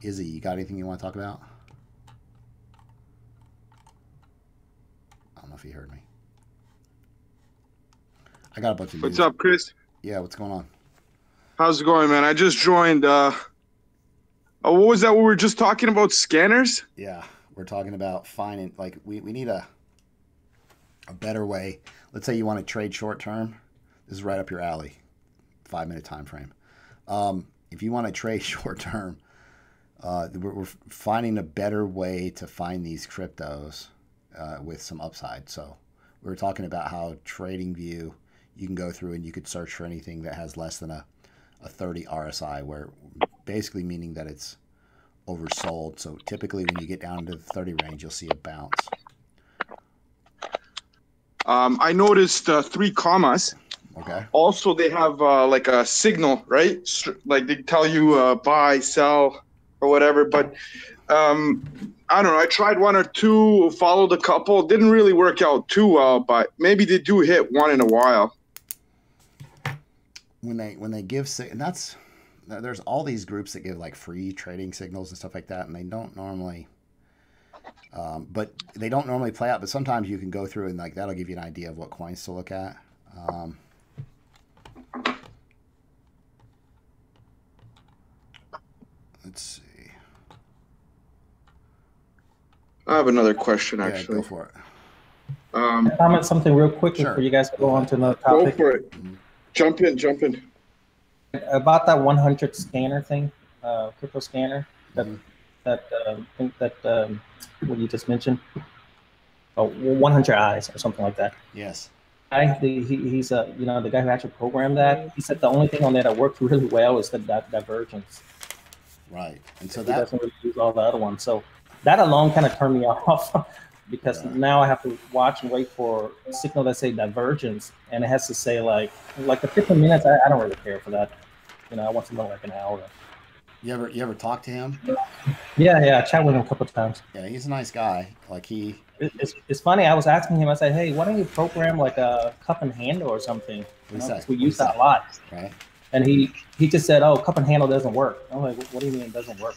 Izzy, you got anything you want to talk about? I don't know if you heard me. I got a bunch of news. What's up, Chris? Yeah, what's going on? How's it going, man? I just joined. What was that we were just talking about? Scanners? Yeah, we're talking about finding, like, we need a better way. Let's say you want to trade short term. This is right up your alley. 5-minute time frame. If you want to trade short term, we're finding a better way to find these cryptos with some upside. So we were talking about how TradingView, you can go through and you could search for anything that has less than a 30 RSI, where basically meaning that it's oversold. So typically when you get down to the 30 range, you'll see a bounce. I noticed 3 commas. Okay. Also, they have like a signal, right? Like they tell you buy, sell, or whatever. But I don't know. I tried 1 or 2, followed a couple. Didn't really work out too well, but maybe they do hit one in a while. When they give, and there's all these groups that give like free trading signals and stuff like that, and they don't normally, but they don't normally play out. But sometimes you can go through and like that'll give you an idea of what coins to look at. Let's see. I have another question, actually. Yeah, go for it. Comment something real quickly for you guys to go on to another topic. Go for it. Jump in. About that 100 scanner thing, crypto scanner, what you just mentioned. 100 eyes or something like that. Yes. He's the guy who actually programmed that. He said the only thing on there that worked really well is the divergence. Right, and so he doesn't really use all the other ones. So that alone kind of turned me off because now I have to watch and wait for a signal that say divergence, and it has to say like the 15 minutes. I don't really care for that. I want something like an hour. You ever talk to him? Yeah, I chat with him a couple of times. Yeah, he's a nice guy. Like it's funny. I was asking him. I said, "Hey, why don't you program like a cup and handle or something?" We use that a lot. Right. and he just said, "Oh, cup and handle doesn't work." I'm like, "What do you mean it doesn't work?"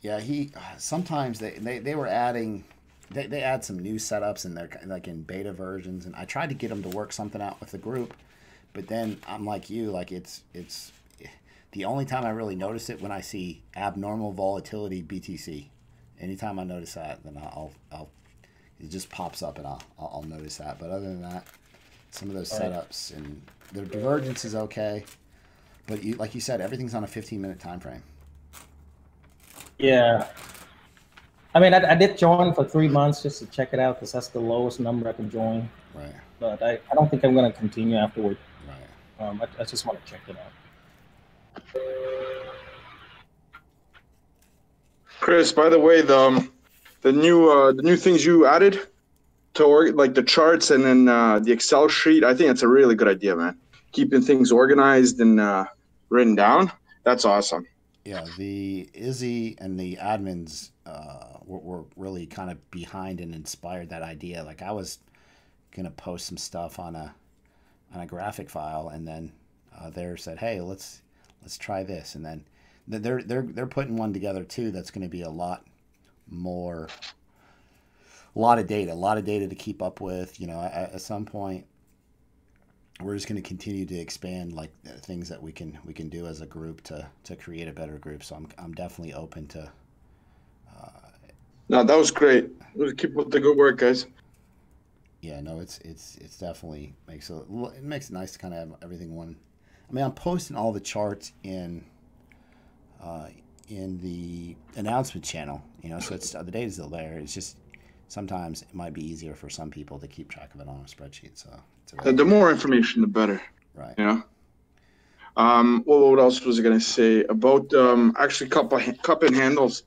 Yeah, he sometimes they were adding, they add some new setups in their like in beta versions, and I tried to get them to work something out with the group, but then I'm like you, like it's the only time I really notice it when I see abnormal volatility BTC. Anytime I notice that, then I'll it just pops up and I'll notice that. But other than that, some of those setups and the divergence is okay, but like you said, everything's on a 15-minute time frame. Yeah. I mean, I did join for 3 months just to check it out because that's the lowest number I can join. Right. But I don't think I'm going to continue afterward. Right. I just want to check it out. Chris, by the way, the new things you added to like the charts and then the Excel sheet, I think it's a really good idea, man. Keeping things organized and written down. That's awesome. Yeah, the Izzy and the admins were really kind of behind and inspired that idea. Like I was gonna post some stuff on a graphic file, and then they said, "Hey, let's try this," and then they're putting one together too. That's going to be a lot of data to keep up with. You know, at some point, we're just going to continue to expand like things that we can do as a group to create a better group. So I'm definitely open to. No, that was great. Keep up the good work, guys. Yeah, no, it's definitely makes it makes it nice to kind of have everything one. I mean, I'm posting all the charts in the announcement channel, you know, so it's the data's still there. It's just sometimes it might be easier for some people to keep track of it on a spreadsheet. So the more information, the better. Right. You know. Well, what else was I gonna say about actually cup and handles?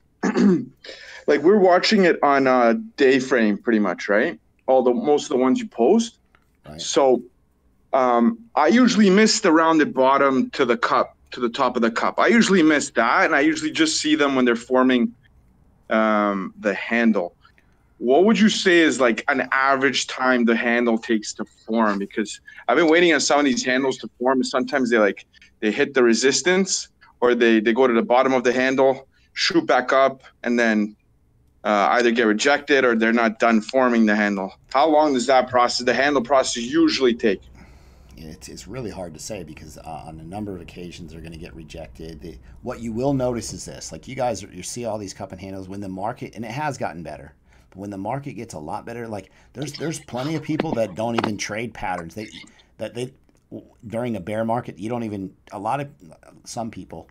Like we're watching it on day frame, pretty much, right? Most of the ones you post. Right. So I usually miss the rounded bottom to the cup, to the top of the cup. I usually miss that, and I usually just see them when they're forming the handle. What would you say is like an average time the handle takes to form? Because I've been waiting on some of these handles to form, and sometimes they hit the resistance, or they go to the bottom of the handle, shoot back up, and then either get rejected or they're not done forming the handle. How long does the handle process usually take? It's really hard to say because on a number of occasions they're going to get rejected. What you will notice is this: like you see all these cup and handles when the market, and it has gotten better, but when the market gets a lot better, like there's plenty of people that don't even trade patterns. They during a bear market, some people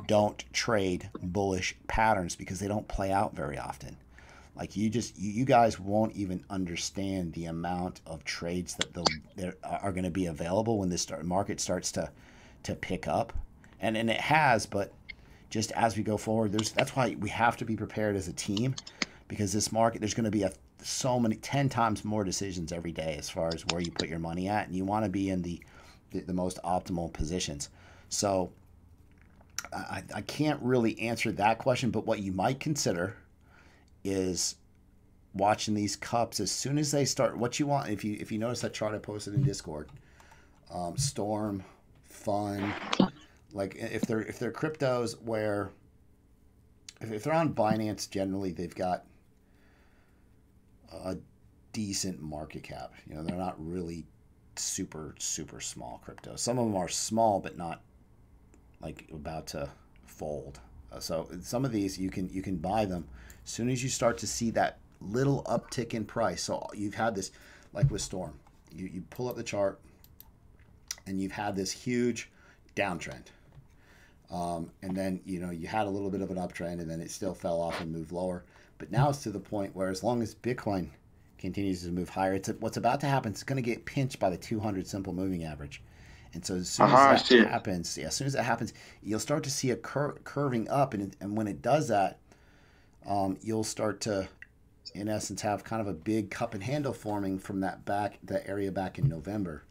don't trade bullish patterns because they don't play out very often. Like you guys won't even understand the amount of trades that are going to be available when this market starts to pick up, and it has. But just as we go forward, that's why we have to be prepared as a team, because this market, there's going to be so many 10 times more decisions every day as far as where you put your money at, and you want to be in the most optimal positions. So I can't really answer that question, but what you might consider is watching these cups as soon as they start. What you want, if you notice that chart I posted in Discord, Storm, Fun, like if they're cryptos where if they're on Binance, generally they've got a decent market cap. You know, they're not really super small cryptos. Some of them are small but not like about to fold. So some of these you can buy them as soon as you start to see that little uptick in price. So you've had this, like with Storm, you pull up the chart and you've had this huge downtrend, and then you had a little bit of an uptrend, and then it still fell off and moved lower. But now it's to the point where as long as Bitcoin continues to move higher, what's about to happen. It's going to get pinched by the 200 simple moving average. And so as soon as that happens, as soon as that happens, you'll start to see a curving up, and when it does that, you'll start to, in essence, have kind of a big cup and handle forming from that area back in November,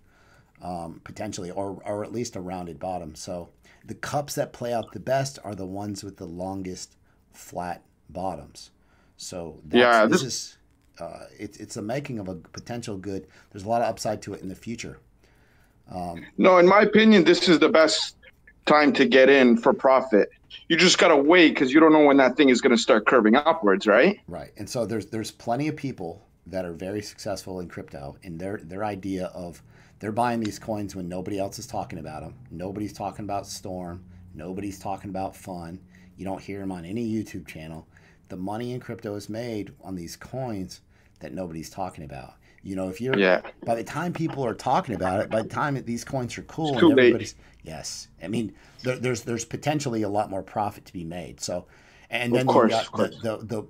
potentially, or at least a rounded bottom. So the cups that play out the best are the ones with the longest flat bottoms. So it's the making of a potential good. There's a lot of upside to it in the future. No, in my opinion, this is the best time to get in for profit. You just gotta wait because you don't know when that thing is going to start curving upwards, right? Right. And so there's plenty of people that are very successful in crypto, and their idea of they're buying these coins when nobody else is talking about them. Nobody's talking about Storm. Nobody's talking about Fun. You don't hear them on any YouTube channel. The money in crypto is made on these coins that nobody's talking about. You know, if you're by the time people are talking about it, by the time these coins are cool and everybody's yes, I mean there's potentially a lot more profit to be made. So, and then you got the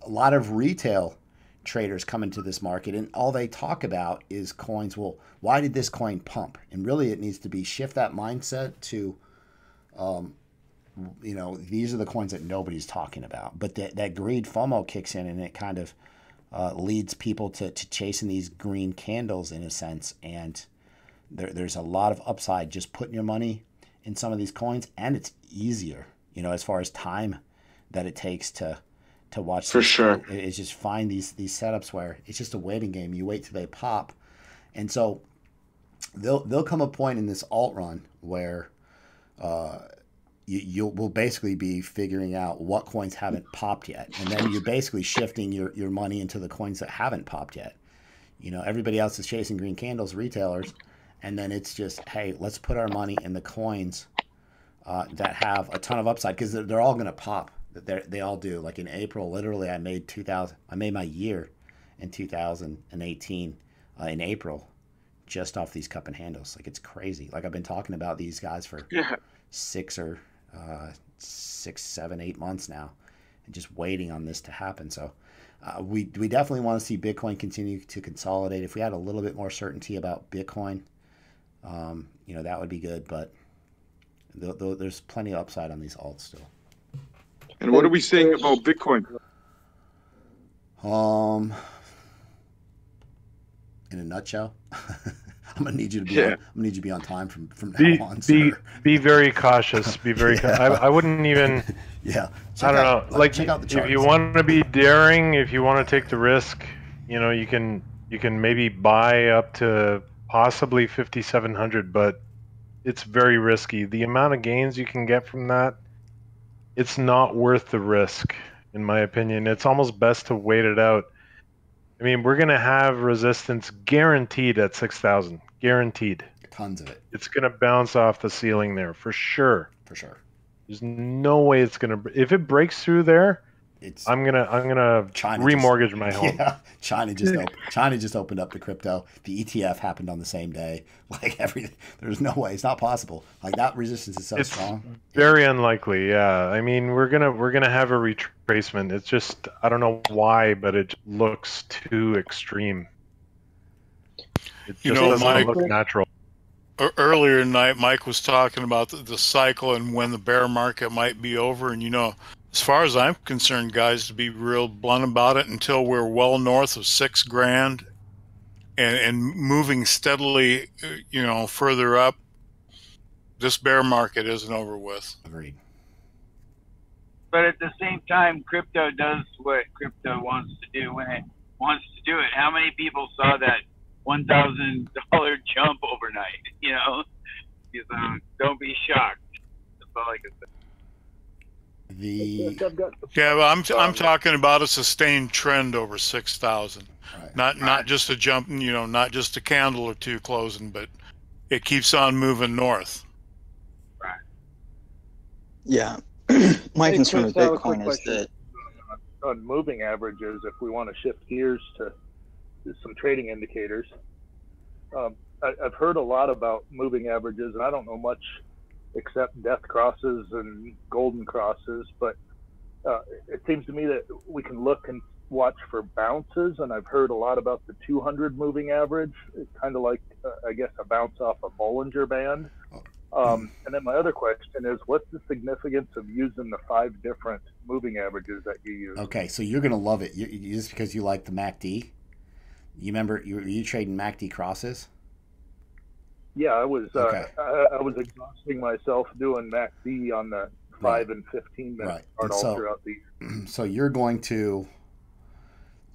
a lot of retail traders come into this market, and all they talk about is coins. Well, why did this coin pump? And really, it needs to be shift that mindset to, you know, these are the coins that nobody's talking about. But that greed FOMO kicks in, and it kind of leads people to chasing these green candles in a sense. And there's a lot of upside just putting your money in some of these coins, and it's easier, you know, as far as time that it takes to watch. For sure. It's just find these setups where it's just a waiting game. You wait till they pop. And so there'll come a point in this alt run where you will basically be figuring out what coins haven't popped yet. And then you're basically shifting your money into the coins that haven't popped yet. You know, everybody else is chasing green candles, retailers. And then it's just, hey, let's put our money in the coins that have a ton of upside, because they're all going to pop. They all do. Like in April, literally, I made my year in 2018 in April, just off these cup and handles. Like, it's crazy. Like, I've been talking about these guys for 6, 7, 8 months now, and just waiting on this to happen. So we definitely want to see Bitcoin continue to consolidate. If we had a little bit more certainty about Bitcoin, you know, that would be good. But there's plenty of upside on these alts still. And what are we saying about Bitcoin? In a nutshell, I'm gonna need you to be. I'm gonna need you to be on time from now on. Be very cautious. Be very. I wouldn't even. Yeah. I don't know. Like, check out the charts. if you want to be daring, if you want to take the risk, you know, you can maybe buy up to possibly 5,700, but it's very risky. The amount of gains you can get from that, it's not worth the risk, in my opinion. It's almost best to wait it out. I mean, we're going to have resistance guaranteed at 6,000. Guaranteed. Tons of it. It's going to bounce off the ceiling there, for sure. For sure. There's no way it's going to... If it breaks through there, I'm gonna remortgage my home. Yeah, China just opened up the crypto. The ETF happened on the same day. Like, everything, there's no way. It's not possible. Like, that resistance is so strong. Very unlikely. Yeah, I mean, we're gonna have a retracement. It's just, I don't know why, but it looks too extreme. It just doesn't look natural. Earlier tonight, Mike was talking about the cycle and when the bear market might be over, and you know, as far as I'm concerned, guys, to be real blunt about it, until we're well north of $6,000 and moving steadily, you know, further up, this bear market isn't over with. Agreed. But at the same time, crypto does what crypto wants to do when it wants to do it. How many people saw that $1,000 jump overnight? You know, don't be shocked. That's all I can say. Yeah, well, I'm talking about a sustained trend over 6,000, not just a jump, you know, not just a candle or two closing, but it keeps on moving north. Right. Yeah, my concern with Bitcoin is that on moving averages, if we want to shift gears to some trading indicators, I've heard a lot about moving averages, and I don't know much except death crosses and golden crosses, but it seems to me that we can look and watch for bounces, and I've heard a lot about the 200 moving average. It's kind of like, I guess, a bounce off a Bollinger Band. And then my other question is, what's the significance of using the 5 different moving averages that you use? Okay, so you're going to love it. Just because you like the MACD. You remember, you trading MACD crosses? Yeah, I was I was exhausting myself doing MACD on the 5 and 15 minute chart all throughout these. So you're going to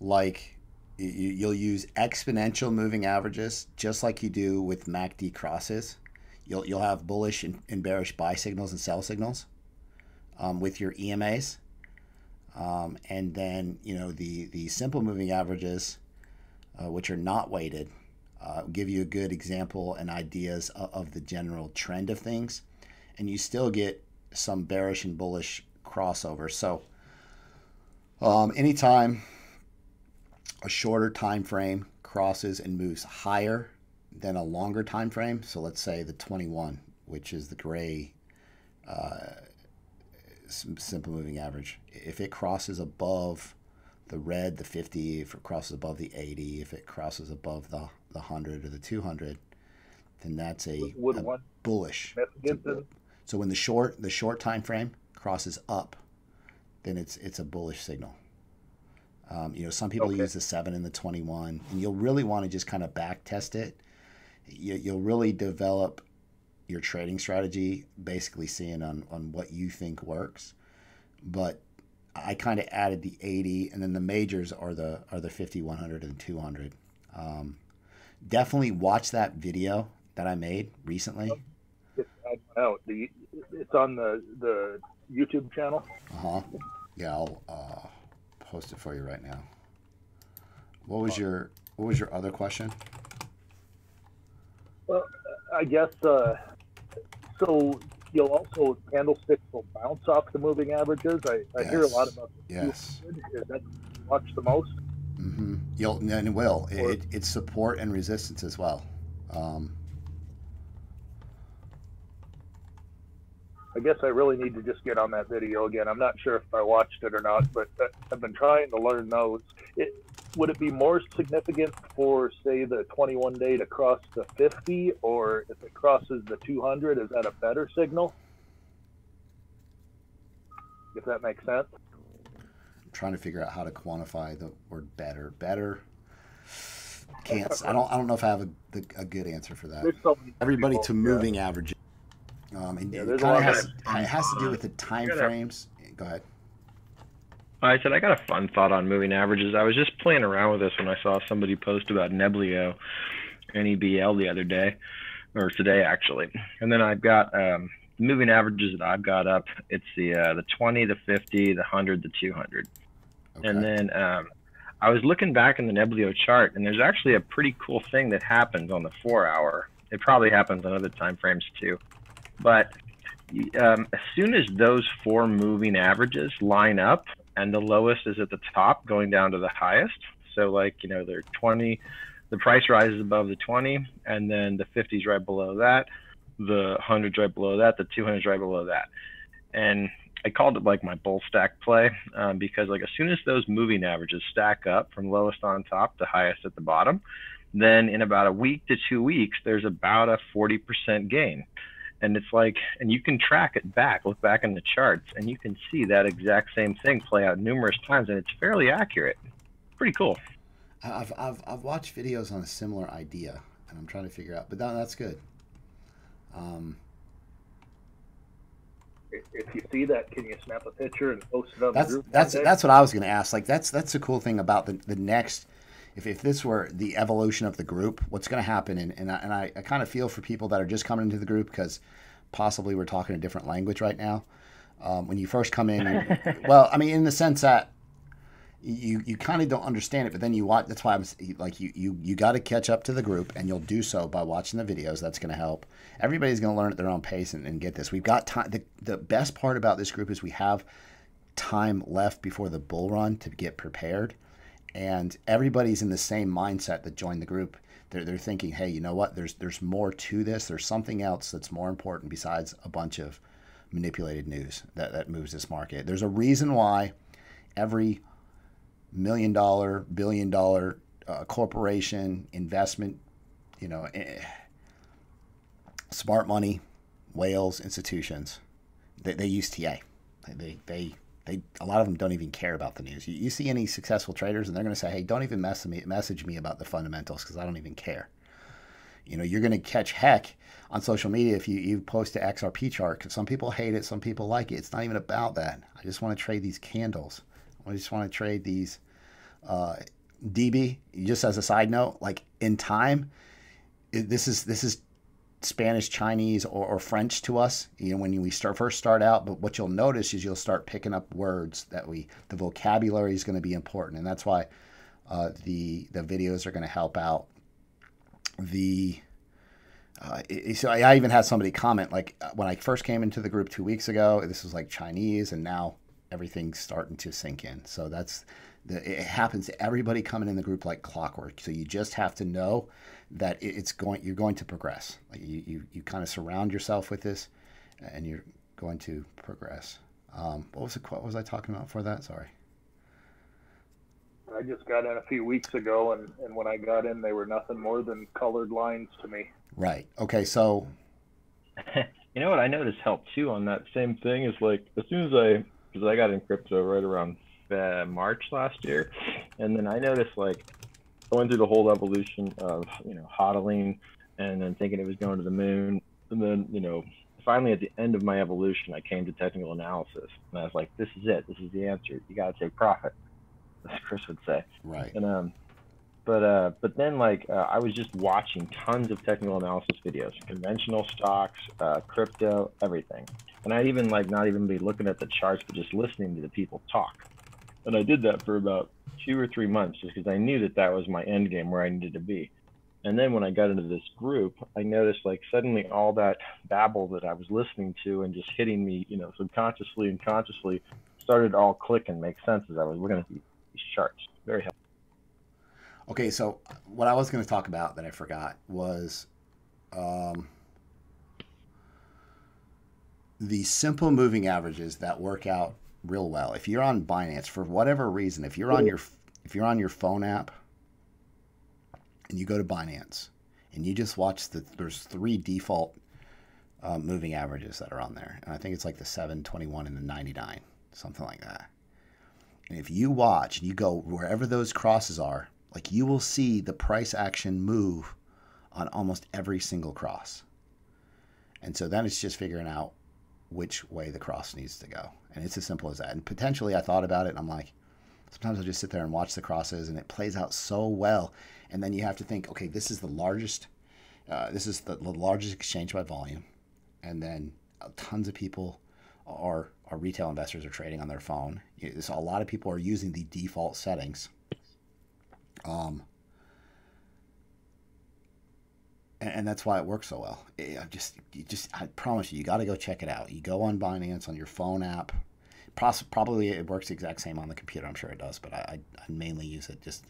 like You'll use exponential moving averages, just like you do with MACD crosses. You'll have bullish and bearish buy signals and sell signals with your EMAs. And then, the simple moving averages, which are not weighted, give you a good example and ideas of the general trend of things. And you still get some bearish and bullish crossover. So anytime a shorter time frame crosses and moves higher than a longer time frame, so let's say the 21, which is the gray simple moving average, if it crosses above the red, the 50, if it crosses above the 80, if it crosses above the 100 or the 200, then that's a bullish. So when the short time frame crosses up, then it's a bullish signal. Some people use the 7 and the 21, and you'll really want to just kind of back test it. You'll really develop your trading strategy basically seeing on what you think works. But I kind of added the 80, and then the majors are the 50, 100, and 200. Definitely watch that video that I made recently. It's on the YouTube channel. Yeah, I'll post it for you right now. What was your other question? Well, I guess so. You'll also candlesticks will bounce off the moving averages. I hear a lot about the yes. Is that watch the most? Mm-hmm. It's support and resistance as well. I guess I really need to just get on that video again. I'm not sure if I watched it or not, but I've been trying to learn those. Would it be more significant for, say, the 21-day to cross the 50, or if it crosses the 200, is that a better signal? If that makes sense. I'm trying to figure out how to quantify the word better. Better. Can't. I don't know if I have a good answer for that. Everybody to moving averages. And it kind of has to do with the time frames. Go ahead. I said I got a fun thought on moving averages. I was just playing around with this when I saw somebody post about Neblio and EBL the other day, or today actually. And then I've got moving averages that I've got up. It's the 20, the 50, the 100, the 200. Okay. And then I was looking back in the Neblio chart, and there's actually a pretty cool thing that happens on the 4-hour. It probably happens on other time frames too. But as soon as those 4 moving averages line up, and the lowest is at the top going down to the highest. So they're 20, the price rises above the 20, and then the 50's right below that, the 100's right below that, the 200's right below that. And I called it like my bull stack play because as soon as those moving averages stack up from lowest on top to highest at the bottom, then in about a week to 2 weeks, there's about a 40% gain. And it's and you can track it back, look back in the charts, and you can see that exact same thing play out numerous times, and it's fairly accurate. Pretty cool. I've watched videos on a similar idea, and I'm trying to figure out, but that's good. If you see that, can you snap a picture and post it on the group? That's what I was going to ask. That's the cool thing about the next. If this were the evolution of the group, what's going to happen, and I kind of feel for people that are just coming into the group because possibly we're talking a different language right now. When you first come in, well, I mean, in the sense that you kind of don't understand it, but then you watch. That's why I'm you got to catch up to the group, and you'll do so by watching the videos. That's going to help. Everybody's going to learn at their own pace and get this. We've got time. The best part about this group is we have time left before the bull run to get prepared. And everybody's in the same mindset that joined the group. They're thinking, hey, you know what? There's more to this. There's something else that's more important besides a bunch of manipulated news that moves this market. There's a reason why every $1 million, $1 billion corporation investment, smart money, whales, institutions, they use TA. A lot of them don't even care about the news. You see any successful traders, and they're going to say, hey, don't even message me about the fundamentals because I don't even care. You're going to catch heck on social media if you post an XRP chart because some people hate it, some people like it. It's not even about that. I just want to trade these candles. I just want to trade these DB, just as a side note, like in time, this is Spanish, Chinese, or French to us, you know, when we first start out. But what you'll notice is you'll start picking up words that the vocabulary is going to be important, and that's why the videos are going to help out. So I even had somebody comment, like, when I first came into the group 2 weeks ago, this was like Chinese, and now everything's starting to sink in. So it happens to everybody coming in the group like clockwork. So you just have to know that you're going to progress. Like you kind of surround yourself with this, and you're going to progress. What was I talking about for that? Sorry. I just got in a few weeks ago, and when I got in, they were nothing more than colored lines to me. Right. Okay. So, you know what I noticed helped too on that same thing is, like, as soon as because I got in crypto right around March last year, and then I noticed, like, going through the whole evolution of, you know, hodling and then thinking it was going to the moon, and then, you know, finally at the end of my evolution, I came to technical analysis, and I was like, this is it. This is the answer. You got to take profit, as Chris would say. Right. And but then, like, I was just watching tons of technical analysis videos, conventional stocks, crypto, everything. And I'd even, like, not even be looking at the charts, but just listening to the people talk. And I did that for about 2 or 3 months, just because I knew that was my end game, where I needed to be. And then when I got into this group, I noticed, like, suddenly all that babble that I was listening to and just hitting me, you know, subconsciously and consciously, started all click and make sense as I was looking at these charts. Very helpful. Okay, so what I was going to talk about that I forgot was the simple moving averages that work out real well. If you're on Binance, for whatever reason, if you're on your phone app and you go to Binance and you just watch there's 3 default moving averages that are on there, and I think it's like the 721 and the 99, something like that. And if you watch and you go wherever those crosses are, like, you will see the price action move on almost every single cross. And so then it's just figuring out which way the cross needs to go. And it's as simple as that. And potentially I thought about it, and I'm like, sometimes I'll just sit there and watch the crosses, and it plays out so well. And then you have to think, okay, this is the largest exchange by volume. And then tons of people are retail investors are trading on their phone. So a lot of people are using the default settings. And that's why it works so well. I promise you got to go check it out. You go on Binance on your phone app. Probably it works the exact same on the computer. I'm sure it does, but I mainly use it just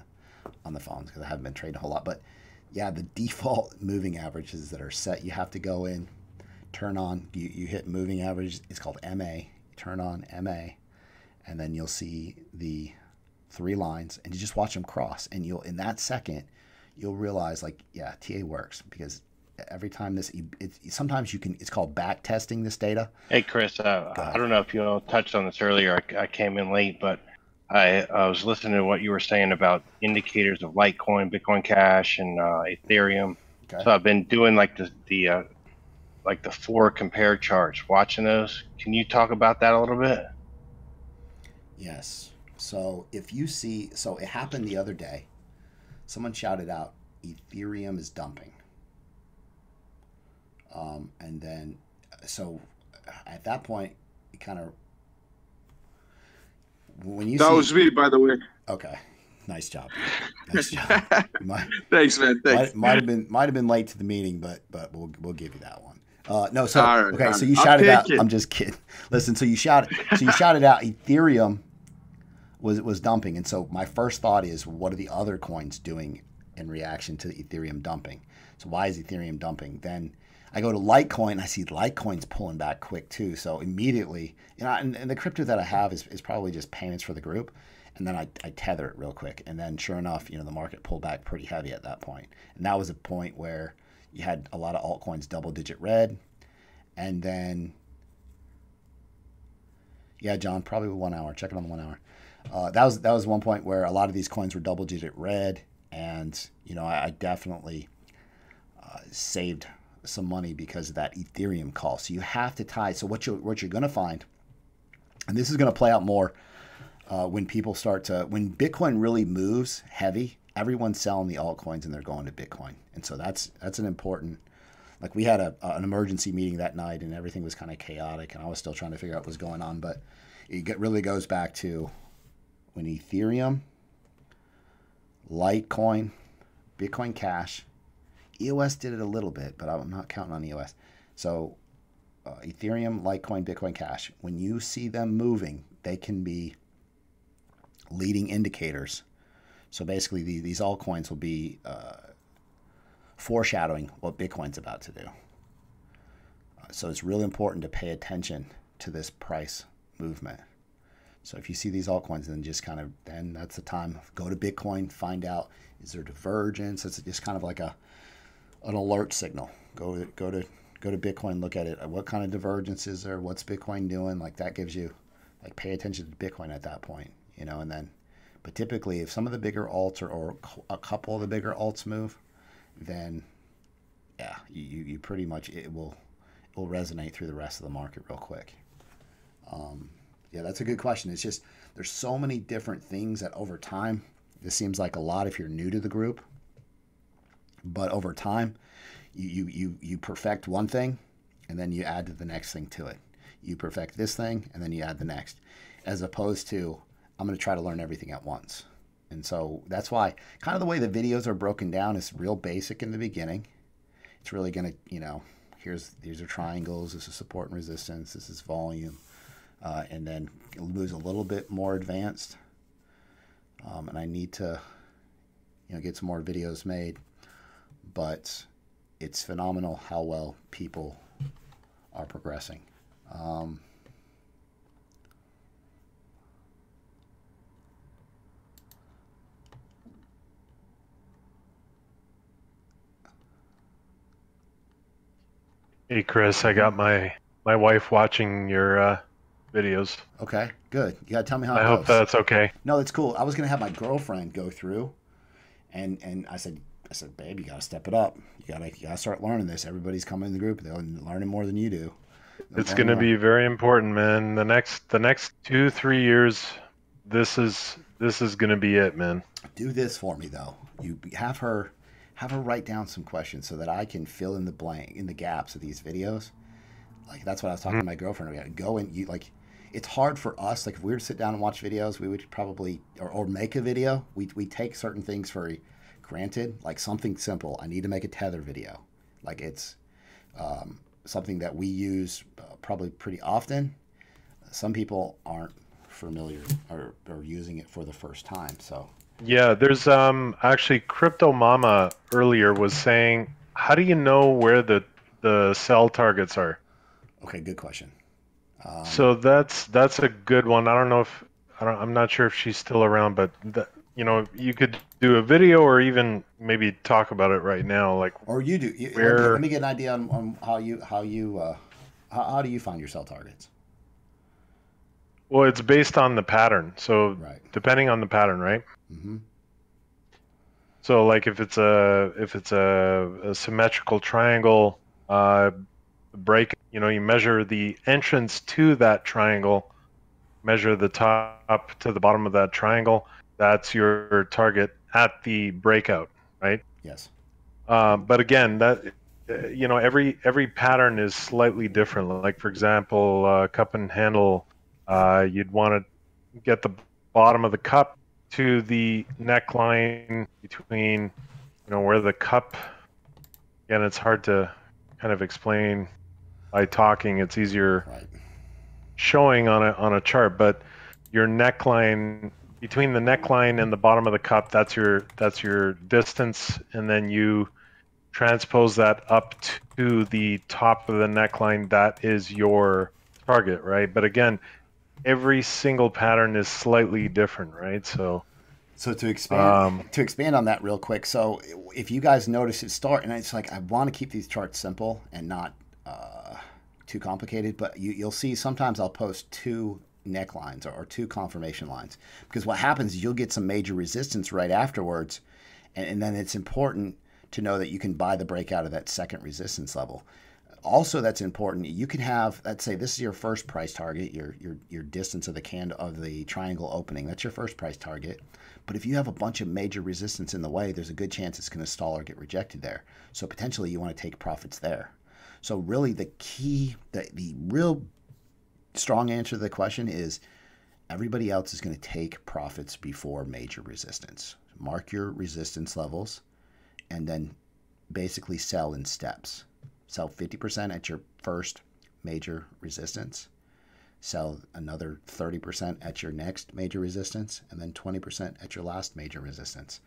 on the phones because I haven't been trading a whole lot. But yeah, the default moving averages that are set, you have to go in, turn on. You hit moving average. It's called MA. Turn on MA, and then you'll see the 3 lines, and you just watch them cross, and in that second you'll realize, like, yeah, TA works, because every time sometimes you can, it's called back testing this data. Hey Chris, I don't know if you touched on this earlier. I came in late, but I was listening to what you were saying about indicators of Litecoin, Bitcoin Cash, and Ethereum. Okay. So I've been doing like the 4 compare charts, watching those. Can you talk about that a little bit? Yes. So if you see, so it happened the other day. Someone shouted out, Ethereum is dumping. And then, so at that point, you kind of, when you that was me, by the way. Okay. Nice job. Nice job. Thanks, man. Thanks. Might have been late to the meeting, but we'll give you that one. No, so right, okay, so you shouted out. I'm just kidding. Listen, so you shouted out Ethereum was dumping, and so my first thought is, what are the other coins doing in reaction to Ethereum dumping? So why is Ethereum dumping? Then I go to Litecoin, and I see Litecoin's pulling back quick too. So immediately, and the crypto that I have is probably just payments for the group, and then I tether it real quick, and then sure enough, the market pulled back pretty heavy at that point, and that was a point where you had a lot of altcoins double-digit red, and then yeah, John, probably 1 hour. Check it on the 1 hour. That was one point where a lot of these coins were double-digit red, and I definitely saved some money because of that Ethereum call. So you have to tie. So what you're going to find, and this is going to play out more when people start to, when Bitcoin really moves heavy, everyone's selling the altcoins and they're going to Bitcoin. And so that's an important, like we had an emergency meeting that night and everything was kind of chaotic and I was still trying to figure out what was going on. But it really goes back to when Ethereum, Litecoin, Bitcoin Cash, EOS did it a little bit, but I'm not counting on EOS. So Ethereum, Litecoin, Bitcoin Cash, when you see them moving, they can be leading indicators. So basically these altcoins will be foreshadowing what Bitcoin's about to do. So it's really important to pay attention to this price movement. So if you see these altcoins, then just kind of, then that's the time. Go to Bitcoin, find out, is there divergence? It's just kind of like an alert signal. Go to Bitcoin, look at it. What kind of divergence is there? What's Bitcoin doing? Like that gives you, like pay attention to Bitcoin at that point, you know, and then, but typically if some of the bigger alts or a couple of the bigger alts move, then yeah, you pretty much, it will resonate through the rest of the market real quick. Yeah, that's a good question. It's just, there's so many different things that over time, this seems like a lot if you're new to the group, but over time, you perfect one thing and then you add to the next thing to it. You perfect this thing and then you add the next, as opposed to, I'm going to try to learn everything at once. And so that's why kind of the way the videos are broken down is real basic in the beginning. It's really going to, you know, these are triangles, this is support and resistance, this is volume. And then it moves a little bit more advanced. And I need to, you know, get some more videos made. But it's phenomenal how well people are progressing. Hey Chris, I got my wife watching your videos. Okay, good. You gotta tell me how it I goes. hope that's okay. No, that's cool. I was gonna have my girlfriend go through, and I said, babe, you gotta step it up. You gotta start learning this. Everybody's coming in the group. They're learning more than you do. It's gonna be very important, man. The next 2-3 years, this is gonna be it, man. Do this for me though. You have her write down some questions so that I can fill in the gaps of these videos. Like that's what I was talking to my girlfriend about. Go and you like. It's hard for us. Like if we were to sit down and watch videos, we would probably or make a video. We take certain things for granted, like something simple. I need to make a tether video. Like it's something that we use probably pretty often. Some people aren't familiar or using it for the first time. So yeah, there's actually Crypto Mama earlier was saying, how do you know where the sell targets are? Okay, good question. So that's a good one. I don't know if I'm not sure if she's still around, but you know, you could do a video or even maybe talk about it right now, like. Or you do. Let me get an idea on how do you find your sell targets? Well, it's based on the pattern. So right. Depending on the pattern, right? Mm-hmm. So like if it's a symmetrical triangle break, you know, you measure the entrance to that triangle, measure the top to the bottom of that triangle. That's your target at the breakout, right? Yes. But again, that you know, every pattern is slightly different. Like for example, cup and handle, you'd want to get the bottom of the cup to the neckline between, you know, where the cup. Again, it's hard to kind of explain by talking. It's easier showing on a chart, but your neckline, between the neckline and the bottom of the cup, that's your distance, and then you transpose that up to the top of the neckline. That is your target, right? But again, every single pattern is slightly different, right? So to expand on that real quick. So if you guys notice it start, and it's like I want to keep these charts simple and not too complicated, but you'll see sometimes I'll post two necklines or two confirmation lines, because what happens is you'll get some major resistance right afterwards, and then it's important to know that you can buy the breakout of that second resistance level. Also, that's important. You can have, let's say, this is your first price target, your distance of the candle of the triangle opening. That's your first price target. But if you have a bunch of major resistance in the way, there's a good chance it's going to stall or get rejected there. So potentially you want to take profits there. So really the key, the real strong answer to the question is everybody else is going to take profits before major resistance. Mark your resistance levels and then basically sell in steps. Sell 50% at your first major resistance. Sell another 30% at your next major resistance, and then 20% at your last major resistance.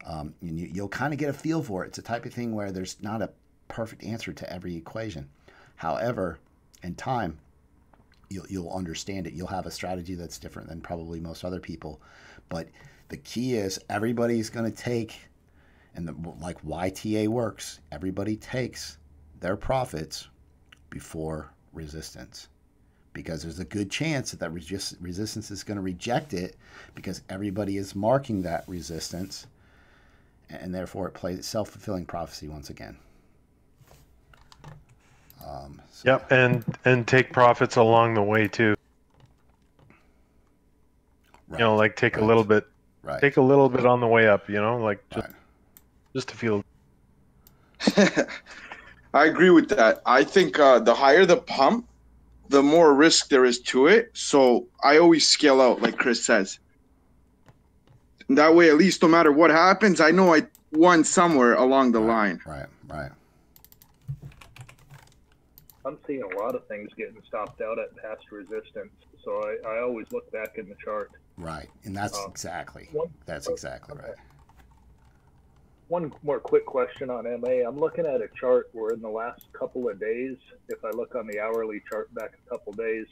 And you'll kind of get a feel for it. It's a type of thing where there's not a perfect answer to every equation. However, in time, you'll understand it. You'll have a strategy that's different than probably most other people. But the key is everybody's going to take, and like YTA works, everybody takes their profits before resistance, because there's a good chance that resistance is going to reject it because everybody is marking that resistance, and therefore it plays self-fulfilling prophecy once again. Yep, and take profits along the way too. Right. You know, like take a little bit, take a little bit on the way up. You know, like just to feel. I agree with that. I think the higher the pump, the more risk there is to it. So I always scale out, like Chris says. And that way, at least no matter what happens, I know I won somewhere along the line. Right. I'm seeing a lot of things getting stopped out at past resistance. So I always look back in the chart. Right. And that's exactly right. One more quick question on MA. I'm looking at a chart where in the last couple of days, if I look on the hourly chart back a couple of days,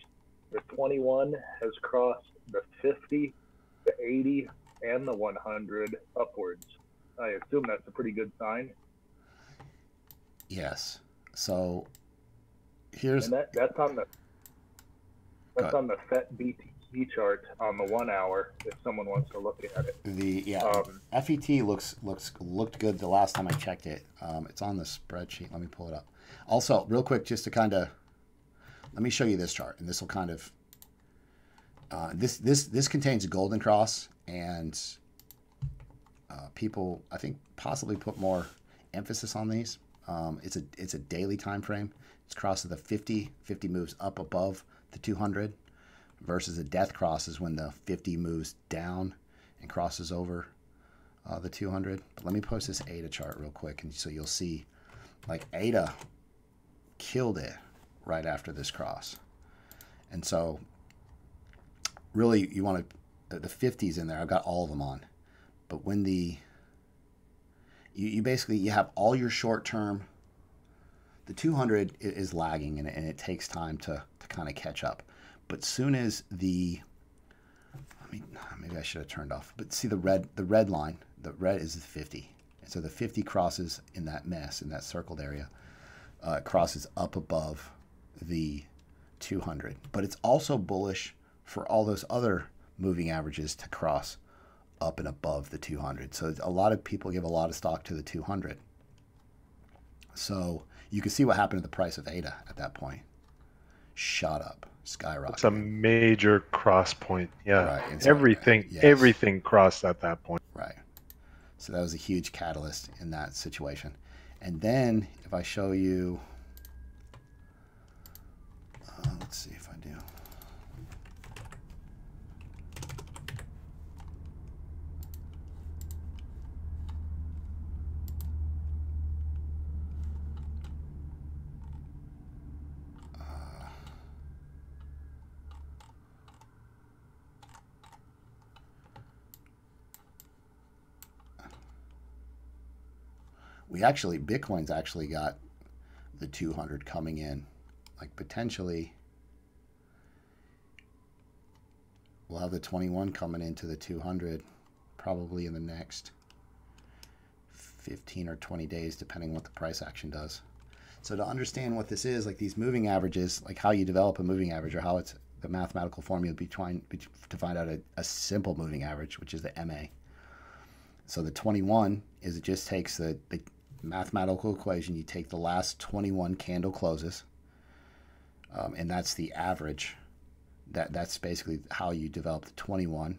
the 21 has crossed the 50, the 80, and the 100 upwards. I assume that's a pretty good sign. Yes. So here's... And that's on the FET BTC chart on the 1 hour if someone wants to look at it. FET looked good the last time I checked it. It's on the spreadsheet. Let me pull it up. Also, real quick, just to kind of let me show you this chart, and this will kind of this contains a golden cross, and people I think possibly put more emphasis on these. It's a daily time frame. It's crosses the 50 moves up above the 200. Versus a death cross is when the 50 moves down and crosses over the 200. But let me post this ADA chart real quick, and so you'll see, like ADA killed it right after this cross. And so really you want to, the 50s in there, I've got all of them on. But when you basically, you have all your short term, the 200 is lagging, and it takes time to kind of catch up. But soon as maybe I should have turned off. But see the red line, the red is the 50. And so the 50 crosses in that mess, in that circled area, crosses up above the 200. But it's also bullish for all those other moving averages to cross up and above the 200. So a lot of people give a lot of stock to the 200. So you can see what happened to the price of ADA at that point. Shot up. Skyrocketed. It's a major cross point. Yeah. Right. Everything crossed at that point. Right. So that was a huge catalyst in that situation. And then if I show you, let's see if I do. Bitcoin's actually got the 200 coming in. Like potentially, we'll have the 21 coming into the 200 probably in the next 15 or 20 days, depending what the price action does. So to understand what this is, like these moving averages, like how you develop a moving average, or how it's the mathematical formula to find out a simple moving average, which is the MA. So the 21 is it just takes the mathematical equation. You take the last 21 candle closes, and that's the average. That's basically how you develop the 21.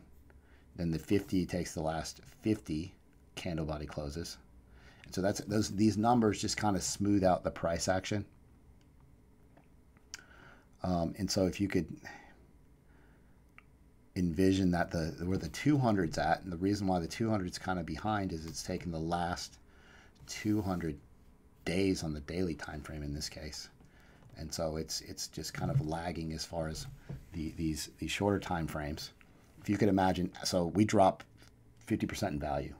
Then the 50 takes the last 50 candle body closes. And so these numbers just kind of smooth out the price action. And so if you could envision that where the 200's at, and the reason why the 200's kind of behind is it's taken the last 200 days on the daily time frame in this case. And so it's just kind of lagging as far as these shorter time frames. If you could imagine, so we drop 50% in value.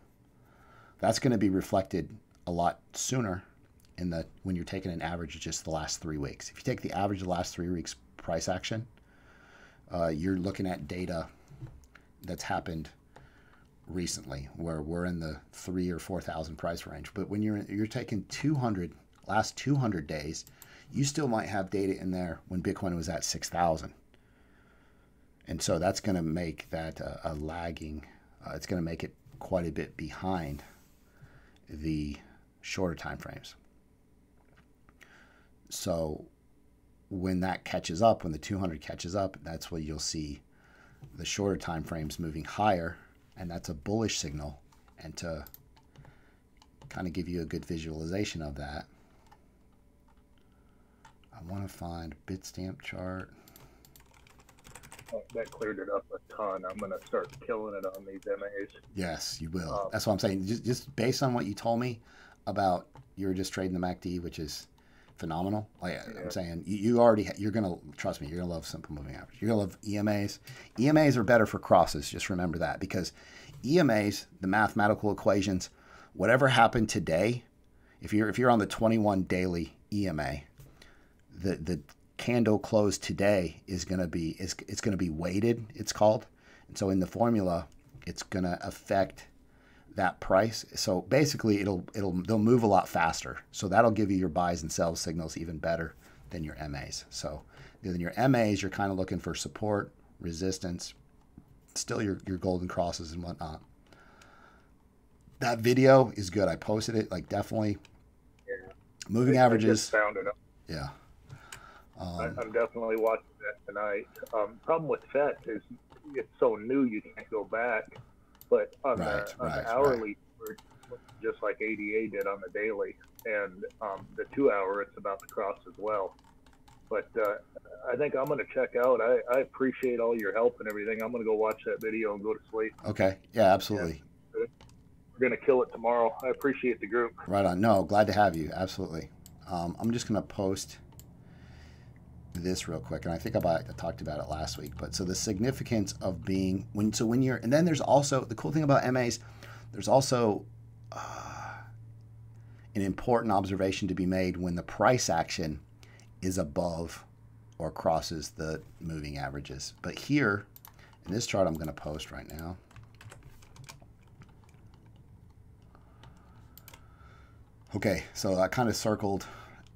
That's going to be reflected a lot sooner when you're taking an average of just the last 3 weeks. If you take the average of the last 3 weeks price action, you're looking at data that's happened recently where we're in the 3,000 or 4,000 price range. But when you're taking last 200 days, you still might have data in there when Bitcoin was at 6,000. And so that's going to make that a lagging, it's going to make it quite a bit behind the shorter time frames. So when that catches up, when the 200 catches up, that's where you'll see the shorter time frames moving higher, and that's a bullish signal. And to kind of give you a good visualization of that, I want to find Bitstamp chart. That cleared it up a ton. I'm going to start killing it on these MAs. Yes, you will. That's what I'm saying. Just based on what you told me about you were just trading the MACD, which is phenomenal. Like I'm saying, you're going to, trust me, you're going to love simple moving average. You're going to love EMAs. EMAs are better for crosses. Just remember that, because EMAs, the mathematical equations, whatever happened today, if you're on the 21 daily EMA, the candle close today is going to be weighted, it's called. And so in the formula, it's going to affect that price. So basically they'll move a lot faster. So that'll give you your buys and sells signals even better than your MAs. So in your MAs, you're kind of looking for support, resistance, still your golden crosses and whatnot. That video is good. I posted it, like, definitely. Yeah. Moving averages. I just found it up. Yeah. I'm definitely watching that tonight. Problem with FET is it's so new you can't go back. But on the hourly, we're just like ADA did on the daily, and the 2 hour, it's about to cross as well. But I think I'm going to check out. I appreciate all your help and everything. I'm going to go watch that video and go to sleep. Okay. Yeah, absolutely. And we're going to kill it tomorrow. I appreciate the group. Right on. No, glad to have you. Absolutely. I'm just going to post this real quick, and I think I talked about it last week. But so the significance of being when you're, and then there's also the cool thing about MAs. There's also an important observation to be made when the price action is above or crosses the moving averages. But here in this chart, I'm going to post right now. Okay, so I kind of circled.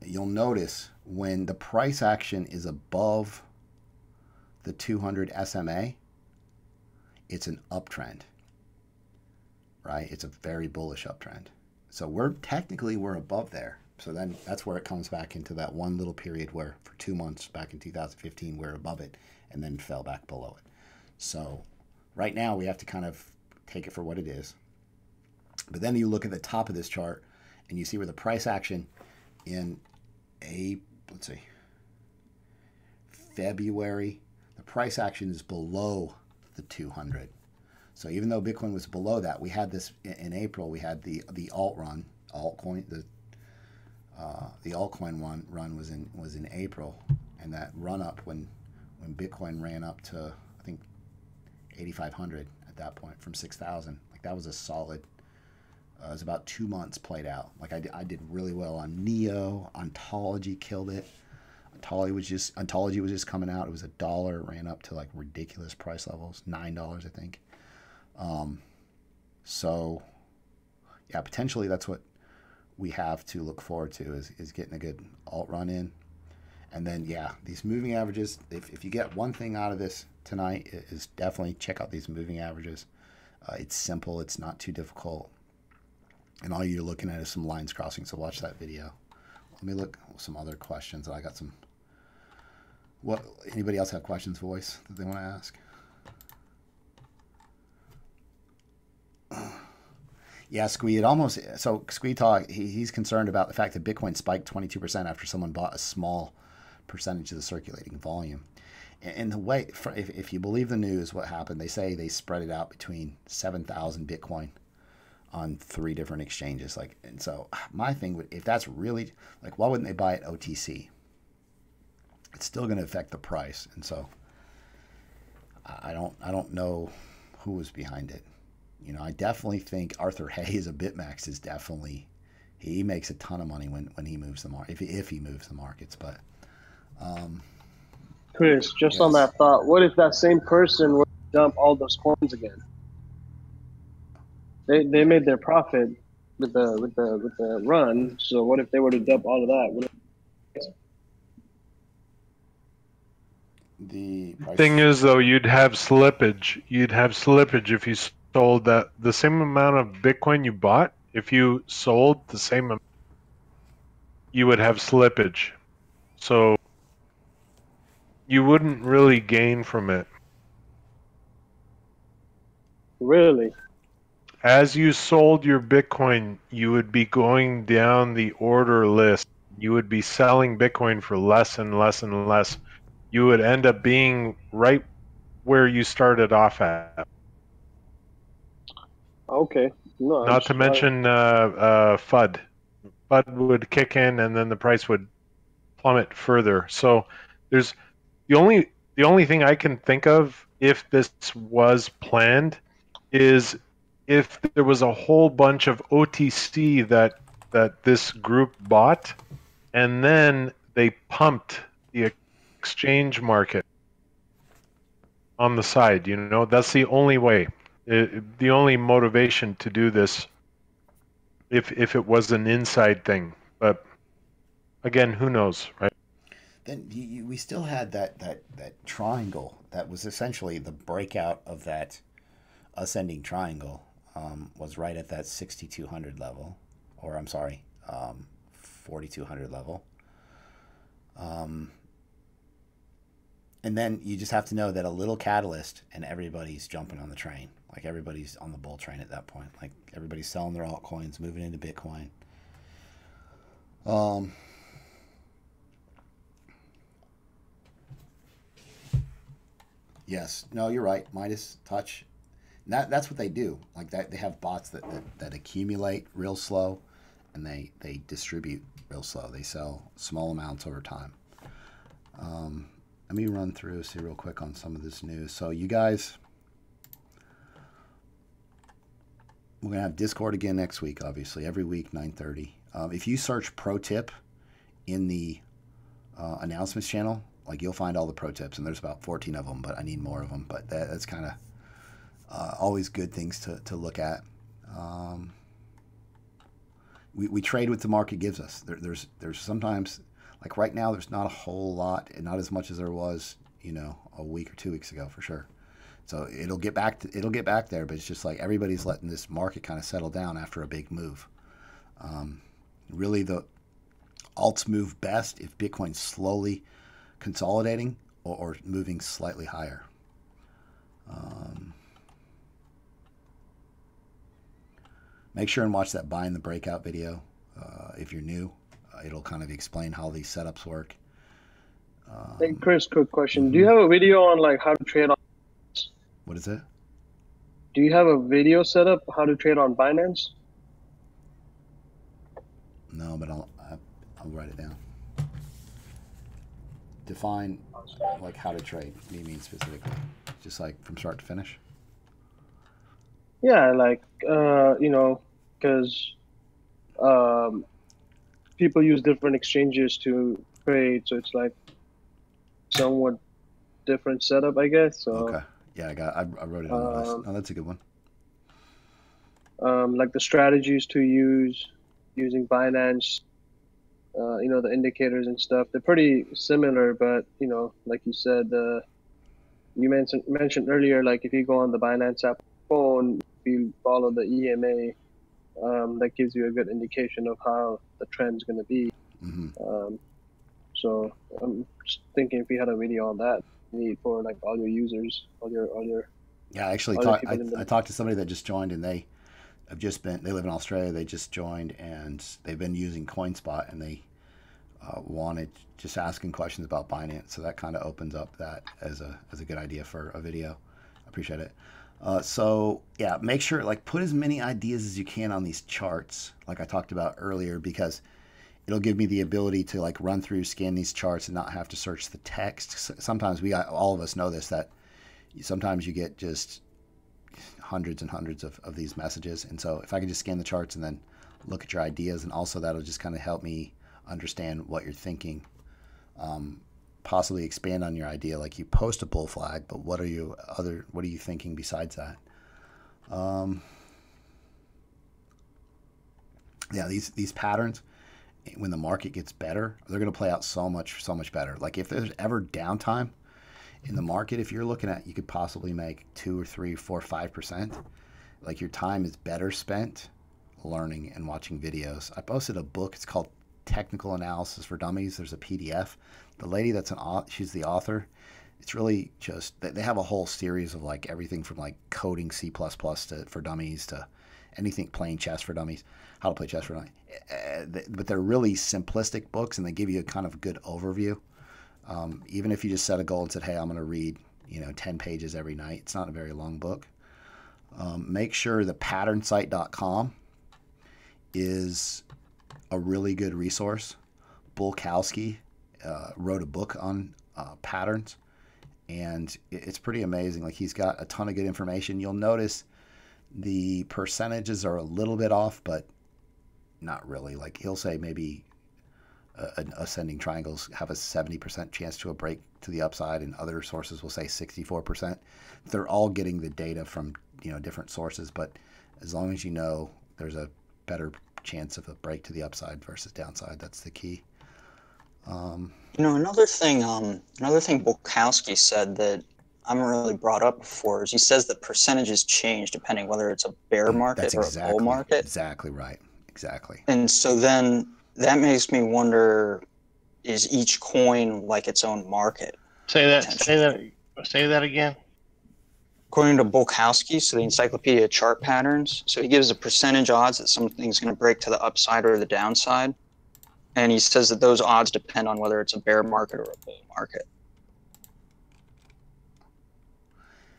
You'll notice when the price action is above the 200 SMA, it's an uptrend, right? It's a very bullish uptrend. So we're above there. So then that's where it comes back into that one little period where for 2 months back in 2015, we're above it and then fell back below it. So right now we have to kind of take it for what it is. But then you look at the top of this chart and you see where the price action in let's see, February, the price action is below the 200. So even though Bitcoin was below that, we had this in April. We had the altcoin run was in April, and that run up when Bitcoin ran up to, I think, 8,500 at that point from 6,000. Like, that was a solid. It was about 2 months played out. Like, I did really well on Neo. Ontology killed it. Ontology was just coming out. It was $1. It ran up to like ridiculous price levels, $9, I think. So yeah, potentially that's what we have to look forward to is getting a good alt run in. And then, yeah, these moving averages, if you get one thing out of this tonight, is definitely check out these moving averages. It's simple. It's not too difficult. And all you're looking at is some lines crossing, so watch that video. Let me look at some other questions. I got some. What? Anybody else have questions, voice, that they want to ask? Yeah, Squee, so Squee Talk, he's concerned about the fact that Bitcoin spiked 22% after someone bought a small percentage of the circulating volume. And the way, if you believe the news, what happened, they say they spread it out between 7,000 Bitcoin on 3 different exchanges. And so my thing would, if that's really, why wouldn't they buy it OTC? It's still going to affect the price. And so I don't know who was behind it. I definitely think Arthur Hayes of BitMEX is definitely, he makes a ton of money when he moves the market, if he moves the markets. But Chris, just on that thought, what if that same person would dump all those coins again? They made their profit with the run. So what if they were to dump all of that? The thing is, though, you'd have slippage. You'd have slippage if you sold that the same amount of Bitcoin you bought. If you sold the same amount, you would have slippage. So you wouldn't really gain from it. Really? As you sold your Bitcoin, you would be going down the order list. You would be selling Bitcoin for less and less and less. You would end up being right where you started off at. Okay. No, Not to mention FUD. FUD would kick in, and then the price would plummet further. So there's the only thing I can think of, if this was planned, is if there was a whole bunch of OTC that this group bought, and then they pumped the exchange market on the side. That's the only way, the only motivation to do this, if it was an inside thing. But again, who knows, right? Then we still had that triangle that was essentially the breakout of that ascending triangle, was right at that 6,200 level, or I'm sorry, 4,200 level. And then you just have to know that a little catalyst and everybody's jumping on the train. Everybody's on the bull train at that point. Everybody's selling their altcoins, moving into Bitcoin. Yes. No, you're right. Midas Touch. That's what they do. They have bots that accumulate real slow, and they distribute real slow. They sell small amounts over time. Let me run through, see real quick on some of this news. So you guys, we're going to have Discord again next week, obviously, every week, 9:30. If you search pro tip in the announcements channel, you'll find all the pro tips, and there's about 14 of them, but I need more of them. But that's kind of always good things to look at. We trade what the market gives us. There's sometimes, right now, there's not a whole lot, and not as much as there was, a week or 2 weeks ago, for sure. So it'll get back there, but it's just everybody's letting this market kind of settle down after a big move. Really, the alts move best if Bitcoin's slowly consolidating or moving slightly higher. Make sure and watch that buying the breakout video if you're new. It'll kind of explain how these setups work. Hey, Chris, quick question. Do you have a video on how to trade on? What is it? Do you have a video set up how to trade on Binance? No, but I'll write it down. Define how to trade. What do you mean specifically? Just from start to finish? Yeah, because people use different exchanges to trade, so it's somewhat different setup, I guess. So okay, yeah, I wrote it on the list. Oh, that's a good one. The strategies to use using Binance, the indicators and stuff, they're pretty similar, but like you said, you mentioned earlier, if you go on the Binance app phone, if you follow the EMA that gives you a good indication of how the trend's going to be. So I'm just thinking if we had a video on that, need for like all your users, all your Yeah, I actually I talked to somebody that just joined, and they live in Australia. They just joined, and they've been using CoinSpot, and they wanted just asking questions about Binance. So that kind of opens up that as a good idea for a video. I appreciate it. So yeah, make sure like put as many ideas as you can on these charts, like I talked about earlier, because it'll give me the ability to like run through, scan these charts, and not have to search the text. Sometimes all of us know this, that sometimes you get just hundreds and hundreds of these messages. And so if I can just scan the charts and then look at your ideas, and also that'll just kind of help me understand what you're thinking. Possibly expand on your idea, like you post a bull flag, but what are you thinking besides that? Yeah, these patterns, when the market gets better, they're going to play out so much better. Like if there's ever downtime in the market, if you're looking at, you could possibly make 2 or 3, 4, 5%. Like your time is better spent learning and watching videos. I posted a book. It's called Technical Analysis for Dummies. There's a PDF. The lady she's the author. It's really just, they have a whole series of like everything from like coding C++ for dummies to anything, playing chess for dummies, how to play chess for dummies. But they're really simplistic books, and they give you a kind of good overview. Even if you just set a goal and said, hey, I'm going to read 10 pages every night. It's not a very long book. Make sure the patternsite.com is a really good resource. Bulkowski wrote a book on patterns, and it's pretty amazing. Like he's got a ton of good information. You'll notice the percentages are a little bit off, but not really. Like he'll say maybe ascending triangles have a 70% chance to a break to the upside, and other sources will say 64%. They're all getting the data from different sources, but as long as you know there's a better chance of a break to the upside versus downside, that's the key. Another thing Bulkowski said that I haven't really brought up before is he says that percentages change depending whether it's a bear market or a bull market. Exactly right. Exactly. And so then that makes me wonder, is each coin like its own market? Say that again. According to Bulkowski, so the Encyclopedia of Chart Patterns, so he gives a percentage odds that something's going to break to the upside or the downside. And he says that those odds depend on whether it's a bear market or a bull market.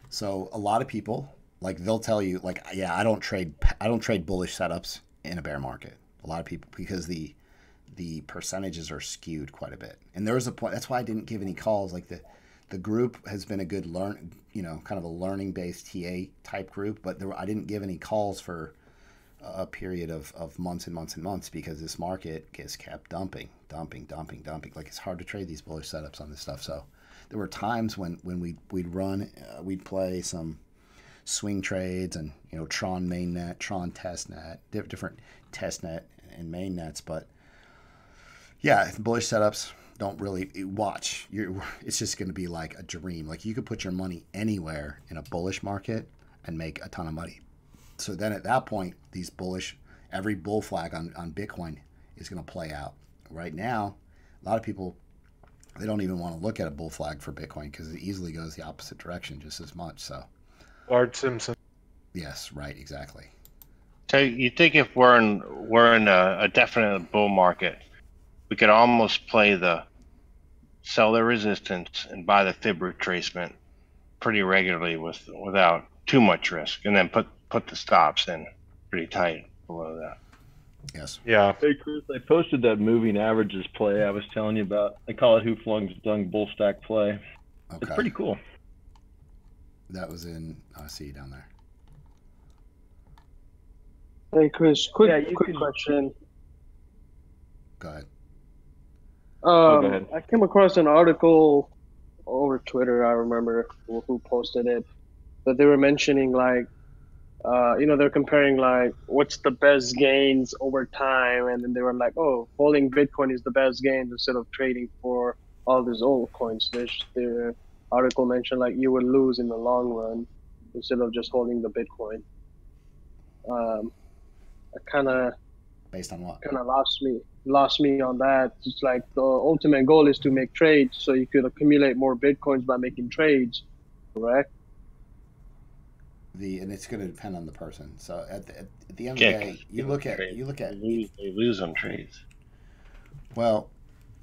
So a lot of people, like they'll tell you, like, yeah, I don't trade bullish setups in a bear market. A lot of people, because the percentages are skewed quite a bit. And there was a point, that's why I didn't give any calls. Like the group has been a good kind of a learning based TA type group, but I didn't give any calls for a period of months and months and months, because this market gets kept dumping. Like it's hard to trade these bullish setups on this stuff. So there were times when we'd play some swing trades and Tron mainnet, Tron testnet, different testnet and mainnets. But yeah, bullish setups don't really watch. It's just going to be like a dream. Like you could put your money anywhere in a bullish market and make a ton of money. So then at that point, every bull flag on Bitcoin is going to play out. Right now, a lot of people, they don't even want to look at a bull flag for Bitcoin because it easily goes the opposite direction just as much. So, Bart Simpson. Yes, right, exactly. So you think if we're in a definite bull market, we could almost play the sell the resistance and buy the fib retracement pretty regularly without too much risk, and then put the stops in pretty tight below that. Yes. Yeah. Hey Chris, I posted that moving averages play I was telling you about. I call it Who Flung Dung Bull Stack play. Okay. It's pretty cool. That was in. I see you down there. Hey Chris, quick question. Go ahead. Go ahead. I came across an article over Twitter. I remember who posted it, but they were mentioning like, they're comparing like what's the best gains over time, and then they were like, oh, holding Bitcoin is the best gains instead of trading for all these old coins. The article mentioned like you would lose in the long run instead of just holding the Bitcoin. kind of Based on what? Lost me on that. It's like the ultimate goal is to make trades so you could accumulate more bitcoins by making trades, correct? And it's going to depend on the person. So at the end of the day, you look at they lose on trades. Well,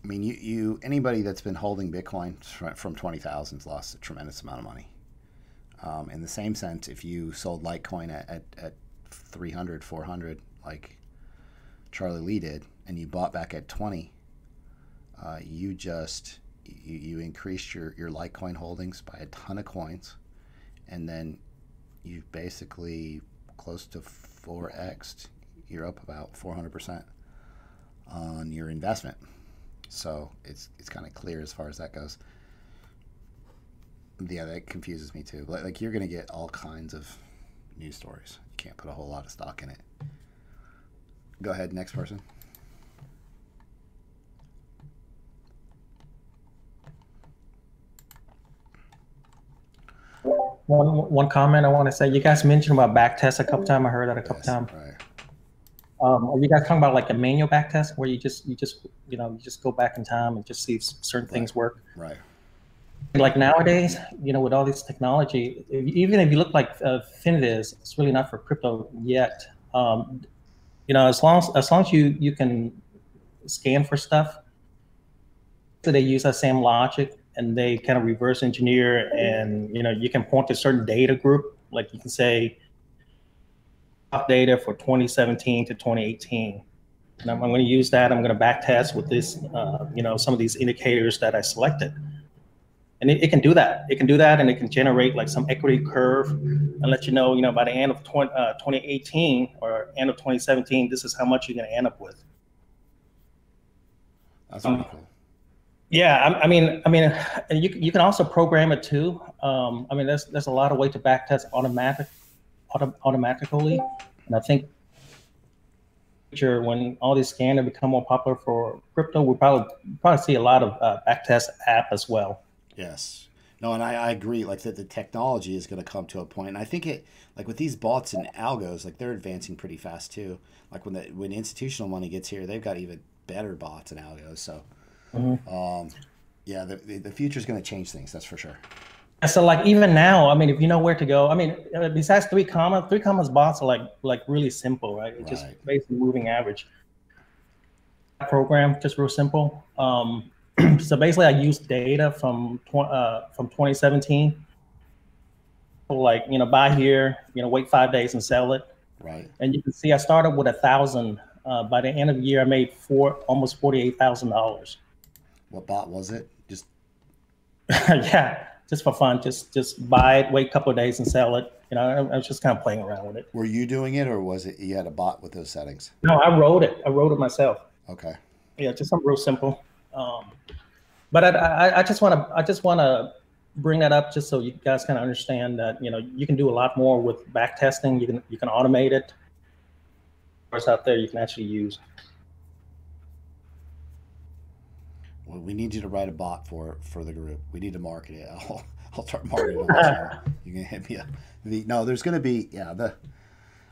I mean, you anybody that's been holding Bitcoin from 20,000's lost a tremendous amount of money. In the same sense, if you sold Litecoin at 300, 400, like Charlie Lee did, and you bought back at 20, you increased your Litecoin holdings by a ton of coins, and then you basically close to 4x'd. You're up about 400% on your investment. So it's kind of clear as far as that goes. Yeah, that confuses me too. Like you're going to get all kinds of news stories. You can't put a whole lot of stock in it. Go ahead, next person. One comment I want to say. You guys mentioned about back tests a couple times. I heard that a couple times. Right. Are you guys talking about like a manual back test where you just go back in time and just see if certain things work? Right. Like nowadays, with all this technology, even if you look like Finviz, it's really not for crypto yet. As long as you can scan for stuff, so they use that same logic and they kind of reverse engineer, and you can point to a certain data group, like you can say data for 2017 to 2018. And I'm going to use that. I'm going to back test with this, some of these indicators that I selected. And it can do that. It can do that, and it can generate like some equity curve and let you know, by the end of 2018 or end of 2017, this is how much you're going to end up with. That's pretty cool. Yeah, I mean, you can also program it too. There's a lot of ways to backtest automatically, and I think when all these scanners become more popular for crypto, we'll probably see a lot of backtest app as well. Yes. No, and I agree. Like the technology is going to come to a point, and I think like with these bots and algos, like they're advancing pretty fast too. Like when institutional money gets here, they've got even better bots and algos. So, yeah, the future is going to change things. That's for sure. So like even now, if you know where to go, besides 3 commas bots are like really simple, right? It's just basically moving average program, just real simple. So basically, I used data from 2017. Like buy here, wait 5 days and sell it. Right. And you can see I started with 1,000. By the end of the year, I made almost $48,000. What bot was it? Just yeah, just for fun. Just buy it, wait a couple of days and sell it. I was just kind of playing around with it. Were you doing it, or was it you had a bot with those settings? No, I wrote it. I wrote it myself. Okay. Yeah, just something real simple. But I just want to bring that up just so you guys can understand that you can do a lot more with back testing. You can automate it. What's out there you can actually use. Well, we need you to write a bot for the group. We need to market it. I'll start marketing it. You can hit me up. No, there's going to be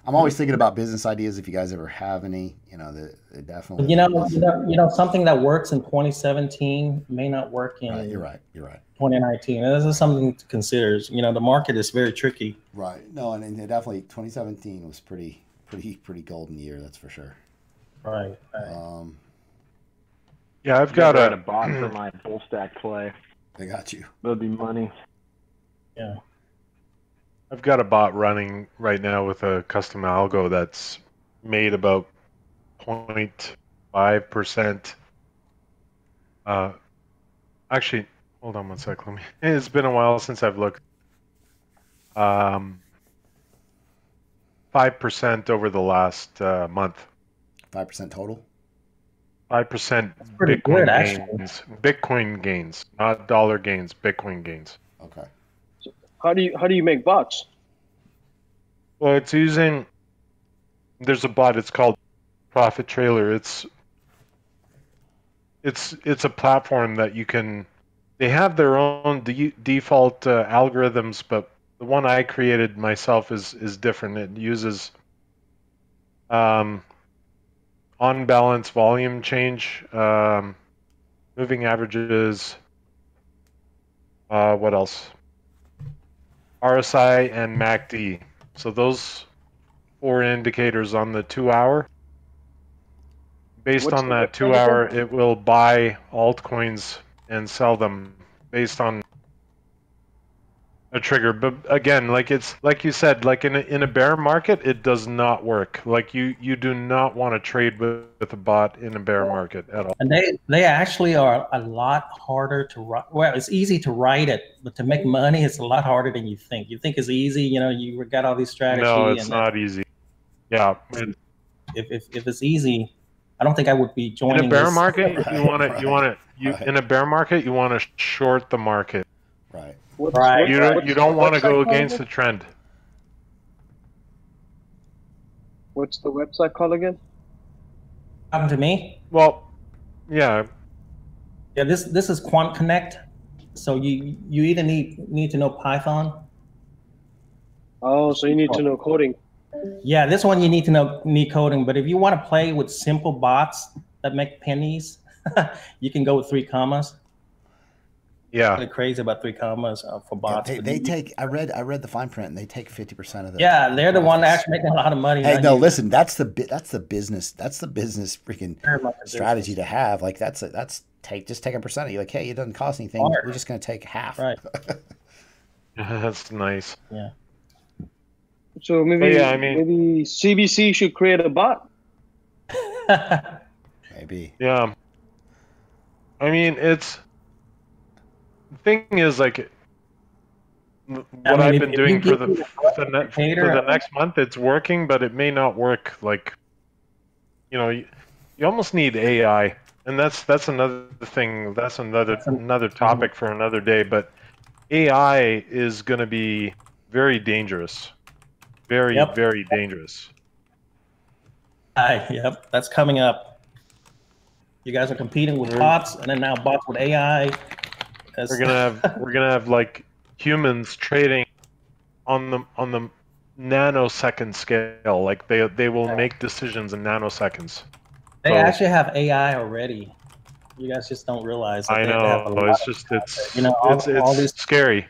I'm always thinking about business ideas. If you guys ever have any, definitely. Something that works in 2017 may not work in. Right, you're right. 2019. This is something to consider. The market is very tricky. Right. No, and definitely 2017 was pretty golden year. That's for sure. Right. Yeah, I've got a bot for my full stack play. They got you. That'd be money. Yeah. I've got a bot running right now with a custom algo that's made about 0.5%. Actually, hold on one sec. It's been a while since I've looked. 5% over the last month. 5% total? 5% pretty Bitcoin good, gains. Bitcoin gains, not dollar gains. Bitcoin gains. Okay. How do you make bots? Well, it's using. There's a bot. It's called Profit Trailer. It's a platform that you can. They have their own default algorithms, but the one I created myself is different. It uses On balance volume change, moving averages, what else? RSI and MACD. So those 4 indicators on the 2-hour. Based What's on the that website 2-hour, again? it will buy altcoins and sell them based on a trigger. But again, like it's like you said, like in a bear market, it does not work. Like you do not want to trade with a bot in a bear market at all. And they actually are a lot harder to write. Well, it's easy to write it, but to make money, it's a lot harder than you think. You think it's easy, you know, you got all these No, strategy, it's and then not easy. Yeah. if it's easy, I don't think I would be In a joining bear this. market, you want to in a bear market, you want to short the market. Right. Right. You don't want to go against the trend. What's the website called again? Happened to me. Well, yeah. Yeah, this is Quant Connect. So you either need to know Python. Oh, so you need to know coding. Yeah, this one you need to need coding. But if you want to play with simple bots that make pennies, you can go with 3 commas. Yeah. Really crazy about 3 commas for bots. Yeah, they take. I read the fine print, and they take 50% of the. Yeah, they're the one that's making a lot of money. Hey, not no, you. listen, that's the business freaking Very much a strategy business. to have. Like just take a percent. You're like, hey, it doesn't cost anything. Smart. We're just going to take half. Right. That's nice. Yeah. So maybe yeah, I mean, maybe CBC should create a bot. Maybe. Yeah. I mean, the thing is, like, what I've been doing for the next month, it's working, but it may not work. Like, you almost need AI, and that's another thing. That's another topic for another day. But AI is going to be very dangerous, very dangerous. Yep, that's coming up. You guys are competing with bots, and then now bots with AI. We're gonna have like humans trading on the nanosecond scale. Like they will make decisions in nanoseconds. They actually have AI already. You guys just don't realize. That I they have a know. lot It's scary.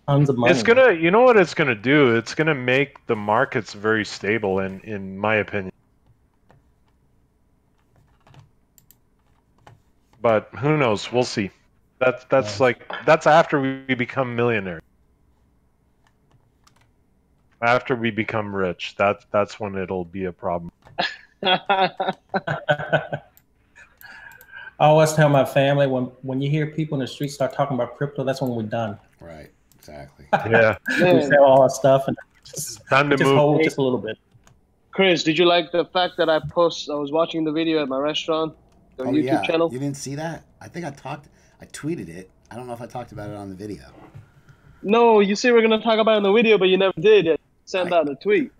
Tons of money. It's gonna. You know what it's gonna do? It's gonna make the markets very stable. In my opinion. But who knows? We'll see. That's after we become millionaires. After we become rich, that's when it'll be a problem. I always tell my family when you hear people in the street start talking about crypto, that's when we're done. Right. Exactly. Yeah. We sell all our stuff and time to move. Hold just a little bit. Chris, did you like the fact that I was watching the video at my restaurant, the YouTube channel? You didn't see that? I think I tweeted it. I don't know if I talked about it on the video. No, you say we're gonna talk about it in the video, but you never did. Send out a tweet.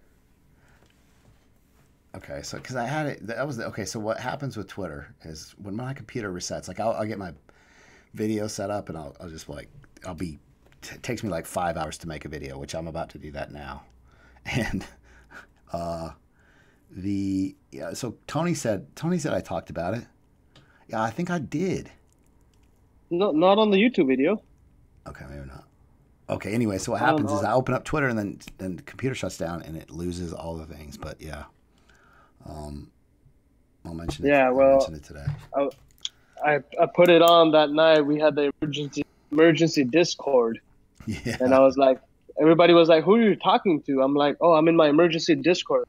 Okay, so because I had it, that was okay. So what happens with Twitter is when my computer resets, like I'll get my video set up and I'll just like it takes me like 5 hours to make a video, which I'm about to do that now, and so Tony said I talked about it. Yeah, I think I did. No, not on the YouTube video. Okay, maybe not. Okay, anyway, so what happens is I open up Twitter and then the computer shuts down and it loses all the things. But yeah, I'll mention it. Yeah, well, I'll mention it today. I put it on that night. We had the emergency Discord. Yeah. And I was like, everybody was like, "Who are you talking to?" I'm like, "Oh, I'm in my emergency Discord.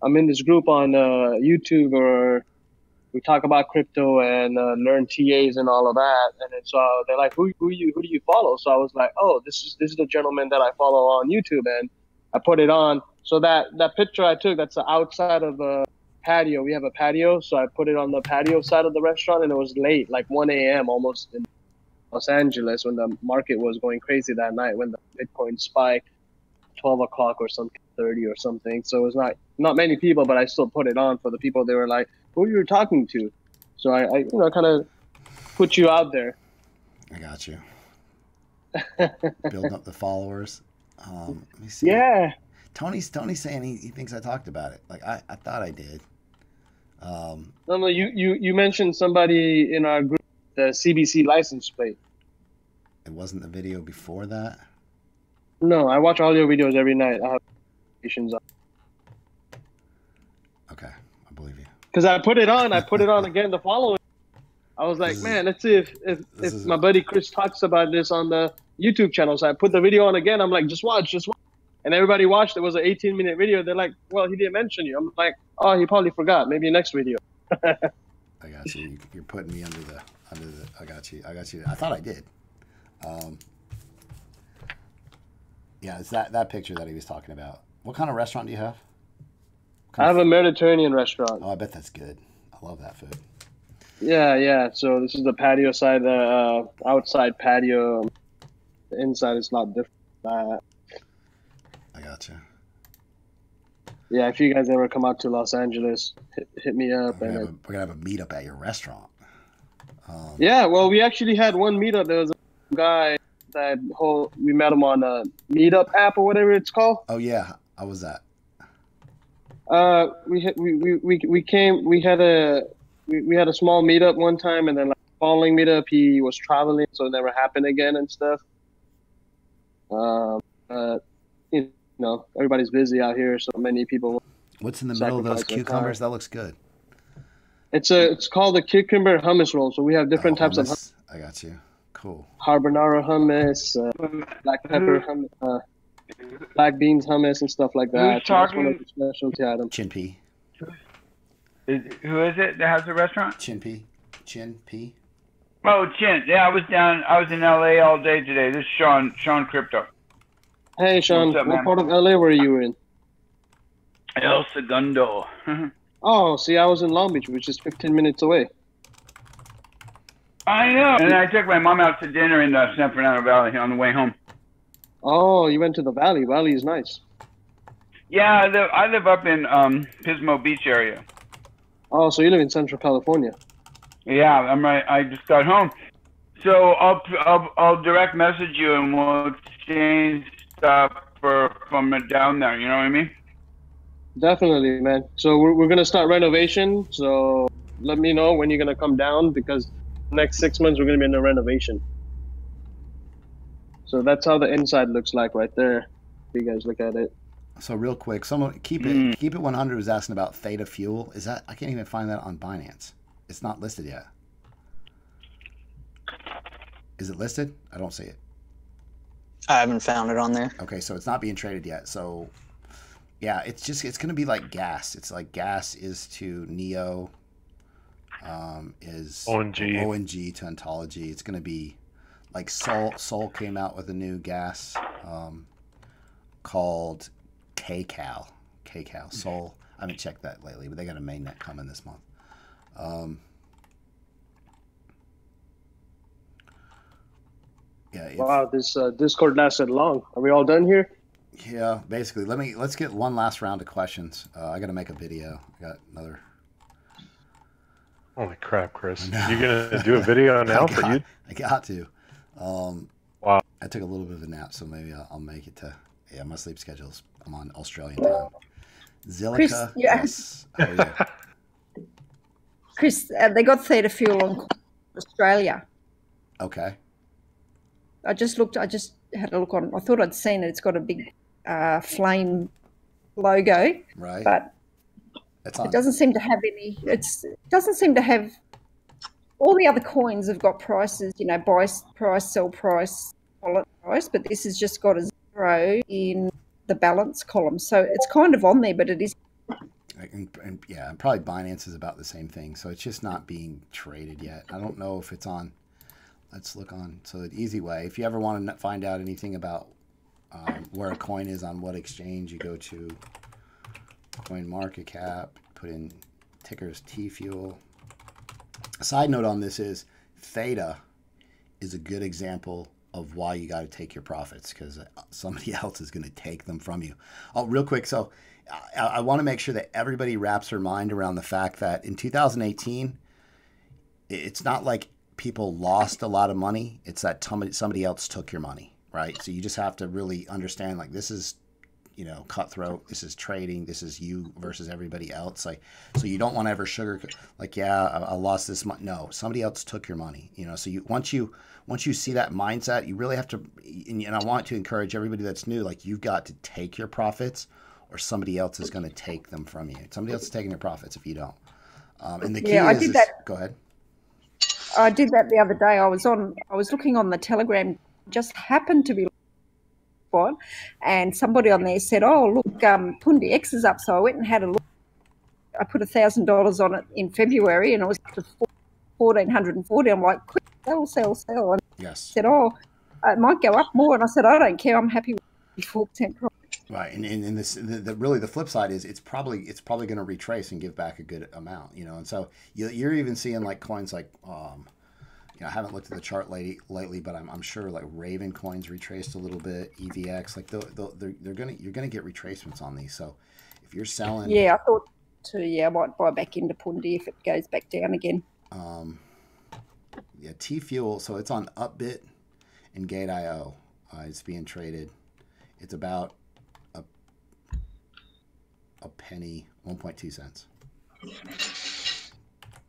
I'm in this group on YouTube where we talk about crypto and learn TAs and all of that." And then so they're like, who do you follow? So I was like, "Oh, this is the gentleman that I follow on YouTube." And I put it on. So that picture I took, that's outside of the patio. We have a patio, so I put it on the patio side of the restaurant, and it was late, like 1 a.m. almost in Los Angeles when the market was going crazy that night when the Bitcoin spiked 12 o'clock or something, 30 or something. So it was not many people, but I still put it on for the people. They were like, "Who are you talking to?" So I kind of put you out there. I got you. Building up the followers. Let me see. Yeah. Tony's saying he thinks I talked about it. Like I thought I did. No, you mentioned somebody in our group, the CBC license plate. It wasn't the video before that. No, I watch all your videos every night. I have notifications on. Okay, I believe you. Because I put it on again the following. I was like, man, let's see if my buddy Chris talks about this on the YouTube channel. So I put the video on again. I'm like, just watch. And everybody watched. It was an 18-minute video. They're like, well, he didn't mention you. I'm like, oh, he probably forgot. Maybe next video. I got you. You're putting me under the. I got you. I thought I did. Yeah, it's that picture that he was talking about. What kind of restaurant do you have? I have a Mediterranean restaurant. Oh, I bet that's good. I love that food. Yeah. So this is the patio side, the outside patio. The inside is not different. I gotcha. Yeah, if you guys ever come out to Los Angeles, hit me up. We're gonna have a meetup at your restaurant. Yeah, well, we actually had one meetup. There was a guy we met him on a meetup app or whatever it's called. Oh yeah, how was that? We had a small meetup one time, and then like following meetup he was traveling, so it never happened again and stuff. You know, everybody's busy out here, so many people. What's in the middle of those cucumbers? That looks good. It's called the cucumber hummus roll. So we have different types of hummus. I got you. Cool. Carbonara hummus, black pepper hummus, black beans hummus, and stuff like that. Who's talking? That's one of the specialty items. Chinpy. Who is it that has the restaurant? Chinpy. Oh, Chin. Yeah, I was in LA all day today. This is Sean Crypto. Hey, Sean. What's up, what man? part of LA were you in? El Segundo. Oh, see, I was in Long Beach, which is 15 minutes away. I know. And I took my mom out to dinner in San Fernando Valley on the way home. Oh, you went to the Valley. Valley is nice. Yeah, I live up in Pismo Beach area. Oh, so you live in Central California. Yeah, I'm right. I just got home, so I'll direct message you and we'll exchange stuff from down there. You know what I mean? Definitely, man. So we're gonna start renovation. So let me know when you're gonna come down, because next 6 months we're gonna be in the renovation. So that's how the inside looks like right there. If you guys look at it. So real quick, someone keep it 100 was asking about Theta Fuel. Is that, I can't even find that on Binance. It's not listed yet. Is it listed? I don't see it. I haven't found it on there. Okay, so it's not being traded yet. So yeah, it's going to be like gas. It's like gas is to Neo, is ONG to Ontology. It's going to be like Sol came out with a new gas called KCal. Sol. I haven't checked that lately, but they got a mainnet coming this month. Wow, this Discord lasted long. Are we all done here? Yeah, basically. Let's get one last round of questions. I got to make a video. I got another. Holy crap, Chris! You're gonna do a video now for you? I got to. Wow. I took a little bit of a nap, so maybe I'll make it to. Yeah, my sleep schedule's. I'm on Australian time. Zilliqa, Chris, yes. How are you? Chris, they got Theta Fuel on Australia. Okay. I just had a look on. I thought I'd seen it. It's got a big flame logo, right? But it doesn't seem to have any. It doesn't seem to have. All the other coins have got prices, you know, buy price, sell price, wallet price, but this has just got a 0 in the balance column. So it's kind of on there, but it is. And yeah, and probably Binance is about the same thing. So it's just not being traded yet. I don't know if it's on. Let's look on. So the easy way, if you ever want to find out anything about where a coin is on what exchange, you go to CoinMarketCap, put in tickers T-Fuel. A side note on this is Theta is a good example of why you got to take your profits, because somebody else is going to take them from you. Oh, real quick. So I want to make sure that everybody wraps their mind around the fact that in 2018, it's not like people lost a lot of money. It's that somebody else took your money, right? So you just have to really understand, like, this is cutthroat. This is trading. This is you versus everybody else. Like, so you don't want to ever sugarcoat. Like, yeah, I lost this money. No, somebody else took your money. So once you see that mindset, you really have to. And I want to encourage everybody that's new. Like, you've got to take your profits, or somebody else is going to take them from you. Somebody else is taking your profits if you don't. And the key I did that. Go ahead. I did that the other day. I was looking on the Telegram, just happened to be spot, and somebody on there said, "Oh, look, Pundi X is up." So I went and had a look. I put $1,000 on it in February, and it was to 1,440. I'm like, quick, sell. And yes. Said, "Oh, it might go up more." And I said, "I don't care. I'm happy with 4% profit." Right, and this really the flip side is it's probably going to retrace and give back a good amount, and so you're even seeing like coins like I haven't looked at the chart lately, but I'm sure like Raven coins retraced a little bit, EVX, like you're gonna get retracements on these. So if you're selling, yeah, I thought too. Yeah, I might buy back into Pundi if it goes back down again. Yeah, T Fuel. So it's on Upbit and Gate.io. It's being traded. It's about a penny, 1.2 cents.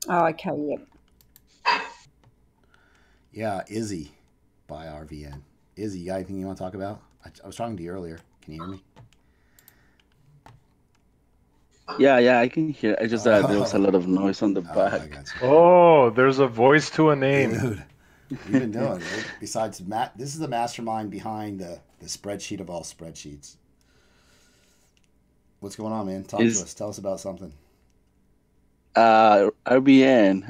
Oh, okay, yeah. Yeah, Izzy by RVN. Izzy, you got anything you want to talk about? I was talking to you earlier. Can you hear me? Yeah, I can hear. I just there was a lot of noise on the back. Oh, there's a voice to a name. Dude, what you been doing? Right? Besides Matt, this is the mastermind behind the spreadsheet of all spreadsheets. What's going on, man? Talk to us. Tell us about something. RBN.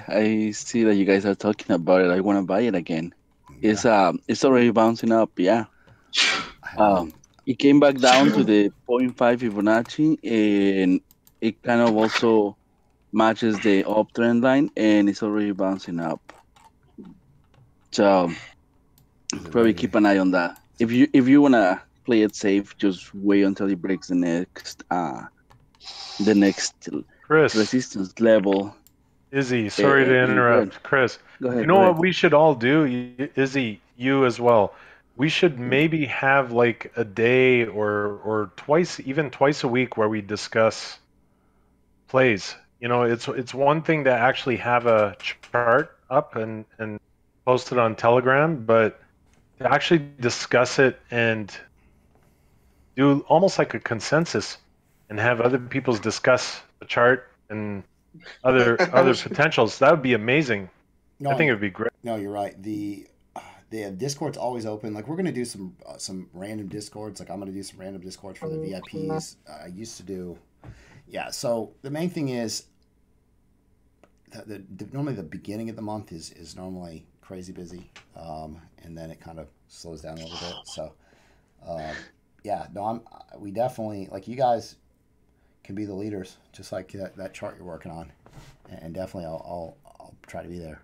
I see that you guys are talking about it. I want to buy it again. Yeah. It's already bouncing up. Yeah. It came back down to the 0.5 Fibonacci, and it kind of also matches the uptrend line, and it's already bouncing up. So probably keep an eye on that. If you wanna play it safe, just wait until it breaks the next Chris, resistance level. Izzy, sorry to interrupt. Chris, go ahead, you know what we should all do? Izzy, you as well. We should maybe have like a day or twice a week where we discuss plays. It's one thing to actually have a chart up and post it on Telegram, but to actually discuss it and do almost like a consensus and have other people discuss the chart and other potentials, that would be amazing. No, I think it would be great. No, you're right. The Discord's always open. Like, we're going to do some random Discords. Like, I'm going to do some random Discords for the VIPs. I used to do. Yeah, so the main thing is normally the beginning of the month is normally crazy busy, and then it kind of slows down a little bit. So, yeah, no, we definitely, like, you guys can be the leaders, just like that chart you're working on, and definitely I'll try to be there.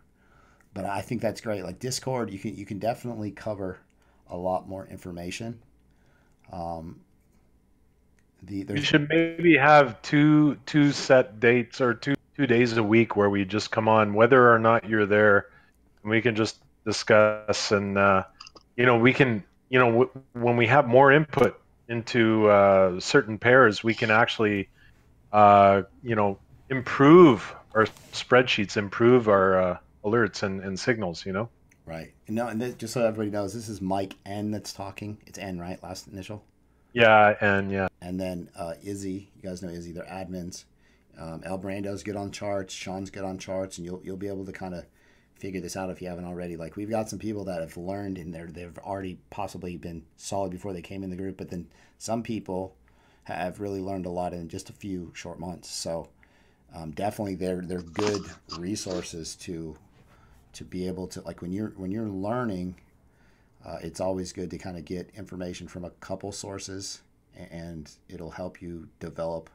But I think that's great. Like Discord, you can definitely cover a lot more information. You should maybe have two set dates or two days a week where we just come on, whether or not you're there, and we can just discuss. And we can, when we have more input into certain pairs, we can actually, improve our spreadsheets, improve our alerts and signals. Right. And just so everybody knows, this is Mike N that's talking. It's N, right? Last initial. Yeah, and yeah. And then Izzy, you guys know Izzy, they're admins. El Brando's good on charts, Sean's good on charts, and you'll be able to kind of figure this out if you haven't already. Like, we've got some people that have learned, and they've already possibly been solid before they came in the group, but then some people have really learned a lot in just a few short months. So definitely they're good resources to be able to, like, when you're learning. It's always good to kind of get information from a couple sources, and it'll help you develop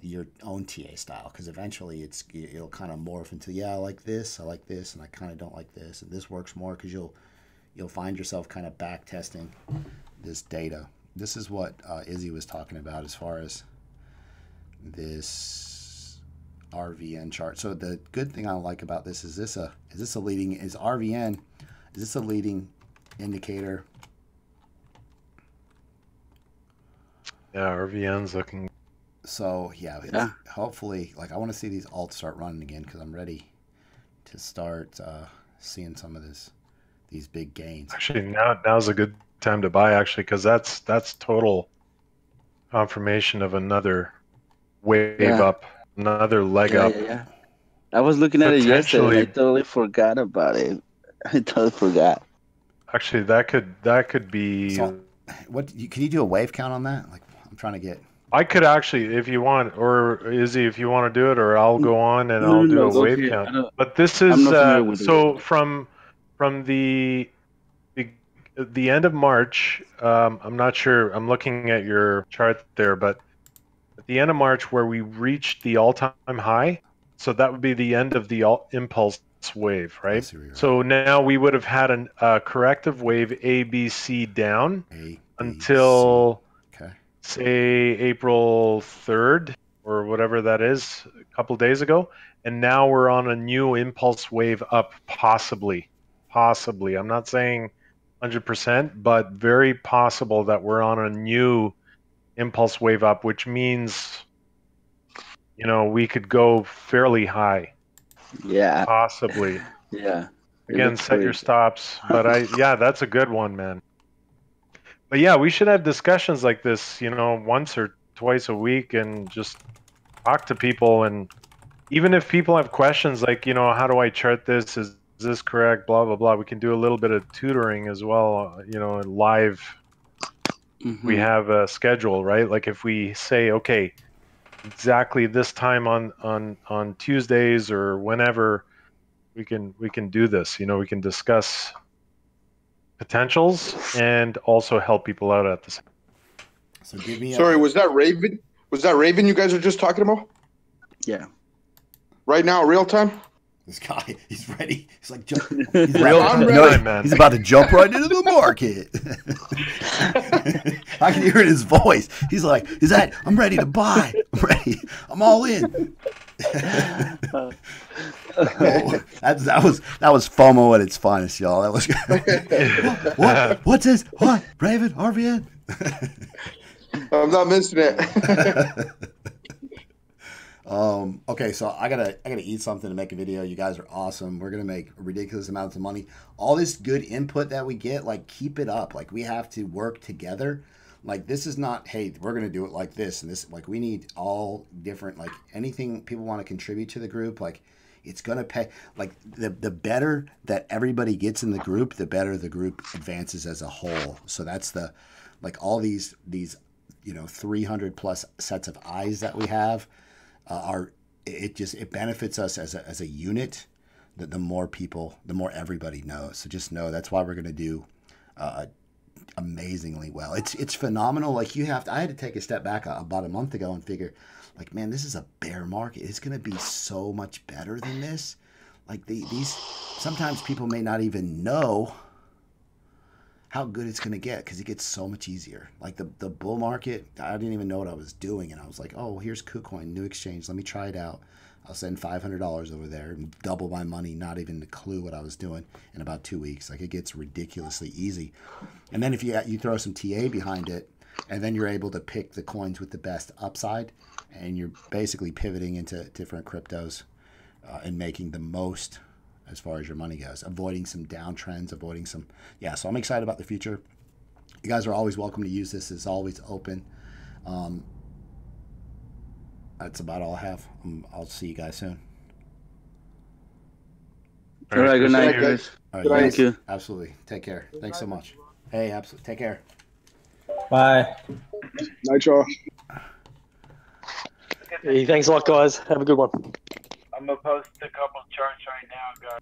your own TA style, because eventually it'll kind of morph into, I like this, and I kind of don't like this, and this works more, because you'll find yourself kind of back testing this data. This is what Izzy was talking about as far as this RVN chart. So the good thing I like about this is is this a leading indicator Yeah, RVN's looking. So yeah. Hopefully, like I want to see these alts start running again because I'm ready to start seeing some of these big gains. Actually, now's a good time to buy. Actually, because that's total confirmation of another wave up, another leg up. Yeah. I was looking at it yesterday and I totally forgot about it. I totally forgot. Actually, that could be. So, can you do a wave count on that? Like, I'm trying to get. I could actually, if you want, or Izzy, if you want to do it, or I'll go on and I'll do a wave count. But this is so from the end of March. I'm not sure. I'm looking at your chart there, but at the end of March, where we reached the all-time high, so that would be the end of the impulse wave, right? So now we would have had a corrective wave A, B, C down until say April 3rd or whatever that is, a couple days ago, and now we're on a new impulse wave up, possibly. I'm not saying 100%, but very possible that we're on a new impulse wave up, which means, you know, we could go fairly high. Yeah. Possibly. Yeah. Again, set your stops. But that's a good one, man. But yeah, we should have discussions like this, you know, once or twice a week and just talk to people. And even if people have questions like, you know, how do I chart this? Is this correct? Blah, blah, blah. We can do a little bit of tutoring as well, you know, live. We have a schedule, right? Like if we say, okay, exactly this time on Tuesdays or whenever, we can do this. You know, we can discuss potentials and also help people out at the same time. So give me. Sorry, was that Raven? Was that Raven you guys were just talking about? Yeah. Right now, real time. This guy, he's ready. He's like, he's about to jump right into the market. I can hear it in his voice. He's like, I'm ready to buy. I'm ready. I'm all in. that was FOMO at its finest, y'all. That was what? What's this? What? Raven? RVN? I'm not missing it. Okay, so I gotta eat something to make a video. You guys are awesome. We're gonna make ridiculous amounts of money. All this good input that we get, like, keep it up. Like, we have to work together. Like, this is not, hey, we're gonna do it like this and this. Like, we need all different, like, anything people want to contribute to the group. Like, it's gonna pay. Like, the better that everybody gets in the group, the better the group advances as a whole. So that's the, like, all these 300 plus sets of eyes that we have. It benefits us as a unit. That the more people, the more everybody knows. So just know that's why we're going to do amazingly well. It's phenomenal. Like, I had to take a step back about a month ago and figure, like, man, this is a bear market. It's going to be so much better than this. Like, these sometimes people may not even know how good it's going to get because it gets so much easier. Like the bull market, I didn't even know what I was doing. And I was like, oh, here's KuCoin, new exchange. Let me try it out. I'll send $500 over there and double my money, not even a clue what I was doing in about 2 weeks. Like, it gets ridiculously easy. And then if you throw some TA behind it, and then you're able to pick the coins with the best upside, and you're basically pivoting into different cryptos and making the most as far as your money goes, avoiding some downtrends, so I'm excited about the future. You guys are always welcome to use this. It's always open. That's about all I have. I'll see you guys soon. All right, good night, guys. All right, thank you. Absolutely. Take care. Thanks so much. Hey, absolutely. Take care. Bye. Night, y'all. Hey, thanks a lot, guys. Have a good one. I'm gonna post a couple charts right now, guys.